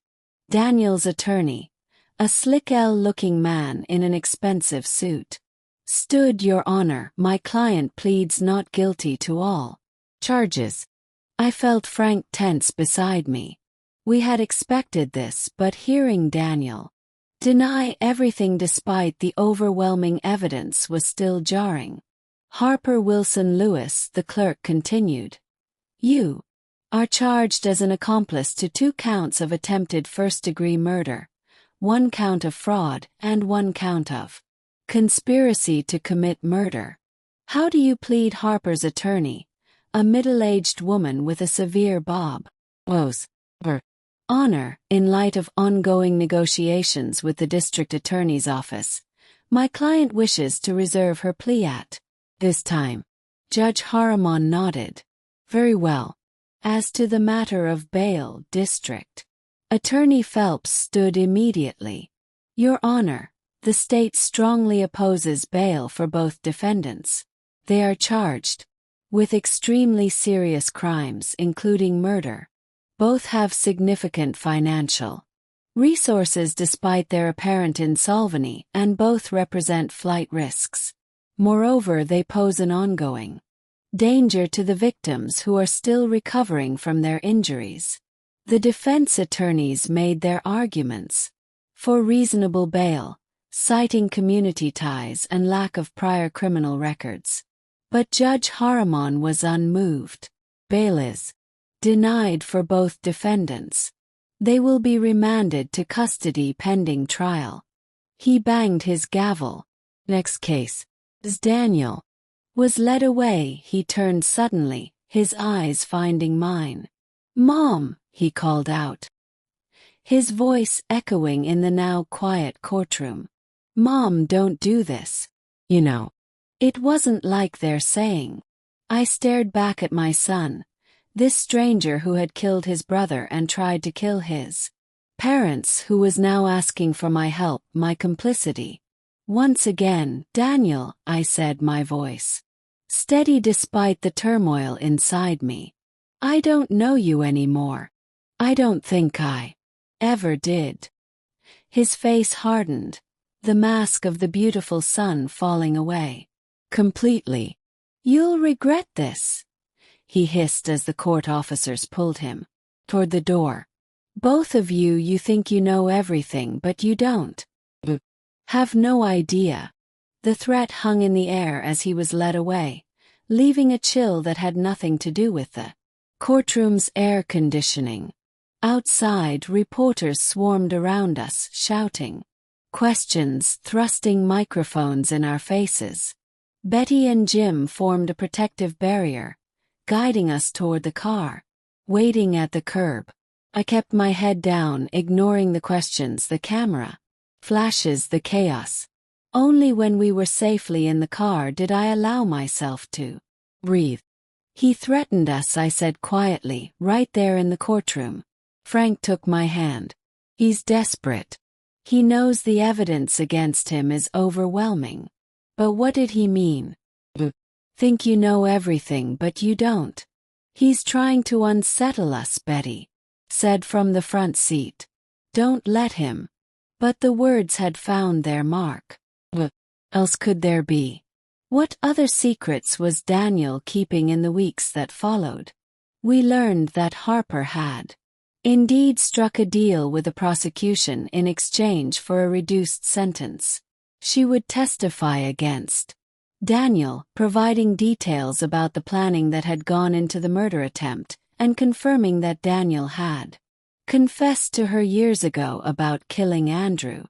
Daniel's attorney, a slick L-looking man in an expensive suit, stood. Your Honor, my client pleads not guilty to all charges. I felt Frank tense beside me. We had expected this, but hearing Daniel deny everything despite the overwhelming evidence was still jarring. Harper Wilson Lewis, the clerk continued. You are charged as an accomplice to 2 counts of attempted first-degree murder, 1 count of fraud, and 1 count of conspiracy to commit murder. How do you plead? Harper's attorney, a middle-aged woman with a severe bob. Her Honor, in light of ongoing negotiations with the district attorney's office, my client wishes to reserve her plea at this time. Judge Harriman nodded. Very well. As to the matter of bail, District Attorney Phelps stood immediately. Your Honor, the state strongly opposes bail for both defendants. They are charged with extremely serious crimes, including murder. Both have significant financial resources despite their apparent insolvency, and both represent flight risks. Moreover, they pose an ongoing danger to the victims who are still recovering from their injuries. The defense attorneys made their arguments for reasonable bail, citing community ties and lack of prior criminal records. But Judge Harriman was unmoved. Bail is denied for both defendants. They will be remanded to custody pending trial. He banged his gavel. Next case. As Daniel was led away, he turned suddenly, his eyes finding mine. "Mom," he called out, his voice echoing in the now quiet courtroom. "Mom, don't do this. You know." It wasn't like they're saying. I stared back at my son, this stranger who had killed his brother and tried to kill his parents, who was now asking for my help, my complicity. Once again, "Daniel," I said, my voice steady despite the turmoil inside me. "I don't know you anymore. I don't think I ever did." His face hardened, the mask of the beautiful sun falling away completely. "You'll regret this," he hissed as the court officers pulled him toward the door. "Both of you, you think you know everything, but you don't. Have no idea." The threat hung in the air as he was led away, leaving a chill that had nothing to do with the courtroom's air conditioning. Outside, reporters swarmed around us, shouting questions, thrusting microphones in our faces. Betty and Jim formed a protective barrier, guiding us toward the car. Waiting at the curb, I kept my head down, ignoring the questions, the camera flashes, the chaos. Only when we were safely in the car did I allow myself to breathe. "He threatened us," I said quietly, "right there in the courtroom." Frank took my hand. "He's desperate. He knows the evidence against him is overwhelming." "But what did he mean?" "Think you know everything, but you don't. He's trying to unsettle us," Betty said from the front seat. "Don't let him." But the words had found their mark. What else could there be? What other secrets was Daniel keeping in the weeks that followed? We learned that Harper had indeed struck a deal with the prosecution in exchange for a reduced sentence. She would testify against Daniel, providing details about the planning that had gone into the murder attempt, and confirming that Daniel had confessed to her years ago about killing Andrew.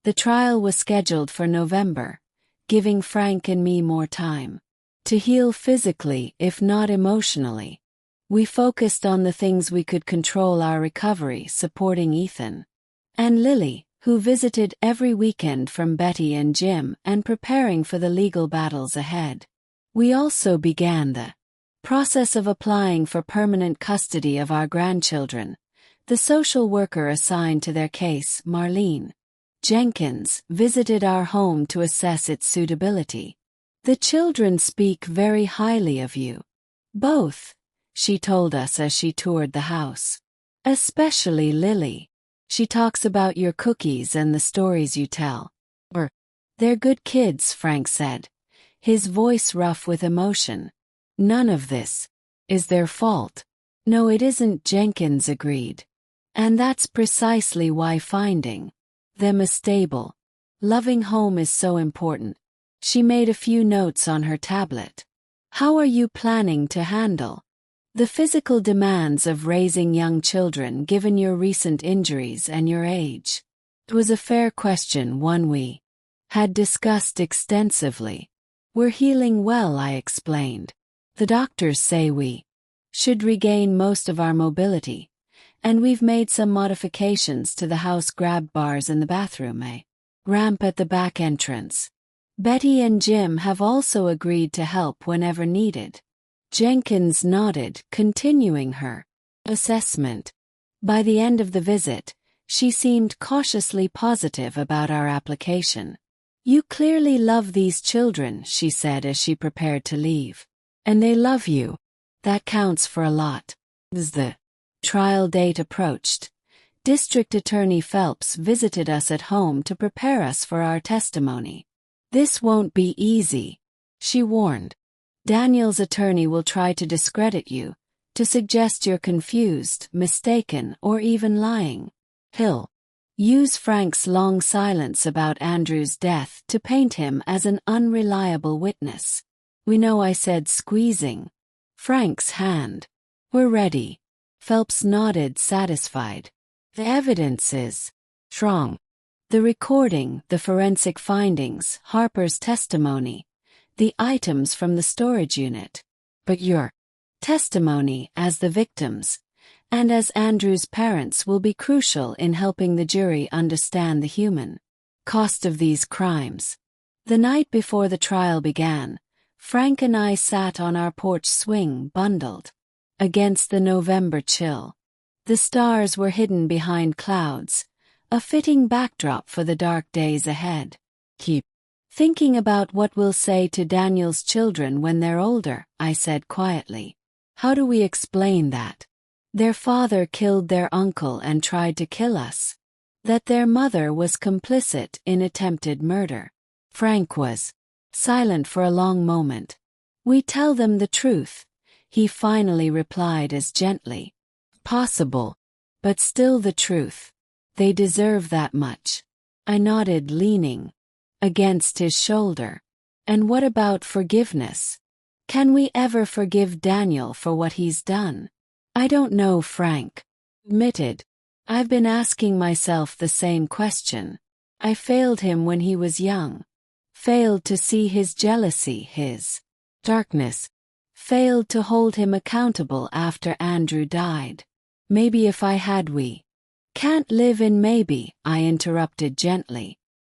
The trial was scheduled for November, giving Frank and me more time to heal physically, if not emotionally. We focused on the things we could control: our recovery, supporting Ethan and Lily, who visited every weekend, from Betty and Jim, and preparing for the legal battles ahead. We also began the process of applying for permanent custody of our grandchildren. The social worker assigned to their case, Marlene Jenkins, visited our home to assess its suitability. "The children speak very highly of you. Both," she told us as she toured the house. "Especially Lily. She talks about your cookies and the stories you tell." "They're good kids," Frank said, his voice rough with emotion. "None of this is their fault." "No, it isn't," Jenkins agreed. "And that's precisely why finding them a stable, loving home is so important." She made a few notes on her tablet. "How are you planning to handle the physical demands of raising young children, given your recent injuries and your age?" It was a fair question, one we had discussed extensively. "We're healing well," I explained. "The doctors say we should regain most of our mobility, and we've made some modifications to the house: grab bars in the bathroom, a ramp at the back entrance. Betty and Jim have also agreed to help whenever needed." Jenkins nodded, continuing her assessment. By the end of the visit, she seemed cautiously positive about our application. You clearly love these children, she said as she prepared to leave. And they love you. That counts for a lot. As the trial date approached, District Attorney Phelps visited us at home to prepare us for our testimony. This won't be easy, she warned. Daniel's attorney will try to discredit you, to suggest you're confused, mistaken, or even lying. He'll use Frank's long silence about Andrew's death to paint him as an unreliable witness. We know, I said, squeezing Frank's hand. We're ready. Phelps nodded, satisfied. The evidence is strong. The recording, the forensic findings, Harper's testimony, the items from the storage unit. But your testimony as the victims and as Andrew's parents will be crucial in helping the jury understand the human cost of these crimes. The night before the trial began, Frank and I sat on our porch swing, bundled against the November chill. The stars were hidden behind clouds, a fitting backdrop for the dark days ahead. Keep thinking about what we'll say to Daniel's children when they're older, I said quietly. How do we explain that? Their father killed their uncle and tried to kill us. That their mother was complicit in attempted murder. Frank was silent for a long moment. We tell them the truth, he finally replied as gently possible, but still the truth. They deserve that much. I nodded, leaning against his shoulder. And what about forgiveness? Can we ever forgive Daniel for what he's done? I don't know, Frank admitted. I've been asking myself the same question. I failed him when he was young. Failed to see his jealousy, his darkness. Failed to hold him accountable after Andrew died. Maybe if I had, we can't live in maybe, I interrupted gently.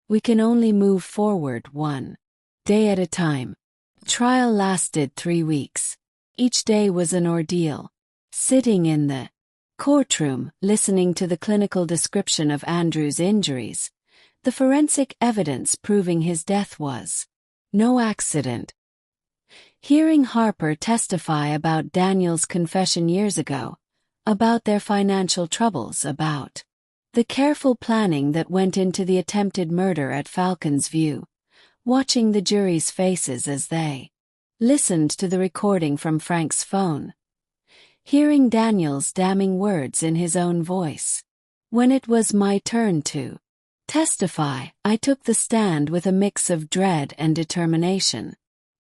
We can only move forward one day at a time. The trial lasted 3 weeks. Each day was an ordeal. Sitting in the courtroom, listening to the clinical description of Andrew's injuries, the forensic evidence proving his death was no accident. Hearing Harper testify about Daniel's confession years ago, about their financial troubles, about the careful planning that went into the attempted murder at Falcons View, watching the jury's faces as they listened to the recording from Frank's phone, hearing Daniel's damning words in his own voice. When it was my turn to testify, I took the stand with a mix of dread and determination.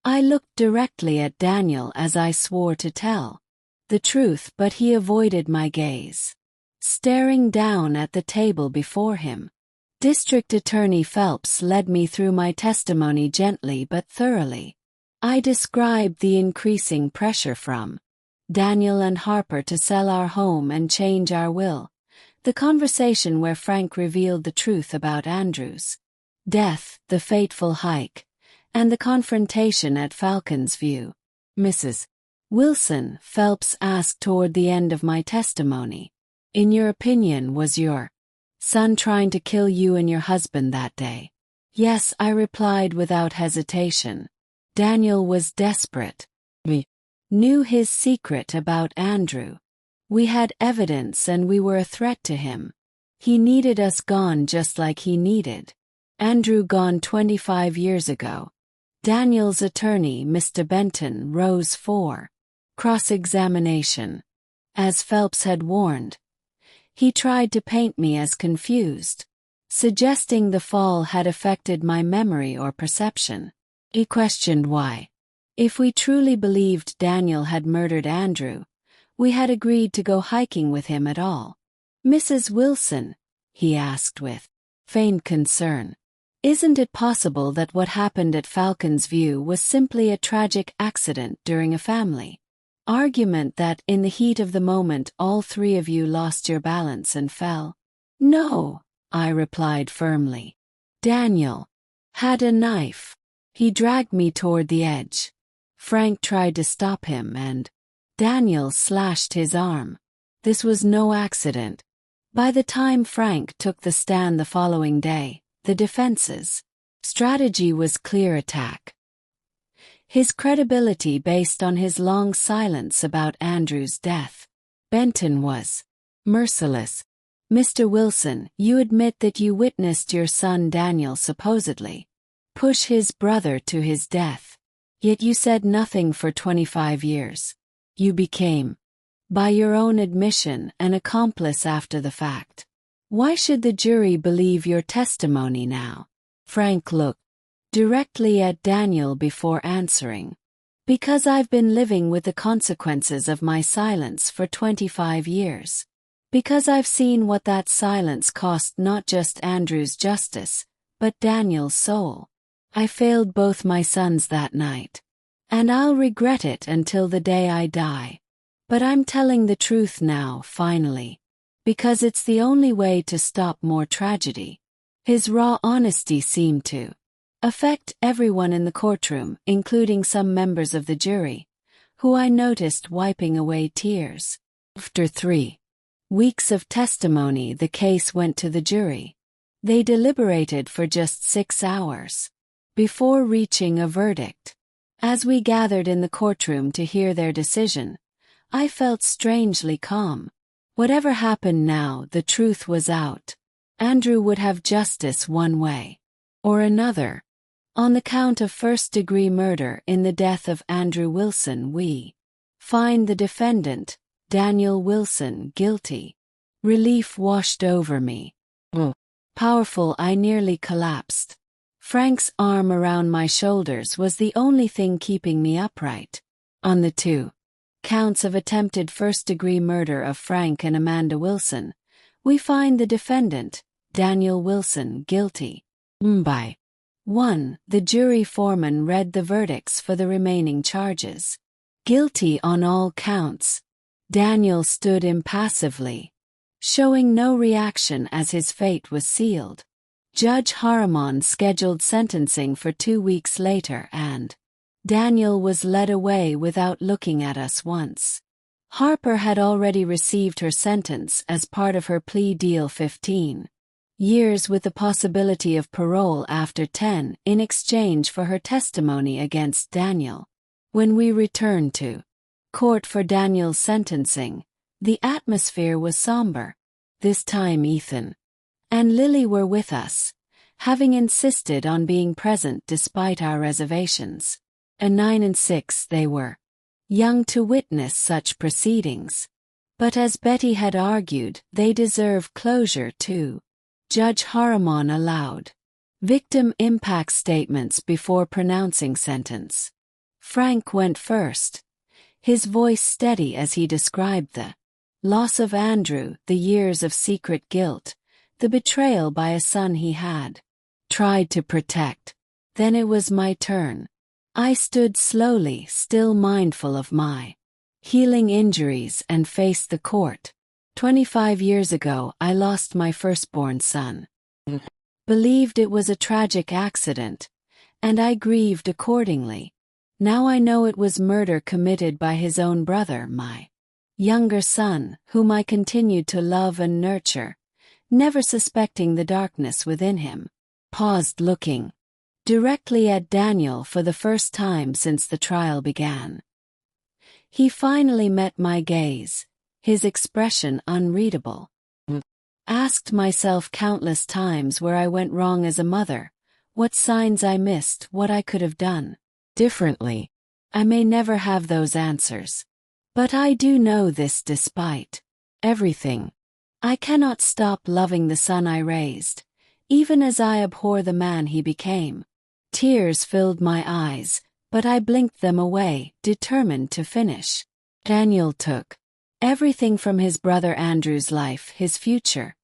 I looked directly at Daniel as I swore to tell the truth, but he avoided my gaze, staring down at the table before him. District Attorney Phelps led me through my testimony gently but thoroughly. I described the increasing pressure from Daniel and Harper to sell our home and change our will, the conversation where Frank revealed the truth about Andrew's death, the fateful hike, and the confrontation at Falcons View. Mrs. Wilson, Phelps asked toward the end of my testimony, in your opinion, was your son trying to kill you and your husband that day? Yes, I replied without hesitation. Daniel was desperate. We knew his secret about Andrew. We had evidence and we were a threat to him. He needed us gone just like he needed Andrew gone 25 years ago. Daniel's attorney, Mr. Benton, rose for cross-examination. As Phelps had warned, he tried to paint me as confused, suggesting the fall had affected my memory or perception. He questioned why, if we truly believed Daniel had murdered Andrew, we had agreed to go hiking with him at all. Mrs. Wilson, he asked with feigned concern, isn't it possible that what happened at Falcons View was simply a tragic accident during a family argument, that in the heat of the moment all three of you lost your balance and fell? No, I replied firmly. Daniel had a knife. He dragged me toward the edge. Frank tried to stop him and Daniel slashed his arm. This was no accident. By the time Frank took the stand the following day, the defense's Strategy was clear: attack his credibility based on his long silence about Andrew's death. Benton was merciless. Mr. Wilson, you admit that you witnessed your son Daniel supposedly push his brother to his death. Yet you said nothing for 25 years. You became, by your own admission, an accomplice after the fact. Why should the jury believe your testimony now? Frank looked directly at Daniel before answering. Because I've been living with the consequences of my silence for 25 years. Because I've seen what that silence cost not just Andrew's justice, but Daniel's soul. I failed both my sons that night. And I'll regret it until the day I die. But I'm telling the truth now, finally. Because it's the only way to stop more tragedy. His raw honesty seemed to affect everyone in the courtroom, including some members of the jury, who I noticed wiping away tears. After 3 weeks of testimony, the case went to the jury. They deliberated for just 6 hours before reaching a verdict. As we gathered in the courtroom to hear their decision, I felt strangely calm. Whatever happened now, the truth was out. Andrew would have justice one way or another. On the count of first-degree murder in the death of Andrew Wilson, we find the defendant, Daniel Wilson, guilty. Relief washed over me. Powerful, I nearly collapsed. Frank's arm around my shoulders was the only thing keeping me upright. On the 2 counts of attempted first-degree murder of Frank and Amanda Wilson, we find the defendant, Daniel Wilson, guilty. By 1. The jury foreman read the verdicts for the remaining charges. Guilty on all counts. Daniel stood impassively, showing no reaction as his fate was sealed. Judge Harriman scheduled sentencing for 2 weeks later and Daniel was led away without looking at us once. Harper had already received her sentence as part of her plea deal, 15 years with the possibility of parole after 10 in exchange for her testimony against Daniel. When we returned to court for Daniel's sentencing, the atmosphere was somber. This time Ethan and Lily were with us, having insisted on being present despite our reservations. At 9 and 6 they were young to witness such proceedings. But as Betty had argued, they deserve closure too. Judge Harriman allowed victim impact statements before pronouncing sentence. Frank went first, his voice steady as he described the loss of Andrew, the years of secret guilt, the betrayal by a son he had tried to protect. Then it was my turn. I stood slowly, still mindful of my healing injuries, and faced the court. 25 years ago, I lost my firstborn son. Believed it was a tragic accident, and I grieved accordingly. Now I know it was murder committed by his own brother, my younger son, whom I continued to love and nurture, never suspecting the darkness within him. Paused, looking directly at Daniel for the first time since the trial began. He finally met my gaze, his expression unreadable. Asked myself countless times where I went wrong as a mother, what signs I missed, what I could have done differently. I may never have those answers. But I do know this: despite everything, I cannot stop loving the son I raised, even as I abhor the man he became. Tears filled my eyes, but I blinked them away, determined to finish. Daniel took everything from his brother Andrew's life, his future,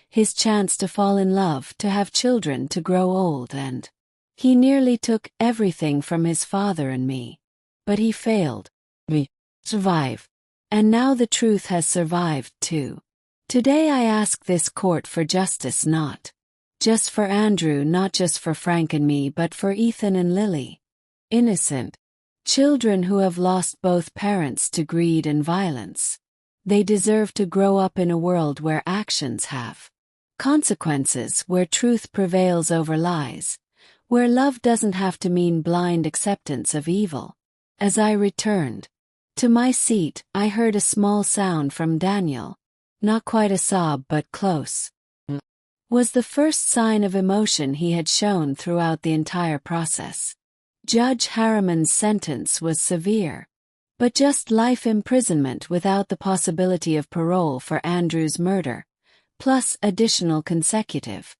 his chance to fall in love, to have children, to grow old, and he nearly took everything from his father and me. But he failed. We survive. And now the truth has survived too. Today I ask this court for justice, not just for Andrew, not just for Frank and me, but for Ethan and Lily. Innocent children who have lost both parents to greed and violence. They deserve to grow up in a world where actions have consequences, where truth prevails over lies, where love doesn't have to mean blind acceptance of evil. As I returned to my seat, I heard a small sound from Daniel. Not quite a sob, but close. Was the first sign of emotion he had shown throughout the entire process. Judge Harriman's sentence was severe, but just life imprisonment without the possibility of parole for Andrew's murder, plus additional consecutive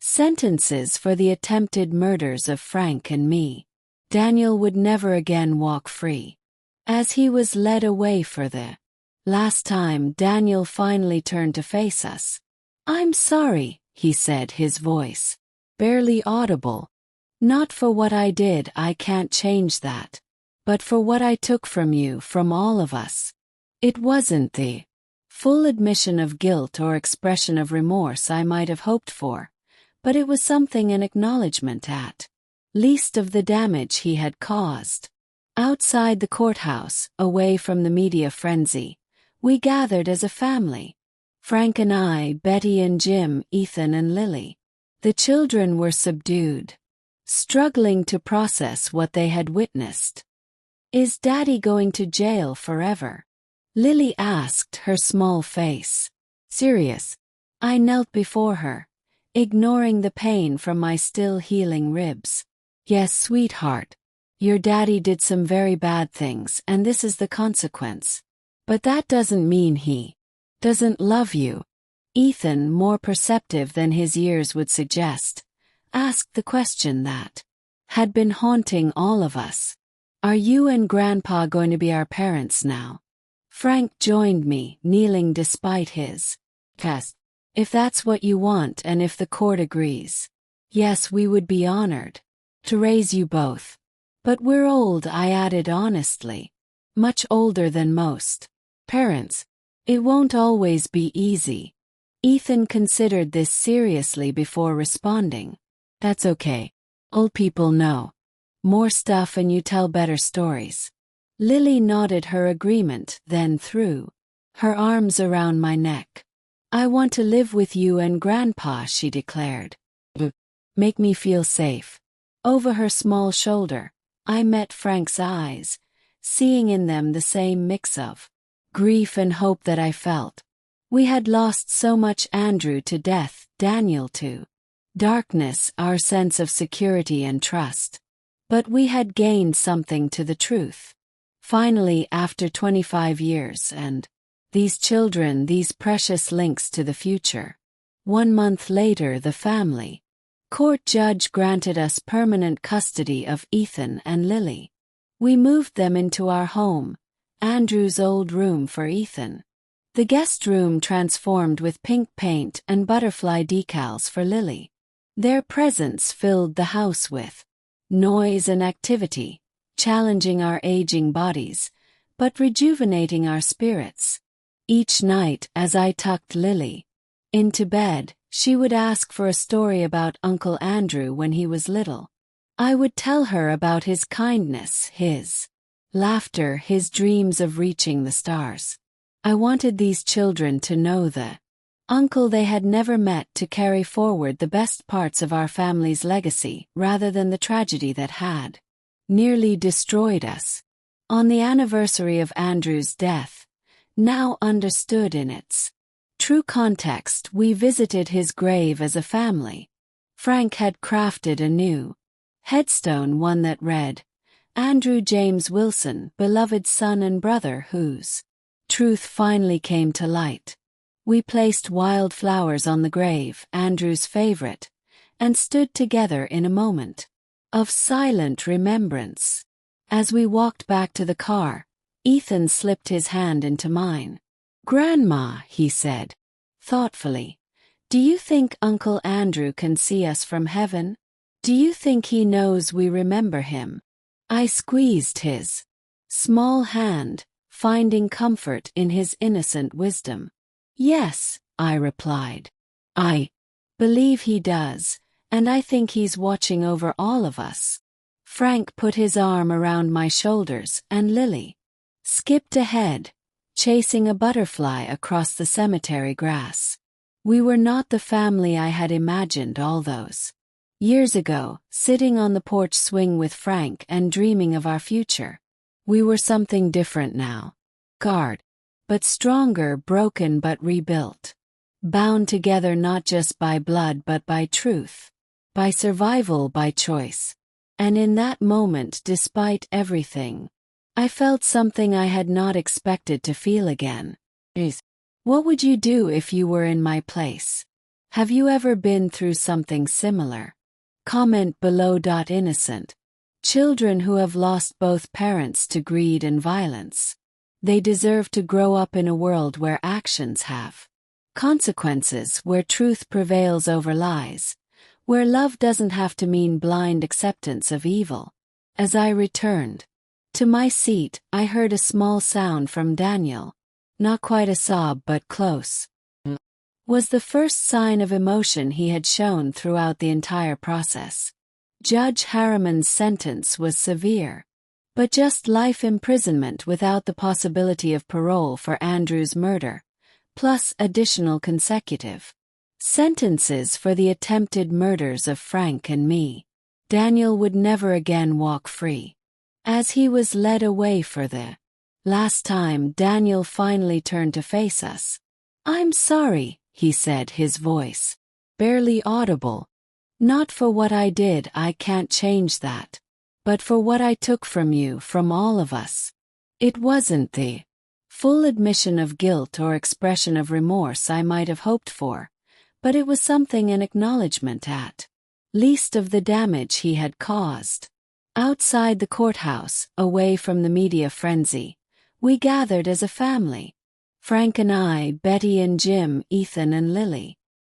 sentences for the attempted murders of Frank and me. Daniel would never again walk free. As he was led away for the last time, Daniel finally turned to face us. "I'm sorry," he said, his voice barely audible. "Not for what I did, I can't change that. But for what I took from you, from all of us." It wasn't the full admission of guilt or expression of remorse I might have hoped for, but it was something, an acknowledgement at least of the damage he had caused. Outside the courthouse, away from the media frenzy, we gathered as a family. Frank and I, Betty and Jim, Ethan and Lily. The children were subdued, struggling to process what they had witnessed. "Is Daddy going to jail forever?" Lily asked, her small face serious. I knelt before her, ignoring the pain from my still healing ribs. "Yes, sweetheart. Your daddy did some very bad things, and this is the consequence. But that doesn't mean he doesn't love you." Ethan, more perceptive than his years would suggest, asked the question that had been haunting all of us. "Are you and Grandpa going to be our parents now?" Frank joined me, kneeling despite his cast. "If that's what you want and if the court agrees, yes, we would be honored to raise you both. But we're old," I added honestly. "Much older than most parents. It won't always be easy." Ethan considered this seriously before responding. "That's okay. Old people know more stuff and you tell better stories." Lily nodded her agreement, then threw her arms around my neck. "I want to live with you and Grandpa," she declared. "Make me feel safe." Over her small shoulder, I met Frank's eyes, seeing in them the same mix of grief and hope that I felt. We had lost so much: Andrew to death, Daniel to darkness, our sense of security and trust. But we had gained something: to the truth. Finally, after 25 years, and these children, these precious links to the future. 1 month later, the family court judge granted us permanent custody of Ethan and Lily. We moved them into our home, Andrew's old room for Ethan. The guest room transformed with pink paint and butterfly decals for Lily. Their presence filled the house with noise and activity, challenging our aging bodies, but rejuvenating our spirits. Each night, as I tucked Lily into bed, she would ask for a story about Uncle Andrew when he was little. I would tell her about his kindness, his laughter, his dreams of reaching the stars. I wanted these children to know the uncle they had never met, to carry forward the best parts of our family's legacy rather than the tragedy that had nearly destroyed us. On the anniversary of Andrew's death, now understood in its true context, we visited his grave as a family. Frank had crafted a new headstone, one that read, "Andrew James Wilson, beloved son and brother whose truth finally came to light." We placed wild flowers on the grave, Andrew's favorite, and stood together in a moment of silent remembrance. As we walked back to the car, Ethan slipped his hand into mine. "Grandma," he said thoughtfully, "do you think Uncle Andrew can see us from heaven? Do you think he knows we remember him?" I squeezed his small hand, finding comfort in his innocent wisdom. "Yes," I replied. "I believe he does, and I think he's watching over all of us." Frank put his arm around my shoulders, and Lily skipped ahead, chasing a butterfly across the cemetery grass. We were not the family I had imagined all those Years ago, sitting on the porch swing with Frank and dreaming of our future. We were something different now. Scarred, but stronger, broken but rebuilt. Bound together not just by blood but by truth. By survival, by choice. And in that moment, despite everything, I felt something I had not expected to feel again. What would you do if you were in my place? Have you ever been through something similar? Comment below. Innocent. Children who have lost both parents to greed and violence. They deserve to grow up in a world where actions have consequences, where truth prevails over lies, where love doesn't have to mean blind acceptance of evil. As I returned to my seat, I heard a small sound from Daniel. Not quite a sob but close. Was the first sign of emotion he had shown throughout the entire process. Judge Harriman's sentence was severe. But just life imprisonment without the possibility of parole for Andrew's murder, plus additional consecutive sentences for the attempted murders of Frank and me. Daniel would never again walk free. As he was led away for the last time, Daniel finally turned to face us. "I'm sorry," he said, his voice barely audible. "Not for what I did, I can't change that. But for what I took from you, from all of us." It wasn't the full admission of guilt or expression of remorse I might have hoped for, but it was something, an acknowledgement at least of the damage he had caused. Outside the courthouse, away from the media frenzy, we gathered as a family. Frank and I, Betty and Jim, Ethan and Lily.